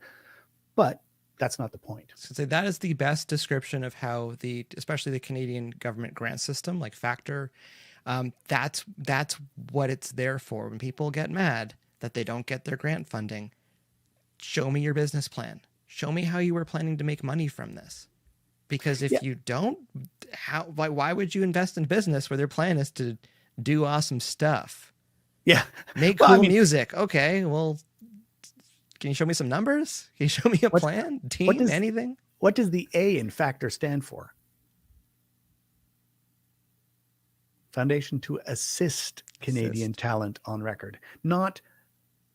but that's not the point. So that is the best description of how especially the Canadian government grant system, like Factor, that's what it's there for. When people get mad that they don't get their grant funding, show me your business plan. Show me how you were planning to make money from this. Because if you don't, why would you invest in business where their plan is to do awesome stuff? Yeah. Make cool music. Okay, well, can you show me some numbers? Can you show me a plan? Team? Anything? What does the A in Factor stand for? Foundation to assist Canadian talent on record, not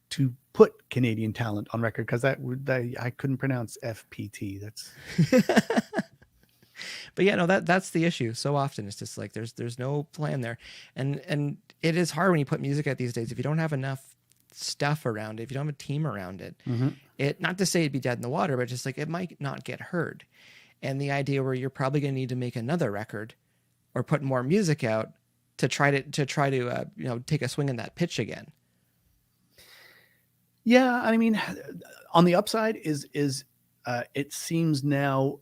to put Canadian talent on record, because I couldn't pronounce FPT. That's. But yeah, no, that's the issue. So often it's just like there's no plan there, and it is hard when you put music out these days if you don't have enough stuff around it, if you don't have a team around it. Mm-hmm. It, not to say it'd be dead in the water, but just like it might not get heard. And the idea where you're probably going to need to make another record or put more music out to try to take a swing in that pitch again. Yeah, I mean, on the upside is it seems now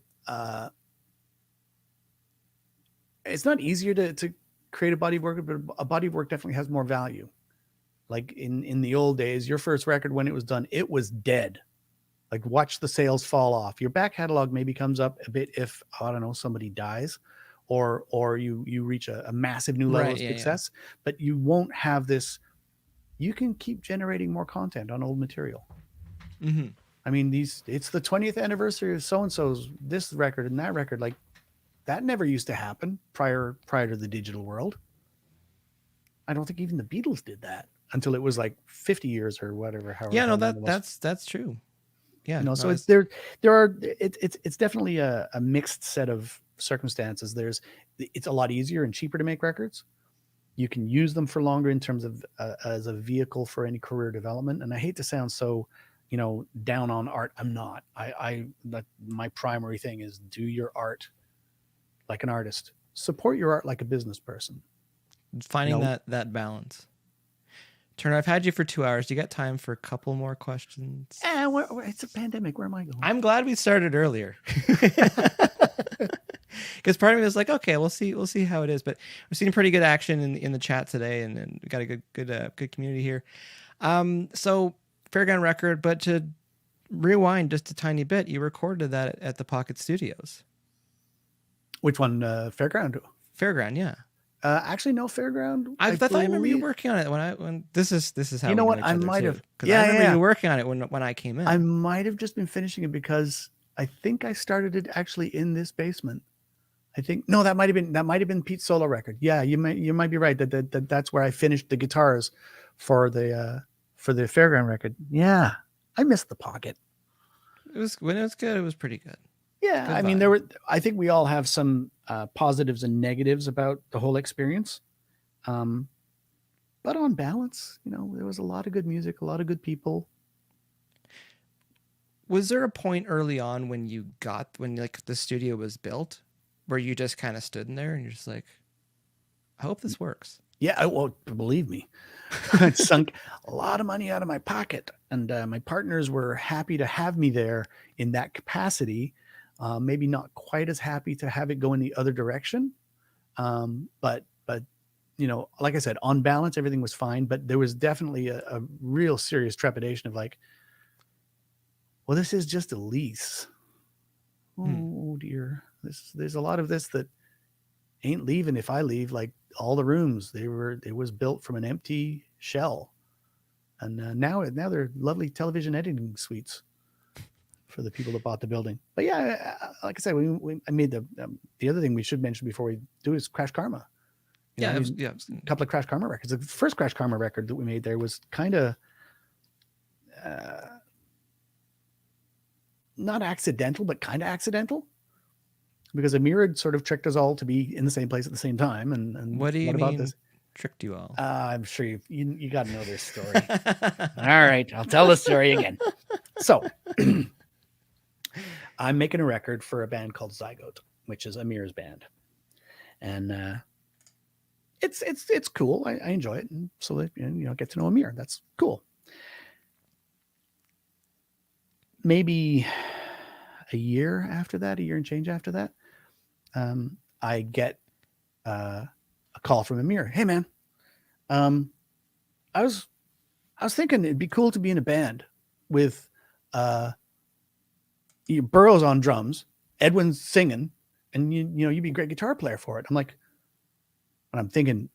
it's not easier to create a body of work, but a body of work definitely has more value. Like in the old days, your first record, when it was done, it was dead. Like, watch the sales fall off. Your back catalog maybe comes up a bit if, I don't know, somebody dies or you reach a massive new level of success, but you won't have this. You can keep generating more content on old material. Mm-hmm. I mean, it's the 20th anniversary of so-and-so's this record and that record. Like, that never used to happen prior to the digital world. I don't think even the Beatles did that until it was like 50 years or whatever. Yeah, no, that's true. Yeah, so it's definitely a mixed set of circumstances. It's a lot easier and cheaper to make records. You can use them for longer in terms of as a vehicle for any career development. And I hate to sound so, down on art. I'm not. My primary thing is do your art like an artist. Support your art like a business person. Finding that balance. Turner, I've had you for 2 hours. Do you got time for a couple more questions? It's a pandemic. Where am I going? I'm glad we started earlier. Because part of me was like, okay, we'll see how it is. But we're seeing pretty good action in the chat today, and we got a good community here. So Fairground record, but to rewind just a tiny bit, you recorded that at the Pocket Studios. Which one? Fairground? Fairground, yeah. Actually, no, Fairground. I thought I remember you working on it when this is how you know what I might have. Yeah, I remember you working on it when I came in. I might have just been finishing it because I think I started it actually in this basement. I think that might have been Pete's solo record. Yeah, you might be right that's where I finished the guitars for the Fairground record. Yeah, I missed the Pocket. When it was good. It was pretty good. Yeah, good I mean I think we all have some positives and negatives about the whole experience. But on balance, there was a lot of good music, a lot of good people. Was there a point early on when like the studio was built where you just kind of stood in there and you're just like, I hope this works? Yeah, well, believe me, I sunk a lot of money out of my pocket, and my partners were happy to have me there in that capacity. Maybe not quite as happy to have it go in the other direction. But like I said, on balance, everything was fine, but there was definitely a real serious trepidation of like, well, this is just a lease. Oh dear. There's a lot of this that ain't leaving if I leave. Like all the rooms, it was built from an empty shell. And now they're lovely television editing suites for the people that bought the building. But yeah, like I said, I made the other thing we should mention before we do is Crash Karma. A couple of Crash Karma records. The first Crash Karma record that we made there was kind of not accidental, but kind of accidental, because Amir had sort of tricked us all to be in the same place at the same time. And what do you mean? About this? Tricked you all? I'm sure you got to know this story. All right, I'll tell the story again. So I'm making a record for a band called Zygote, which is Amir's band, and it's cool. I enjoy it, and so that, get to know Amir. That's cool. Maybe a year and change after that, I get a call from Amir. Hey man, I was thinking it'd be cool to be in a band with Burroughs on drums, Edwin's singing, and you'd be a great guitar player for it. I'm like, and I'm thinking,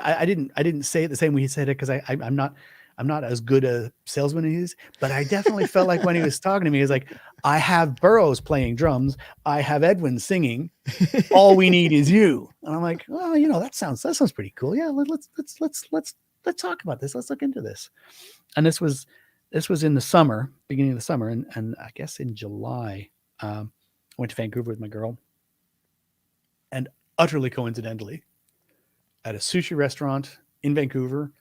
I didn't say it the same way he said it, because I'm not as good a salesman as he is, but I definitely felt like when he was talking to me, he was like, I have Burroughs playing drums, I have Edwin singing, all we need is you. And I'm like, well, that sounds pretty cool. Yeah, let's talk about this. Let's look into this. And this was in the summer, beginning of the summer, and I guess in July, I went to Vancouver with my girl, and utterly coincidentally, at a sushi restaurant in Vancouver,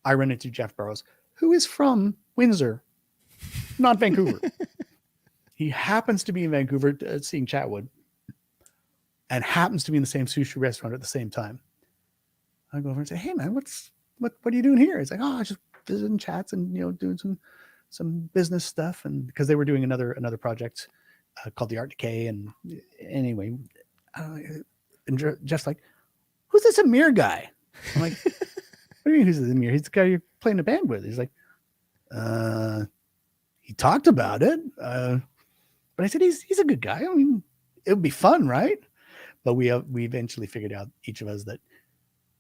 I ran into Jeff Burroughs, who is from Windsor, not Vancouver. He happens to be in Vancouver seeing Chatwood, and happens to be in the same sushi restaurant at the same time. I go over and say, "Hey man, what are you doing here?" He's like, "Oh, just visiting Chats and doing some business stuff." And because they were doing another project called the Art Decay, and anyway, and Jeff's like, "Who's this Amir guy?" I'm like, "What do you mean who's this Amir? He's the guy you're playing a band with." He's like, he talked about it, but I said he's a good guy. I mean, it would be fun, right? But we eventually figured out, each of us, that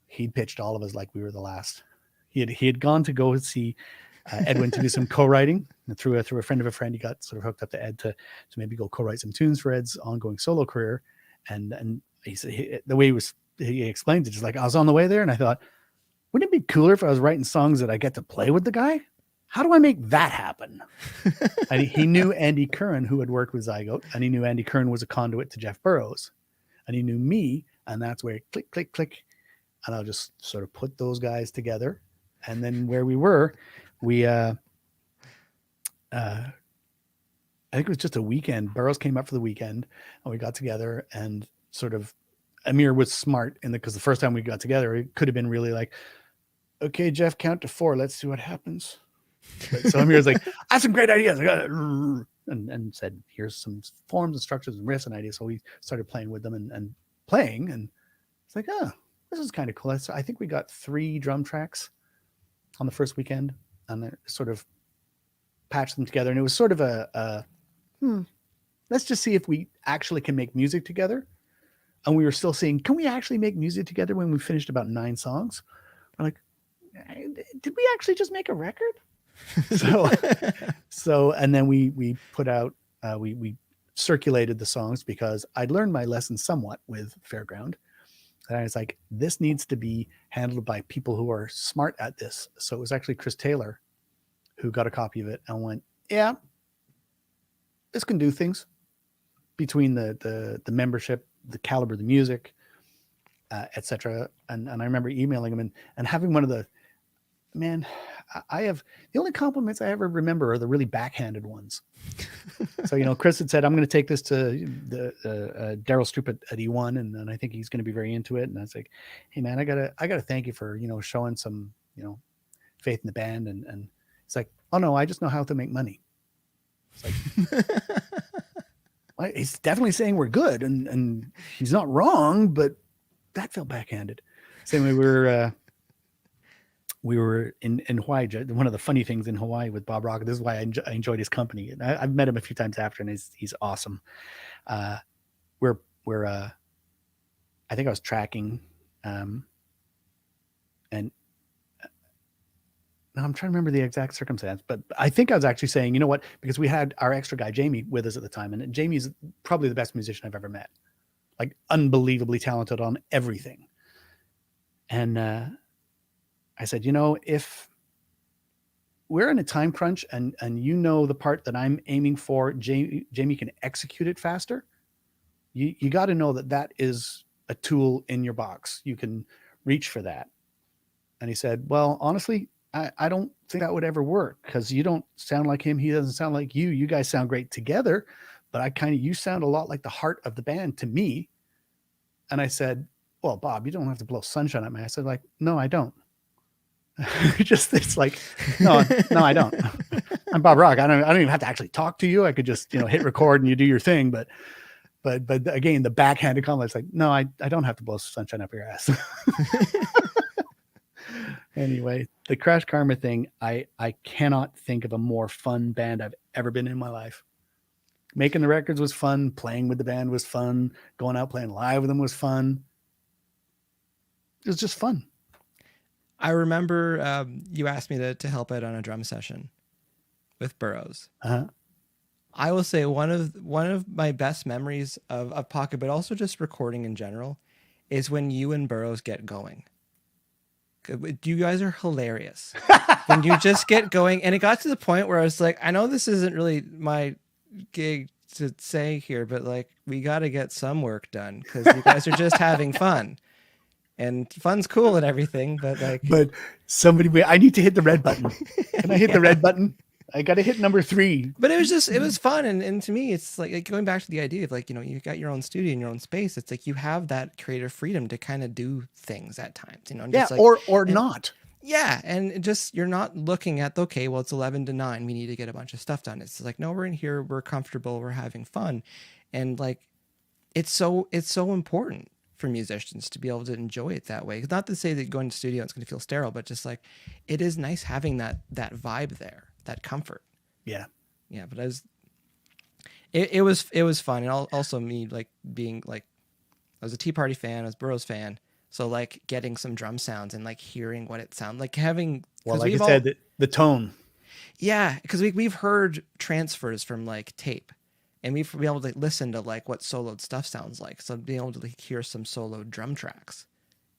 he'd pitched all of us like we were the last. He had gone to go see Edwin to do some co-writing, and through a friend of a friend, he got sort of hooked up to Ed to maybe go co-write some tunes for Ed's ongoing solo career. And he said, the way he explained it, just like, I was on the way there, and I thought, wouldn't it be cooler if I was writing songs that I get to play with the guy? How do I make that happen? And he knew Andy Curran, who had worked with Zygote, and he knew Andy Curran was a conduit to Jeff Burroughs, and he knew me, and that's where click, click, click. And I'll just sort of put those guys together. And then where we were, I think it was just a weekend. Burroughs came up for the weekend, and we got together, and sort of Amir was smart because the first time we got together, it could have been really like, okay, Jeff, count to 4. Let's see what happens. So Amir was like, I have some great ideas. And said, here's some forms and structures and riffs and ideas. So we started playing with them and playing. And it's like, oh, this is kind of cool. So I think we got 3 drum tracks on the first weekend, and then sort of patched them together. And it was sort of let's just see if we actually can make music together. And we were still saying, can we actually make music together when we finished about 9 songs? We're like, did we actually just make a record? So, and then we put out, we circulated the songs, because I'd learned my lesson somewhat with Fairground. And I was like, this needs to be handled by people who are smart at this. So it was actually Chris Taylor who got a copy of it and went, yeah, this can do things, between the membership, the caliber of the music, etc. And I remember emailing him and having one of the, man, I have, the only compliments I ever remember are the really backhanded ones. So, Chris had said, I'm going to take this to the Daryl Stroop at E1, and I think he's going to be very into it. And I was like, hey man, I gotta thank you for, showing some, faith in the band. And it's like, oh no, I just know how to make money. It's like, well, he's definitely saying we're good, and he's not wrong, but that felt backhanded. Same way we were in Hawaii. One of the funny things in Hawaii with Bob Rock, this is why I enjoyed his company. And I've met him a few times after, and he's awesome. We're I think I was tracking, and now I'm trying to remember the exact circumstance, but I think I was actually saying, you know what, because we had our extra guy, Jamie, with us at the time. And Jamie's probably the best musician I've ever met, like unbelievably talented on everything. And I said, you know, if we're in a time crunch and you know the part that I'm aiming for, Jamie can execute it faster. You got to know that is a tool in your box. You can reach for that. And he said, well, honestly, I don't think that would ever work because you don't sound like him. He doesn't sound like you. You guys sound great together, but you sound a lot like the heart of the band to me. And I said, well, Bob, you don't have to blow sunshine at me. I said, like, no, I don't. It's like, no, I don't. I'm Bob Rock. I don't even have to actually talk to you. I could just, hit record and you do your thing. But again, the backhanded comment, it's like, no, I don't have to blow sunshine up your ass. Anyway, the Crash Karma thing, I cannot think of a more fun band I've ever been in my life. Making the records was fun. Playing with the band was fun. Going out playing live with them was fun. It was just fun. I remember you asked me to help out on a drum session with Burroughs. Uh-huh. I will say one of my best memories of Pocket, but also just recording in general, is when you and Burroughs get going. You guys are hilarious. When you just get going, and it got to the point where I was like, I know this isn't really my gig to say here, but like, we got to get some work done because you guys are just having fun. And fun's cool and everything, but I need to hit the red button. Can I hit the red button? I got to hit number 3. But it was fun. And to me, it's like going back to the idea of like, you got your own studio and your own space. It's like, you have that creative freedom to kind of do things at times, and yeah. just like, or not. Yeah. And just, you're not looking at, okay, well, it's 11 to 9. We need to get a bunch of stuff done. It's like, no, we're in here. We're comfortable. We're having fun. And like, it's so important for musicians to be able to enjoy it that way. Not to say that going to the studio, it's going to feel sterile, but just like, it is nice having that vibe there. That comfort. Yeah. But it was fun. And also me like being like, I was a Tea Party fan, I was Burroughs fan. So like getting some drum sounds and like hearing what it sounded like, having, well, like you said, the tone. Yeah. Cause we've heard transfers from like tape, and we've been able to listen to like what soloed stuff sounds like. So being able to like hear some solo drum tracks,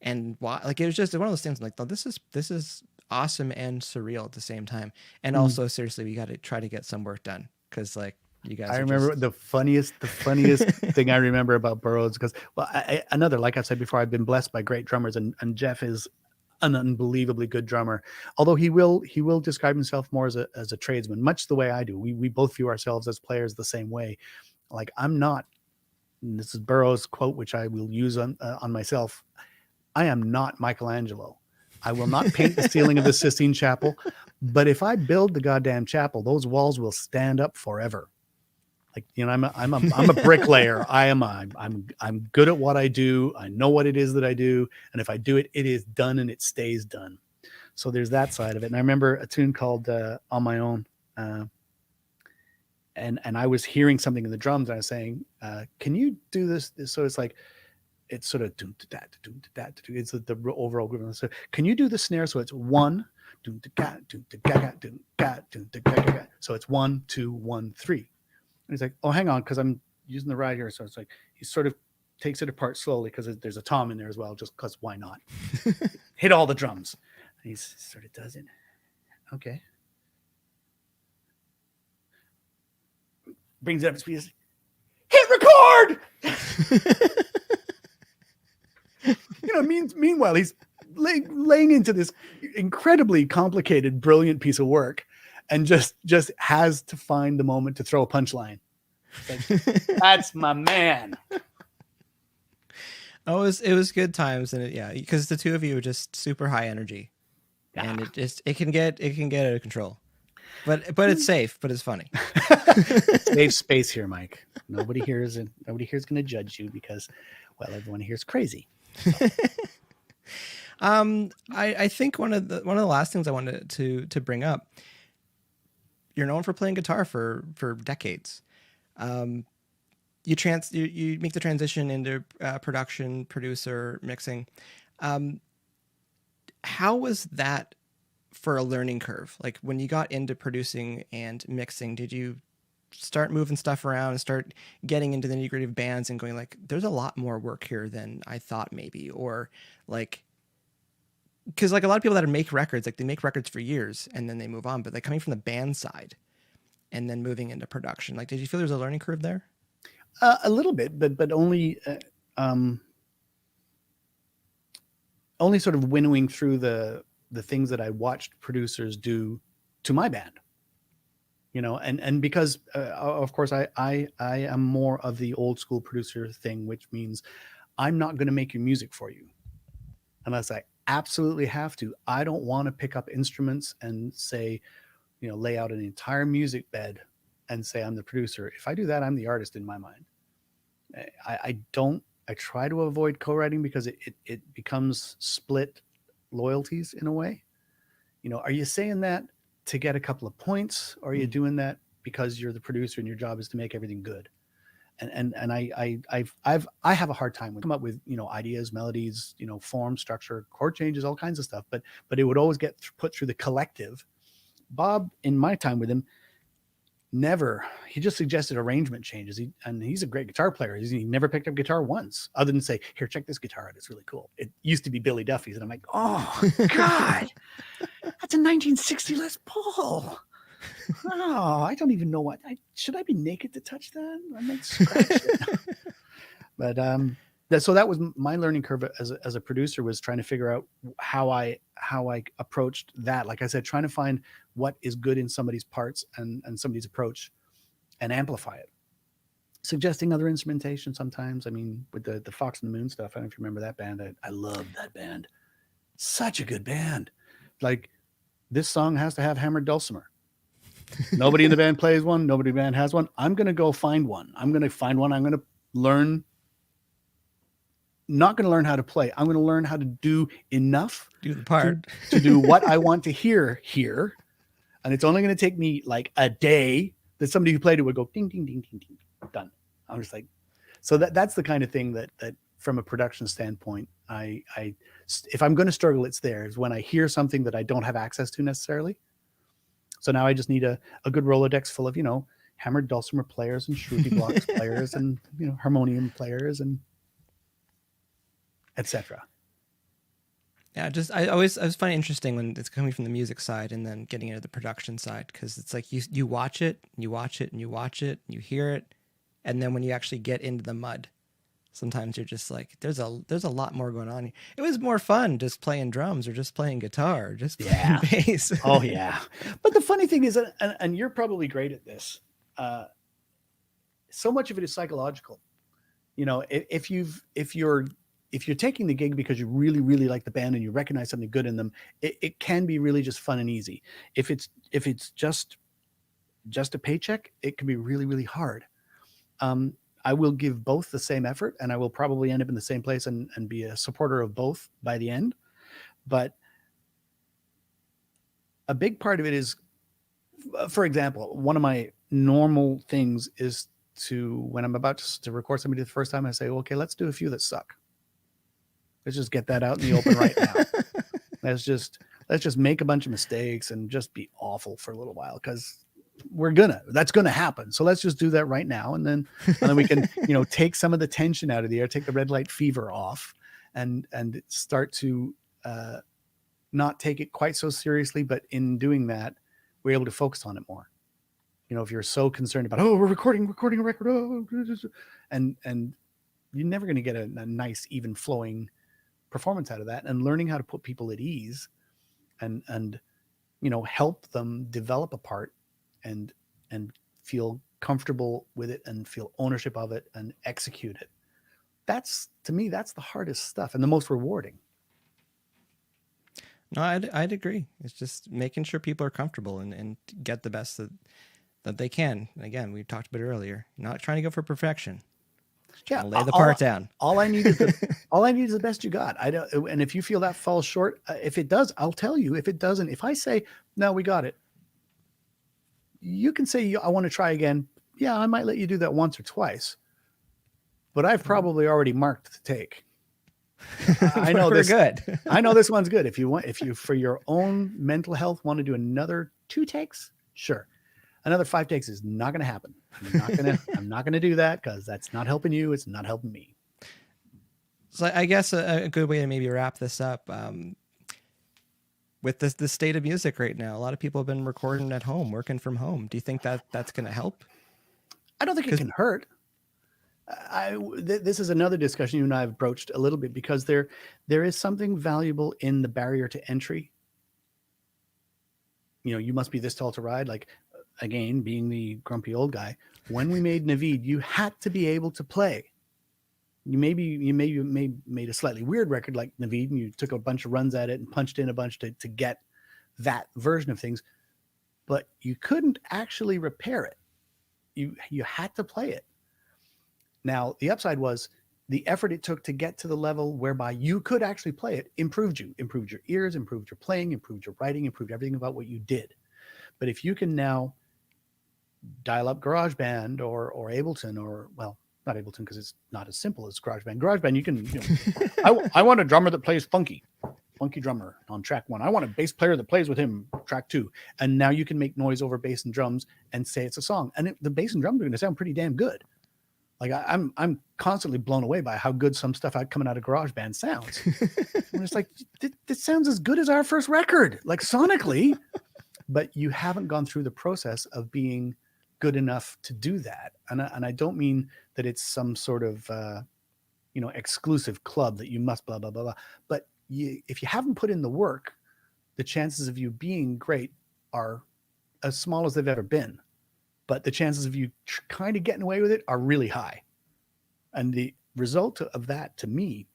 and why, like, it was just one of those things like, oh, this is awesome and surreal at the same time. And also, seriously, we got to try to get some work done because like, you guys. I remember the funniest thing I remember about Burroughs, because like I've said before, I've been blessed by great drummers, and Jeff is an unbelievably good drummer. Although he will describe himself more as a tradesman, much the way I do. We both view ourselves as players the same way. Like, I'm not. This is Burroughs' quote, which I will use on myself. I am not Michelangelo. I will not paint the ceiling of the Sistine Chapel, but if I build the goddamn chapel, those walls will stand up forever. Like, I'm a bricklayer. I'm good at what I do. I know what it is that I do, and if I do it, it is done and it stays done. So there's that side of it. And I remember a tune called "On My Own," and I was hearing something in the drums, and I was saying, "Can you do this?" So it's like, it's sort of it's the overall group. So can you do the snare? So it's 1, so it's 1, 2, 1, 3. And he's like, oh, hang on, because I'm using the ride here. So it's like, he sort of takes it apart slowly because there's a tom in there as well, just because why not? Hit all the drums. And he sort of does it. Okay. Brings it up to speed. Hit record! Meanwhile, he's laying into this incredibly complicated, brilliant piece of work, and just has to find the moment to throw a punchline. Like, that's my man. Oh, it was good times, and because the two of you are just super high energy, and it can get out of control. But it's safe, but it's funny. Safe space here, Mike. Nobody here is going to judge you because, well, everyone here is crazy. I think one of the last things I wanted to bring up, you're known for playing guitar for decades. You make the transition into production, producer, mixing. How was that for a learning curve? Like when you got into producing and mixing, did you start moving stuff around and start getting into the nitty-gritty of bands and going like, there's a lot more work here than I thought maybe, or like, because like a lot of people that make records, like they make records for years and then they move on, but like coming from the band side and then moving into production, like did you feel there's a learning curve there? A little bit, but only sort of winnowing through the things that I watched producers do to my band. You know, and because of course I am more of the old school producer thing, which means I'm not going to make your music for you unless I absolutely have to. I don't want to pick up instruments and say, you know, lay out an entire music bed and say I'm the producer. If I do that, I'm the artist in my mind. I try to avoid co-writing because it becomes split loyalties in a way. You know, are you saying that to get a couple of points, or are you doing that because you're the producer and your job is to make everything good? And I have a hard time with come up with, you know, ideas, melodies, you know, form, structure, chord changes, all kinds of stuff, but it would always get put through the collective. Bob, in my time with him, he just suggested arrangement changes. He's a great guitar player. He never picked up guitar once other than say, here, check this guitar out. It's really cool. It used to be Billy Duffy's. And I'm like, oh God, that's a 1960 Les Paul. Oh, I don't even know what, should I be naked to touch that? I might scratch it. But, so that was my learning curve as a producer, was trying to figure out how I approached that. Like I said, trying to find what is good in somebody's parts and somebody's approach and amplify it. Suggesting other instrumentation sometimes. I mean, with the Fox and the Moon stuff, I don't know if you remember that band. I loved that band. Such a good band. Like, this song has to have hammered dulcimer. Nobody in the band plays one. Nobody in the band has one. I'm going to go find one. I'm going to learn. Not going to learn how to play. I'm going to learn how to do enough, do the part to do what I want to hear here. And it's only going to take me like a day that somebody who played it would go ding, ding, ding, ding, ding, done. I'm just like, so that's the kind of thing that from a production standpoint, if I'm going to struggle, it's there is when I hear something that I don't have access to necessarily. So now I just need a good Rolodex full of, you know, hammered dulcimer players and shruti blocks players and, you know, harmonium players and etc. Yeah, I always find it interesting when it's coming from the music side and then getting into the production side, because it's like you watch it, and you watch it, and you watch it, and you hear it, and then when you actually get into the mud, sometimes you're just like, there's a lot more going on here. It was more fun just playing drums or just playing guitar, or just playing bass. Oh yeah. But the funny thing is, and you're probably great at this, so much of it is psychological. You know, if you're taking the gig because you really, really like the band and you recognize something good in them, it can be really just fun and easy. If it's just a paycheck, it can be really, really hard. I will give both the same effort, and I will probably end up in the same place and be a supporter of both by the end. But a big part of it is, for example, one of my normal things is when I'm about to record somebody the first time, I say, okay, let's do a few that suck. Let's just get that out in the open right now. Let's just make a bunch of mistakes and just be awful for a little while, because that's gonna happen. So let's just do that right now, and then we can, you know, take some of the tension out of the air, take the red light fever off, and start to not take it quite so seriously. But in doing that, we're able to focus on it more. You know, if you're so concerned about, we're recording a record, and you're never going to get a nice, even flowing performance out of that. And learning how to put people at ease and you know, help them develop a part and feel comfortable with it and feel ownership of it and execute it. To me, that's the hardest stuff and the most rewarding. No, I'd agree. It's just making sure people are comfortable and get the best that they can. And again, we talked about it earlier, not trying to go for perfection. Yeah, lay the part down. All I need is the best you got. I don't, and if you feel that falls short, if it does, I'll tell you. If it doesn't, if I say no, we got it, you can say I want to try again. Yeah, I might let you do that once or twice, but I've probably already marked the take. I know this. Good. I know this one's good. If you for your own mental health want to do another 2 takes, sure. Another 5 takes is not going to happen. I'm not gonna do that because that's not helping you. It's not helping me. So I guess a good way to maybe wrap this up, with the state of music right now, a lot of people have been recording at home, working from home. Do you think that that's going to help? I don't think it can hurt. This is another discussion you and I have broached a little bit because there is something valuable in the barrier to entry. You know, you must be this tall to ride. Like, again, being the grumpy old guy, when we made Naveed, you had to be able to play. You maybe made a slightly weird record like Naveed, and you took a bunch of runs at it and punched in a bunch to get that version of things, but you couldn't actually repair it. You had to play it. Now, the upside was the effort it took to get to the level whereby you could actually play it improved you, improved your ears, improved your playing, improved your writing, improved everything about what you did. But if you can now dial up GarageBand or Ableton, or, well, not Ableton because it's not as simple as GarageBand. GarageBand, you can, I want a drummer that plays funky drummer on track 1. I want a bass player that plays with him track 2. And now you can make noise over bass and drums and say it's a song. And the bass and drums are going to sound pretty damn good. Like I'm constantly blown away by how good some stuff coming out of GarageBand sounds. And it's like, this sounds as good as our first record, like sonically, but you haven't gone through the process of being good enough to do that. And I don't mean that it's some sort of, exclusive club that you must blah, blah, blah, blah. But if you haven't put in the work, the chances of you being great are as small as they've ever been. But the chances of you kind of getting away with it are really high. And the result of that, to me,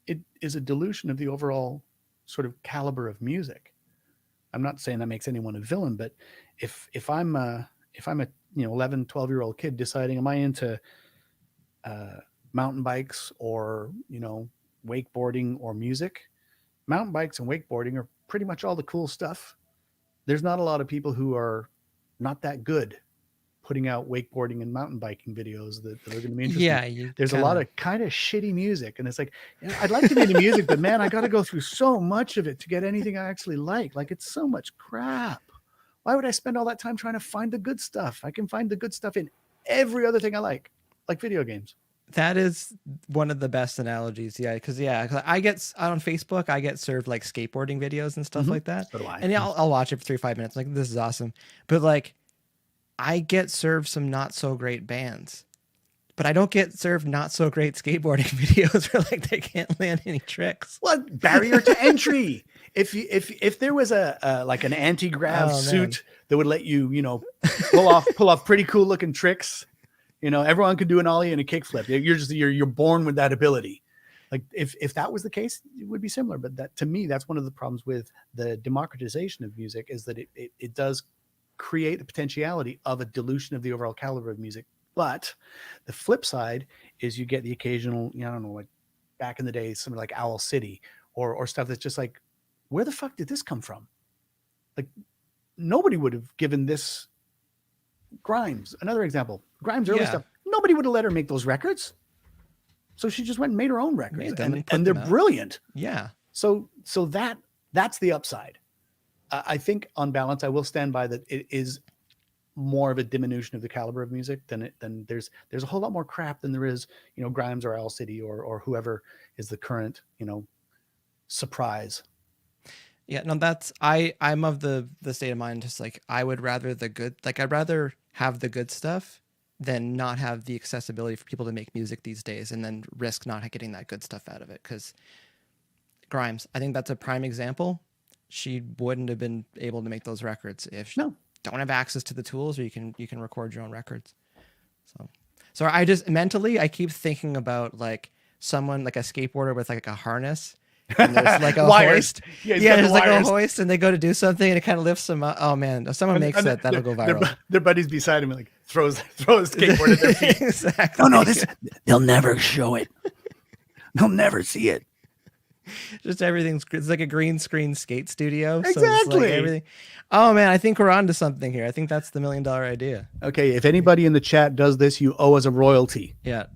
it is a dilution of the overall sort of caliber of music. I'm not saying that makes anyone a villain, but if I'm a 11, 12-year-old kid deciding, am I into mountain bikes or, wakeboarding or music? Mountain bikes and wakeboarding are pretty much all the cool stuff. There's not a lot of people who are not that good putting out wakeboarding and mountain biking videos that are going to be interesting. Yeah, there's a lot of kind of shitty music, and it's like, I'd like to be into music, but man, I got to go through so much of it to get anything I actually like. Like, it's so much crap. Why would I spend all that time trying to find the good stuff? I can find the good stuff in every other thing I like video games. That is one of the best analogies. Yeah. Cause I get on Facebook, I get served like skateboarding videos and stuff like that. So do I. And I'll watch it for 3 or 5 minutes. Like, this is awesome. But like, I get served some not so great bands, but I don't get served not so great skateboarding videos where like they can't land any tricks. What barrier to entry? If there was a like an anti-grav suit that would let you, pull off pretty cool looking tricks, everyone could do an ollie and a kickflip. You're born with that ability. Like, if that was the case, it would be similar. But that, to me, that's one of the problems with the democratization of music, is that it does create the potentiality of a dilution of the overall caliber of music. But the flip side is you get the occasional, I don't know, like back in the day, something like Owl City or stuff that's just like, where the fuck did this come from? Like, nobody would have given this. Grimes, another example. Grimes' early stuff, nobody would have let her make those records. So she just went and made her own records, and they're brilliant. Yeah. So that's the upside. I think on balance, I will stand by that. It is more of a diminution of the caliber of music than there's a whole lot more crap than there is, Grimes or Owl City or whoever is the current, surprise. Yeah, no, I'm of the state of mind, just like, I would rather I'd rather have the good stuff than not have the accessibility for people to make music these days and then risk not getting that good stuff out of it. Because Grimes, I think that's a prime example. She wouldn't have been able to make those records if you don't have access to the tools, or you can record your own records. So I just mentally, I keep thinking about like someone like a skateboarder with like a harness, And there's like a Wires. hoist. Yeah, he's Yeah, got the there's like a wires. hoist, and they go to do something, and it kind of lifts them up. Oh man, if someone makes that, that'll go viral. Their buddies beside him like throws a skateboard at their feet. Exactly. No, they'll never show it. They'll never see it. Just everything's it's like a green screen skate studio. So it's Exactly. like everything. Oh man, I think we're on to something here. I think that's the $1 million idea. Okay, if anybody in the chat does this, you owe us a royalty. Yeah.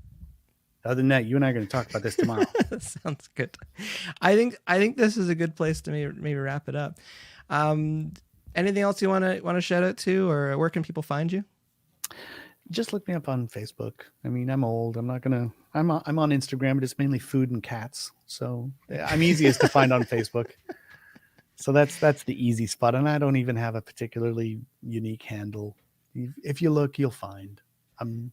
Other than that, you and I are going to talk about this tomorrow. That sounds good. I think this is a good place to maybe wrap it up. Anything else you want to shout out to, or where can people find you? Just look me up on Facebook. I mean, I'm old. I'm on Instagram, but it's mainly food and cats. So I'm easiest to find on Facebook. So that's the easy spot. And I don't even have a particularly unique handle. If you look, you'll find. I'm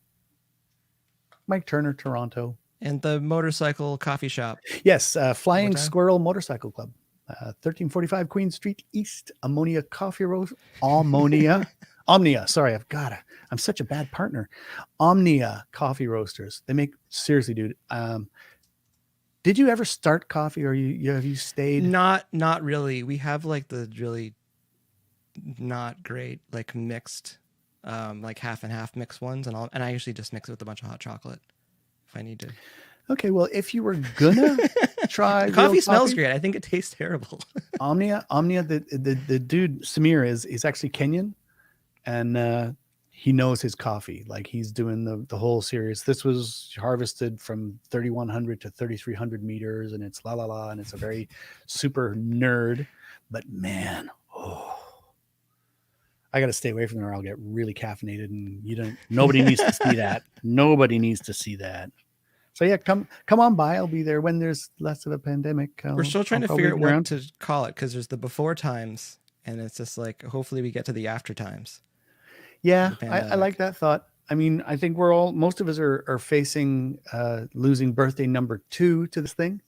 Mike Turner, Toronto. And the motorcycle coffee shop. Yes, Flying Squirrel Motorcycle Club. 1345 Queen Street East, Ammonia Coffee Roast. Omnia. Sorry, I'm such a bad partner. Omnia Coffee Roasters. They make, seriously, dude. Did you ever start coffee, or have you stayed? Not really. We have like the really not great, like mixed, like half and half mixed ones, and I usually just mix it with a bunch of hot chocolate if I need to. Okay, well, if you were gonna try The coffee smells great. I think it tastes terrible. Omnia, the dude Samir is actually Kenyan, and he knows his coffee. Like, he's doing the whole series. This was harvested from 3,100 to 3,300 meters, and it's and it's a very super nerd. But man, I got to stay away from there. I'll get really caffeinated, and nobody needs to see that. Nobody needs to see that. So yeah, come on by. I'll be there when there's less of a pandemic. We're still trying to figure out what to call it, because there's the before times, and it's just like, hopefully we get to the after times. Yeah, I like that thought. I mean, I think most of us are facing losing birthday number 2 to this thing.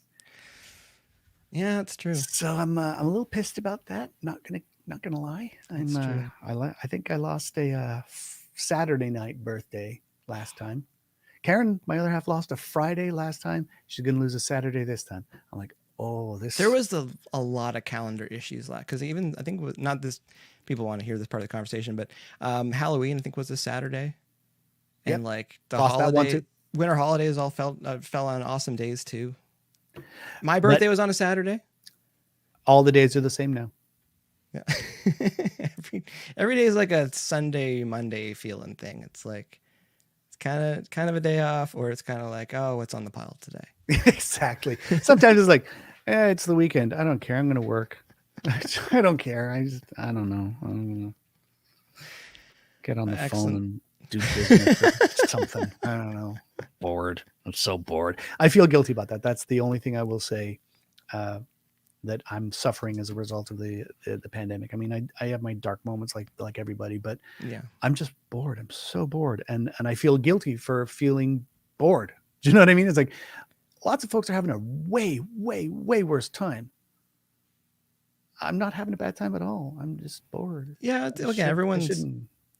Yeah, that's true. So I'm a little pissed about that. Not gonna lie. I think I lost a Saturday night birthday last time. Karen, my other half, lost a Friday last time. She's going to lose a Saturday this time. I'm like, There was a lot of calendar issues last, because even, I think, not this, people want to hear this part of the conversation, but Halloween, I think, was a Saturday. And like the winter holidays all fell on awesome days too. My birthday was on a Saturday. All the days are the same now. Yeah. every day is like a Sunday, Monday feeling thing. It's like, kind of a day off, or it's kind of like, oh, what's on the pile today? Exactly. Sometimes it's like, it's the weekend. I don't care. I'm going to work. I don't care. I don't know. I'm going to get on the phone and do business or something. I don't know. Bored. I'm so bored. I feel guilty about that. That's the only thing I will say that I'm suffering as a result of the pandemic. I mean, I have my dark moments like everybody, but yeah, I'm just bored. I'm so bored. And I feel guilty for feeling bored. Do you know what I mean? It's like lots of folks are having a way, way, way worse time. I'm not having a bad time at all. I'm just bored. Yeah. Okay. Everyone's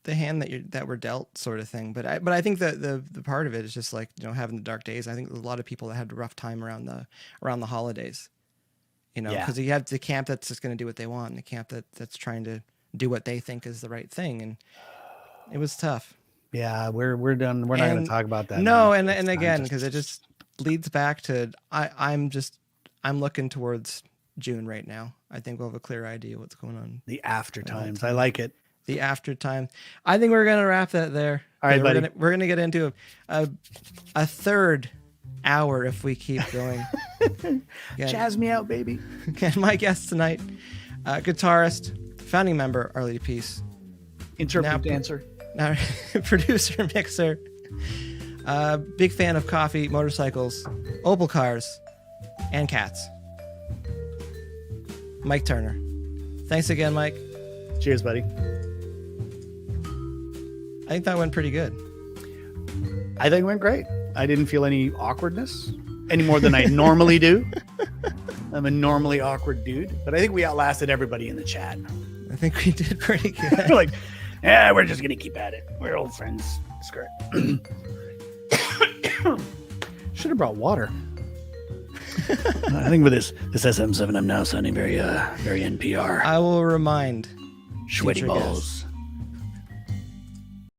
the hand that we're dealt, sort of thing. But I think that the part of it is just like, having the dark days. I think a lot of people that had a rough time around the holidays. Because you have the camp that's just going to do what they want, and the camp that's trying to do what they think is the right thing, and it was tough. Yeah, we're done. We're not going to talk about that. No, and again, because it just leads back to I'm looking towards June right now. I think we'll have a clear idea what's going on. The after times, I like it. The after time. I think we're going to wrap that there. All right, buddy. We're going to get into a third hour if we keep going. Jazz me out, baby. Again, my guest tonight, guitarist, founding member, Our Lady Peace, interpretive dancer, now producer, mixer, big fan of coffee, motorcycles, Opel cars, and cats, Mike Turner. Thanks again, Mike. Cheers, buddy. I think that went pretty good. I think it went great. I didn't feel any awkwardness any more than I normally do. I'm a normally awkward dude, but I think we outlasted everybody in the chat. I think we did pretty good. We're like, we're just going to keep at it. We're old friends. Skirt. Should have brought water. I think with this SM7, I'm now sounding very NPR. I will remind Sweaty future balls. guests